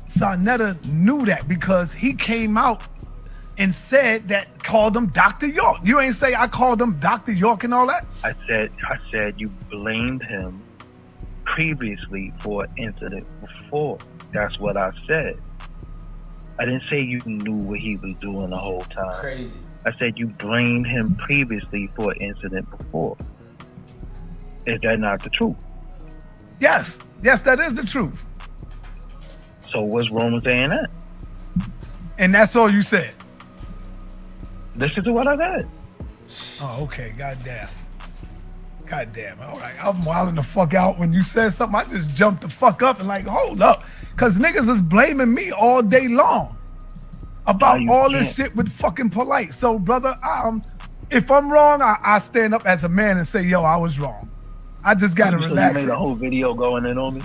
Sarnetta knew that because he came out and said that, called him Dr. York. You ain't say I called him Dr. York and all that? I said you blamed him previously for an incident before. That's what I said. I didn't say you knew what he was doing the whole time. Crazy. I said you blamed him previously for an incident before. Is that not the truth? Yes, that is the truth. So what's wrong with saying that? And that's all you said? Listen to what I said. Oh, okay, goddamn. All right, I'm wilding the fuck out. When you said something, I just jumped the fuck up and like, hold up. Because niggas is blaming me all day long about all this shit with fucking Polight. So, brother, if I'm wrong, I stand up as a man and say, yo, I was wrong. I just got to relax. You made a whole video going in on me?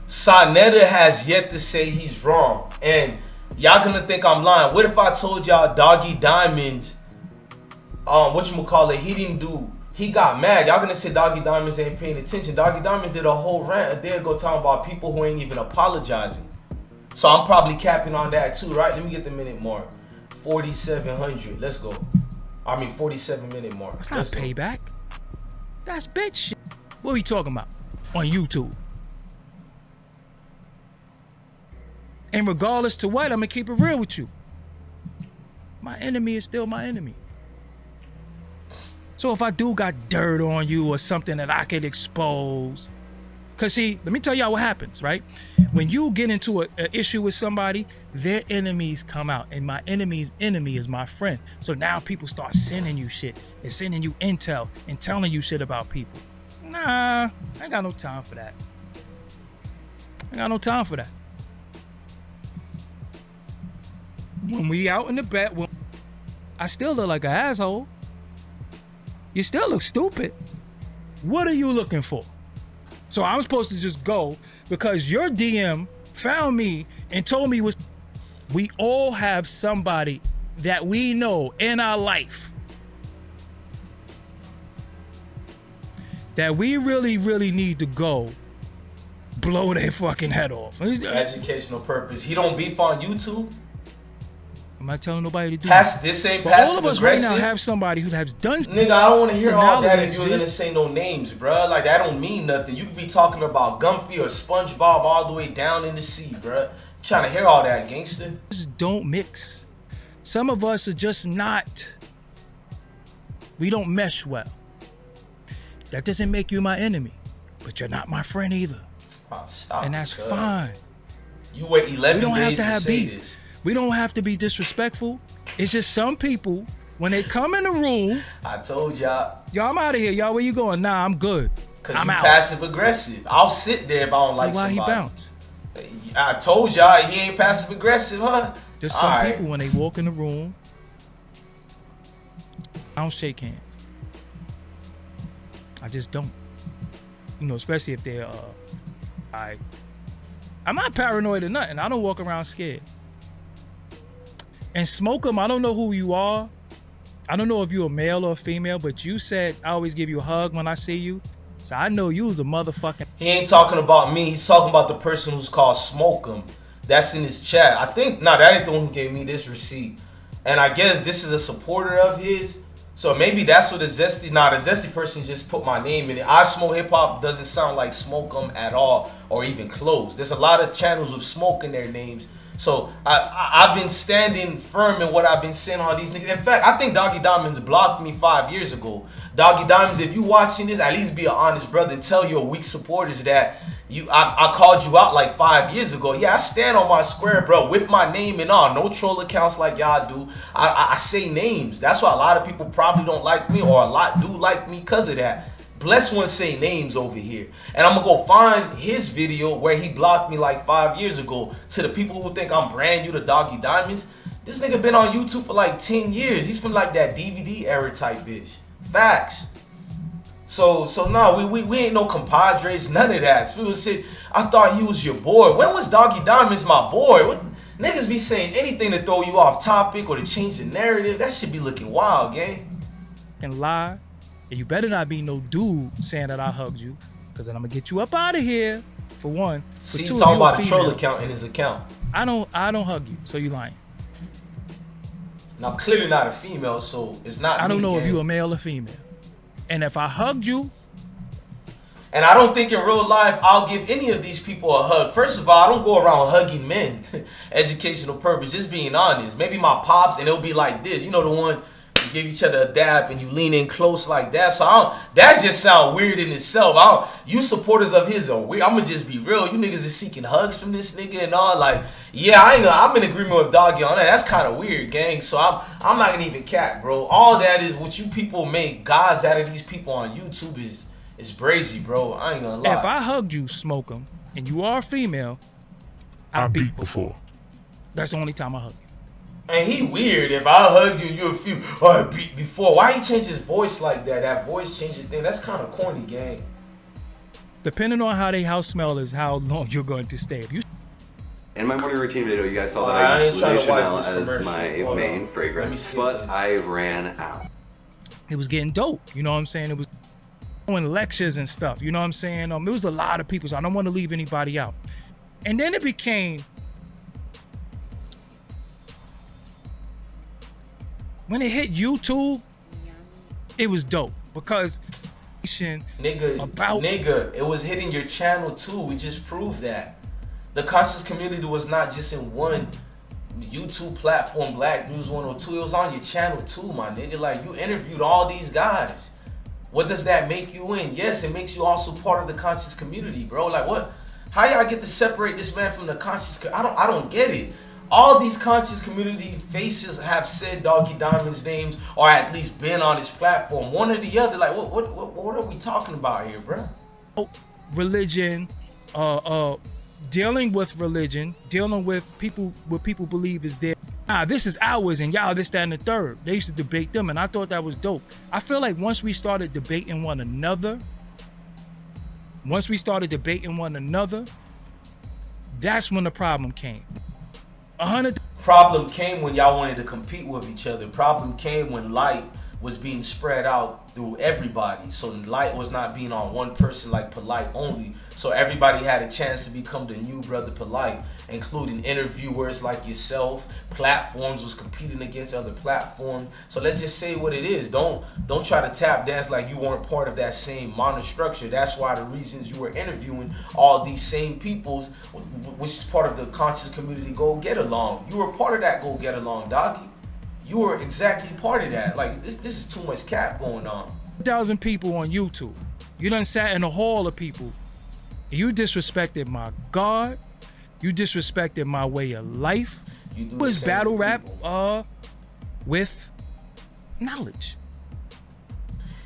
Sarnetta has yet to say he's wrong. And y'all gonna think I'm lying. What if I told y'all Doggie Diamonds, he got mad. Y'all gonna say Doggie Diamonds ain't paying attention. Doggie Diamonds did a whole rant a day ago talking about people who ain't even apologizing. So I'm probably capping on that too, right? Let me get the minute mark. 4,700. Let's go. 47-minute mark. That's not payback. That's bitch shit. What are we talking about? On YouTube. And regardless to what, I'm gonna keep it real with you. My enemy is still my enemy. So if I do got dirt on you or something that I could expose, cause see, let me tell y'all what happens, right? When you get into an issue with somebody, their enemies come out, and my enemy's enemy is my friend. So now people start sending you shit and sending you intel and telling you shit about people. Nah, I ain't got no time for that. When we out in the back, I still look like an asshole. You still look stupid. What are you looking for? So I'm supposed to just go because your DM found me and told me we all have somebody that we know in our life that we really, really need to go blow their fucking head off. Educational purpose. He don't beef on YouTube? I'm not telling nobody to do that. This ain't but passive all of us aggressive. Right now have somebody who has done. Nigga, I don't want to hear all that if you're gonna say no names, bro. Like that don't mean nothing. You could be talking about Gumpy or SpongeBob all the way down in the sea, bro. Trying to hear all that, gangster. Just don't mix. Some of us are just not. We don't mesh well. That doesn't make you my enemy, but you're not my friend either. Oh, stop. And that's fine. You wait 11 days to have say beef. This. We don't have to be disrespectful. It's just some people, when they come in the room. I told y'all. Y'all, I'm out of here. Y'all, where you going? Nah, I'm good. Because you passive aggressive. I'll sit there if I don't like somebody. Why he bounce? I told y'all he ain't passive aggressive, huh? There's some people when they walk in the room, I don't shake hands. I just don't. You know, especially if they're I'm not paranoid or nothing. I don't walk around scared. And Smoke 'em, I don't know who you are. I don't know if you're a male or a female, but you said I always give you a hug when I see you. So I know you was a motherfucking. He ain't talking about me. He's talking about the person who's called Smoke 'em. That's in his chat. I think, that ain't the one who gave me this receipt. And I guess this is a supporter of his. So maybe that's what the Zesty person just put my name in it. I Smoke Hip Hop doesn't sound like Smoke 'em at all or even close. There's a lot of channels with Smoke in their names. So I've been standing firm in what I've been saying on these niggas. In fact, I think Doggie Diamonds blocked me 5 years ago. Doggie Diamonds, if you watching this, at least be an honest brother and tell your weak supporters that I called you out like 5 years ago. Yeah, I stand on my square, bro, with my name and all. No troll accounts like y'all do. I say names. That's why a lot of people probably don't like me, or a lot do like me because of that. Bless one say names over here. And I'm going to go find his video where he blocked me like 5 years ago. To the people who think I'm brand new to Doggie Diamonds, this nigga been on YouTube for like 10 years. He's from like that DVD era type bitch. Facts. So no, we ain't no compadres, none of that. So people said, I thought he was your boy. When was Doggie Diamonds my boy? What? Niggas be saying anything to throw you off topic or to change the narrative. That shit be looking wild, gang. And lie. And you better not be no dude saying that I hugged you, because then I'm gonna get you up out of here. For one. For See, two, he's talking you a about a troll female. account in his account. I don't hug you, so you lying. Now clearly not a female, so it's not. I don't know if gang. you a male or female. And if I hugged you, and I don't think in real life I'll give any of these people a hug. First of all, I don't go around hugging men. Educational purpose, just being honest. Maybe my pops, and it'll be like this. You know, the one you give each other a dap and you lean in close like that. So that just sound weird in itself. You supporters of his are weird. I'ma just be real. You niggas is seeking hugs from this nigga and all. Like, yeah, I'm in agreement with Doggie on that. That's kind of weird, gang. So I'm not gonna even cap, bro. All that is what you people make gods out of these people on YouTube is brazy, bro. I ain't gonna lie. if I hugged you, Smoke 'em, and you are a female, I beat before. That's the only time I hug you. And he weird. If I hug you, you'll feel, I beat before. Why he change his voice like that? That voice changing thing, that's kind of corny, gang. Depending on how they house smell is how long you're going to stay. If you In my morning routine video, you guys saw that I I ain't used trying Blue to watch Chanel this as commercial. my Hold on. main Let me fragrance, skip but this. I ran out. it was getting dope, you know what I'm saying? It was doing lectures and stuff, you know what I'm saying? It was a lot of people, so I don't want to leave anybody out. And then it became, when it hit YouTube, it was dope because Nigga, it was hitting your channel too. We just proved that. The conscious community was not just in one YouTube platform, Black News 102. It was on your channel too, my nigga. Like, you interviewed all these guys. What does that make you in? Yes, it makes you also part of the conscious community, bro. Like, what? How y'all get to separate this man from the conscious? I don't get it. All these conscious community faces have said Doggie Diamond's names, or at least been on his platform, one or the other. Like, what are we talking about here, bro? Religion, dealing with religion, dealing with people, what people believe is there. This is ours, and y'all this, that, and the third. They used to debate them, and I thought that was dope. I feel like once we started debating one another, that's when the problem came. Problem came when y'all wanted to compete with each other. Problem came when light was being spread out through everybody. So light was not being on one person like Polight only. So everybody had a chance to become the new brother Polight, including interviewers like yourself. Platforms was competing against other platforms. So let's just say what it is. Don't try to tap dance like you weren't part of that same monostructure. That's why the reasons you were interviewing all these same peoples, which is part of the conscious community, go get along. You were part of that go get along, Doggie. You were exactly part of that. Like, this is too much cap going on. 1,000 people on YouTube. You done sat in a hall of people. You disrespected my God. You disrespected my way of life. It was battle rap with knowledge.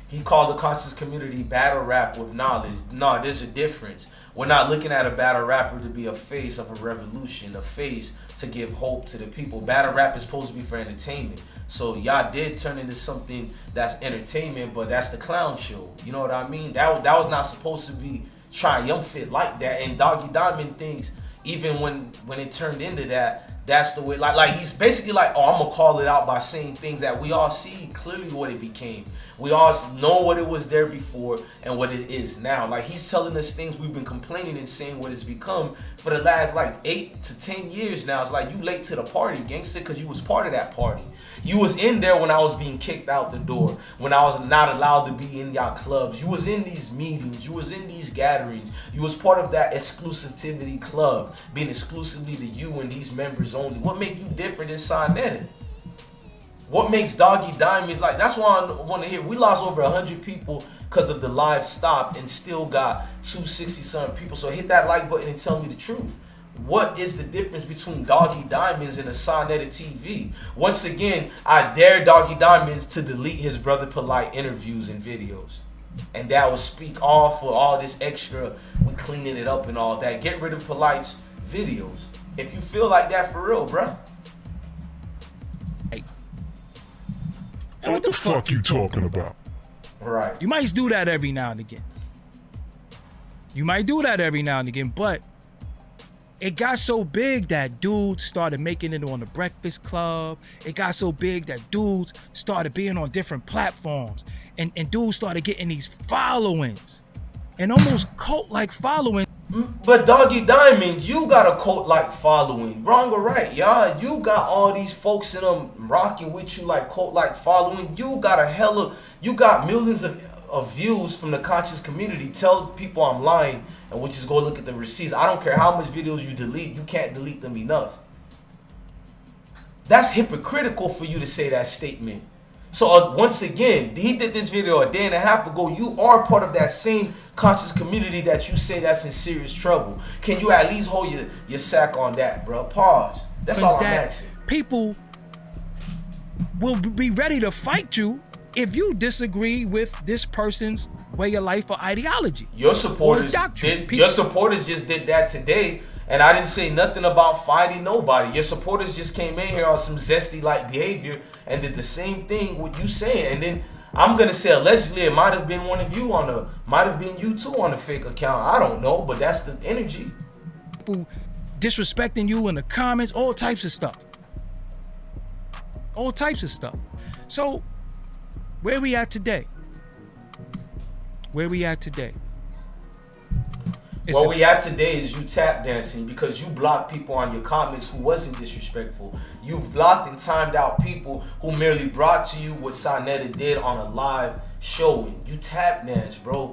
He called the conscious community battle rap with knowledge. No, there's a difference. We're not looking at a battle rapper to be a face of a revolution, a face to give hope to the people. Battle rap is supposed to be for entertainment. So y'all did turn into something that's entertainment, but that's the clown show. You know what I mean? That was not supposed to be triumphant like that. And Doggie Diamond thinks even when it turned into that, that's the way. Like he's basically like, oh, I'm gonna call it out by saying things that we all see clearly what it became. We all know what it was there before and what it is now. Like he's telling us things we've been complaining and saying what it's become for the last like 8 to 10 years now. It's like you late to the party, gangster, because you was part of that party. You was in there when I was being kicked out the door, when I was not allowed to be in y'all clubs. You was in these meetings. You was in these gatherings. You was part of that exclusivity club, being exclusively to you and these members only. What make you different than Sonetta? What makes Doggie Diamonds like? That's why I want to hear. We lost over 100 people because of the live stopped and still got 260 something people. So hit that like button and tell me the truth. What is the difference between Doggie Diamonds and a Sonetta TV? Once again, I dare Doggie Diamonds to delete his brother Polight interviews and videos. And that will speak all for all this extra, we cleaning it up and all that. Get rid of Polight's videos. If you feel like that for real, bruh. And what the fuck you talking about? Right. You might do that every now and again. But it got so big that dudes started making it on the Breakfast Club. It got so big that dudes started being on different platforms. And dudes started getting these followings. And almost cult-like followings. But Doggie Diamonds, you got a cult-like following. Wrong or right, y'all? You got all these folks in them rocking with you like cult-like following. You got millions of views from the conscious community. Tell people I'm lying and we'll just go look at the receipts. I don't care how much videos you delete. You can't delete them enough. That's hypocritical for you to say that statement. So once again, he did this video a day and a half ago. You are part of that same conscious community that you say that's in serious trouble. Can you at least hold your sack on that, bro? Pause. That's all I'm asking. People will be ready to fight you if you disagree with this person's way of life or ideology. Your supporters just did that today. And I didn't say nothing about fighting nobody. Your supporters just came in here on some zesty-like behavior and did the same thing with you saying. And then I'm gonna say allegedly it might have been one of you might have been you too on a fake account. I don't know, but that's the energy. People disrespecting you in the comments, all types of stuff. So where we at today? Where we at today is you tap dancing because you blocked people on your comments who wasn't disrespectful. You've blocked and timed out people who merely brought to you what Sonetta did on a live showing. You tap dance, bro.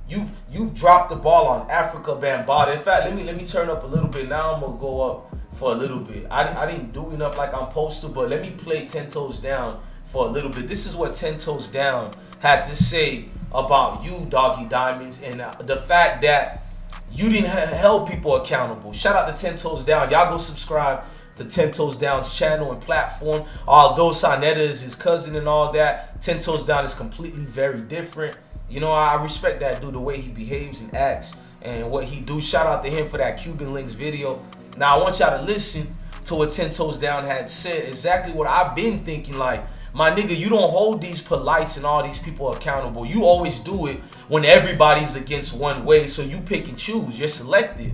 You've dropped the ball on Africa Bambaataa. In fact, let me turn up a little bit. Now I'm gonna go up for a little bit. I didn't do enough like I'm supposed to, but let me play 10 Toes Down for a little bit. This is what 10 Toes Down had to say about you, Doggie Diamonds, and the fact that you didn't hold people accountable. Shout out to 10 Toes Down. Y'all go subscribe to 10 Toes Down's channel and platform. Although Sonetta is his cousin and all that, 10 Toes Down is completely very different. You know, I respect that dude, the way he behaves and acts and what he do. Shout out to him for that Cuban Links video. Now I want y'all to listen to what 10 Toes Down had said. Exactly what I've been thinking. Like, my nigga, you don't hold these Polights and all these people accountable. You always do it when everybody's against one way, so you pick and choose. You're selective.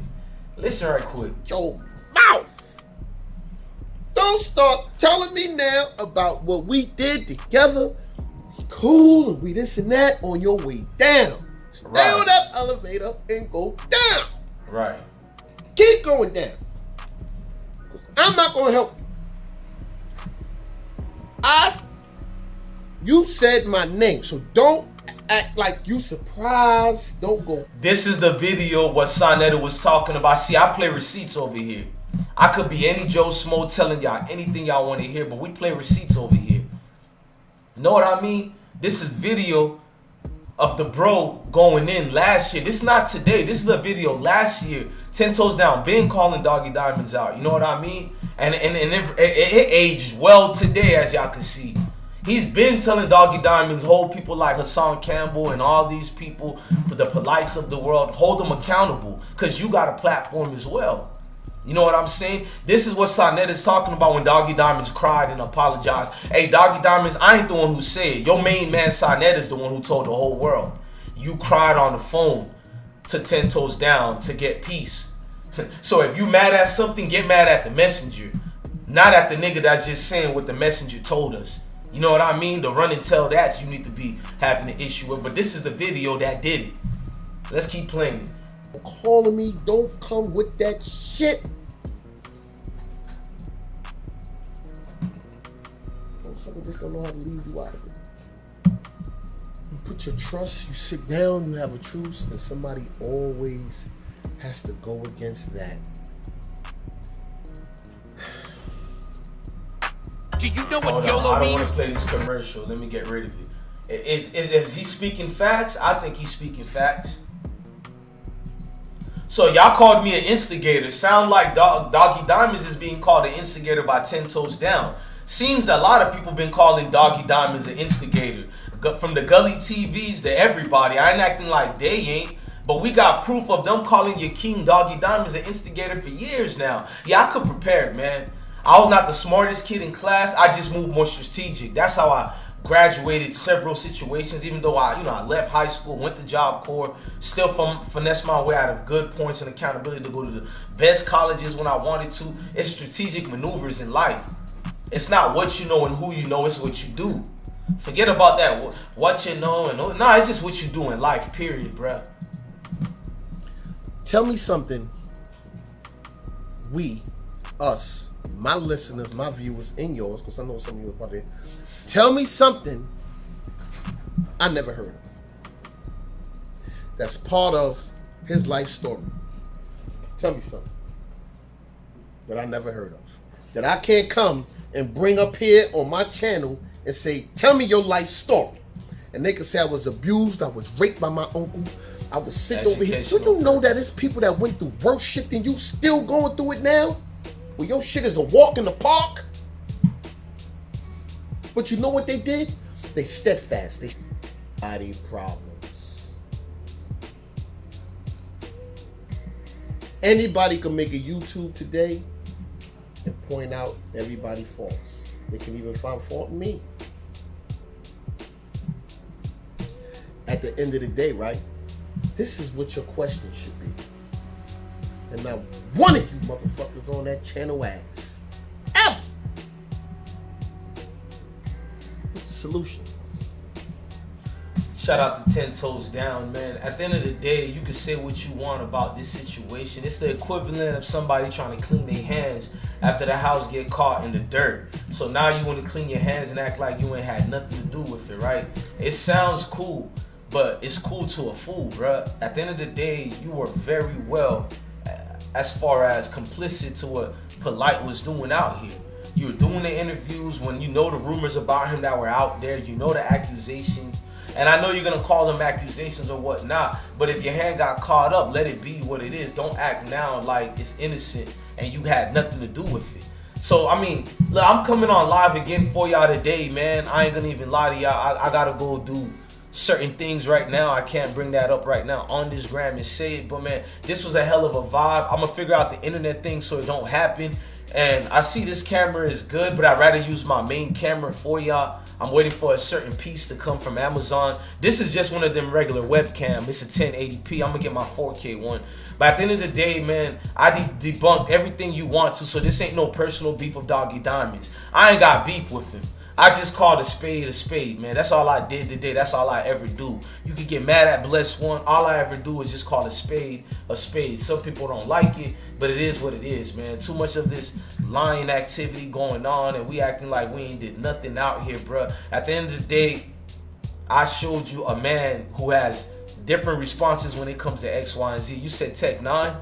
Listen right quick. Your mouth. Don't start telling me now about what we did together. We cool and we this and that on your way down. Stay on that elevator and go down. Right. Keep going down. 'Cause I'm not going to help you. You said my name, so don't act like you surprised. Don't go. This is the video what Sonetta was talking about. See, I play receipts over here. I could be any Joe Smo telling y'all anything y'all want to hear, but we play receipts over here. Know what I mean? This is video of the bro going in last year. This is not today. This is a video last year. 10 Toes Down. Been calling Doggie Diamonds out. You know what I mean? And it aged well today, as y'all can see. He's been telling Doggie Diamonds, hold people like Hassan Campbell and all these people, the Polights of the world, hold them accountable, because you got a platform as well. You know what I'm saying? This is what Sonnet is talking about when Doggie Diamonds cried and apologized. Hey, Doggie Diamonds, I ain't the one who said it. Your main man Sonnet is the one who told the whole world. You cried on the phone to 10 Toes Down to get peace. So if you mad at something, get mad at the messenger. Not at the nigga that's just saying what the messenger told us. You know what I mean? The run and tell that you need to be having an issue with. But this is the video that did it. Let's keep playing it. Calling me, don't come with that shit. Motherfucker just don't know how to leave you out of it. You put your trust, you sit down, you have a truce, and somebody always has to go against that. Do you know what Hold on, YOLO I don't means? want to play this commercial. Let me get rid of it. Is he speaking facts? I think he's speaking facts. So y'all called me an instigator. Sound like Doggie Diamonds is being called an instigator by 10 Toes Down. Seems a lot of people been calling Doggie Diamonds an instigator. From the Gully TVs to everybody. I ain't acting like they ain't. But we got proof of them calling your king Doggie Diamonds an instigator for years now. Yeah, I could prepare, man. I was not the smartest kid in class. I just moved more strategic. That's how I graduated several situations. Even though I left high school, went to Job Corps, still finesse my way out of good points and accountability to go to the best colleges when I wanted to. It's strategic maneuvers in life. It's not what you know and who you know. It's what you do. Forget about that. What you know and no, it's just what you do in life. Period, bruh. Tell me something. Us, my listeners, my viewers, and yours, because I know some of you are part of it. Tell me something I never heard of. That's part of his life story. Tell me something that I never heard of. That I can't come and bring up here on my channel and say, tell me your life story. And they can say I was abused, I was raped by my uncle, I was sick over here. Do you know that it's people that went through worse shit than you still going through it now? Well, your shit is a walk in the park. But you know what they did? They steadfast. They body problems. Anybody can make a YouTube today and point out everybody's faults. They can even find fault in me. At the end of the day, right? This is what your question should be. And not one of you motherfuckers on that channel asks. Ever. What's the solution? Shout out to 10 Toes Down, man. At the end of the day, you can say what you want about this situation. It's the equivalent of somebody trying to clean their hands after the house get caught in the dirt. So now you want to clean your hands and act like you ain't had nothing to do with it, right? It sounds cool, but it's cool to a fool, bruh. At the end of the day, you were very well as far as complicit to what Polight was doing out here. You were doing the interviews when you know the rumors about him that were out there. You know the accusations. And I know you're going to call them accusations or whatnot, but if your hand got caught up, let it be what it is. Don't act now like it's innocent and you had nothing to do with it. So, I mean, look, I'm coming on live again for y'all today, man. I ain't going to even lie to y'all. I got to go do certain things right now. I can't bring that up right now on this gram and say it, but man, this was a hell of a vibe. I'm going to figure out the internet thing so it don't happen. And I see this camera is good, but I'd rather use my main camera for y'all. I'm waiting for a certain piece to come from Amazon. This is just one of them regular webcam. It's a 1080p. I'm gonna get my 4K one. But at the end of the day, man, I debunked everything you want to. So this ain't no personal beef of Doggie Diamonds. I ain't got beef with him. I just called a spade, man. That's all I did today. That's all I ever do. You can get mad at Bless One. All I ever do is just call a spade a spade. Some people don't like it, but it is what it is, man. Too much of this lying activity going on, and we acting like we ain't did nothing out here, bruh. At the end of the day, I showed you a man who has different responses when it comes to X, Y, and Z. You said Tech 9?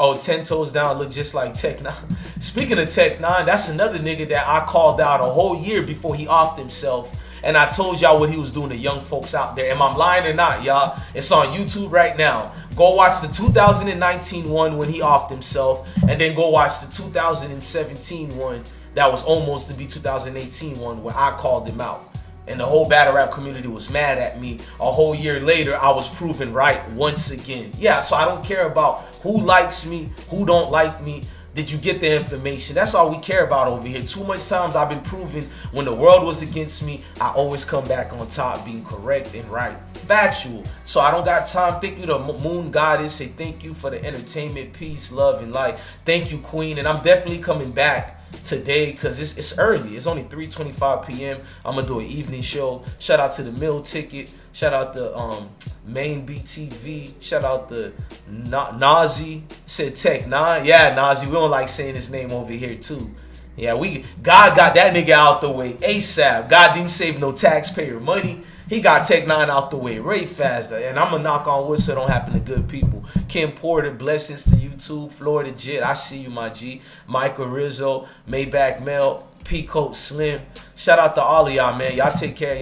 Oh, 10 Toes Down look just like Tech 9. Speaking of Tech 9, that's another nigga that I called out a whole year before he offed himself. And I told y'all what he was doing to young folks out there. Am I lying or not, y'all? It's on YouTube right now. Go watch the 2019 one when he offed himself. And then go watch the 2017 one that was almost to be 2018 one where I called him out. And the whole battle rap community was mad at me. A whole year later, I was proven right once again. Yeah, so I don't care about who likes me, who don't like me. Did you get the information? That's all we care about over here. Too much times I've been proven when the world was against me, I always come back on top being correct and right. Factual. So I don't got time. Thank you to Moon Goddess. Say thank you for the entertainment, peace, love, and light. Thank you, Queen. And I'm definitely coming back today because it's early. It's only 3:25 p.m. I'm gonna do an evening show. Shout out to the Mill Ticket. Shout out to Main BTV. Shout out to Nazi. Said Tech 9. Yeah, Nazi. We don't like saying his name over here too. Yeah, God got that nigga out the way ASAP. God didn't save no taxpayer money. He got Tech 9 out the way way faster. And I'm going to knock on wood so it don't happen to good people. Kim Porter, blessings to you too. Florida Jet, I see you, my G. Michael Rizzo, Maybach Mel, Peacoat Slim. Shout out to all of y'all, man. Y'all take care of y'all.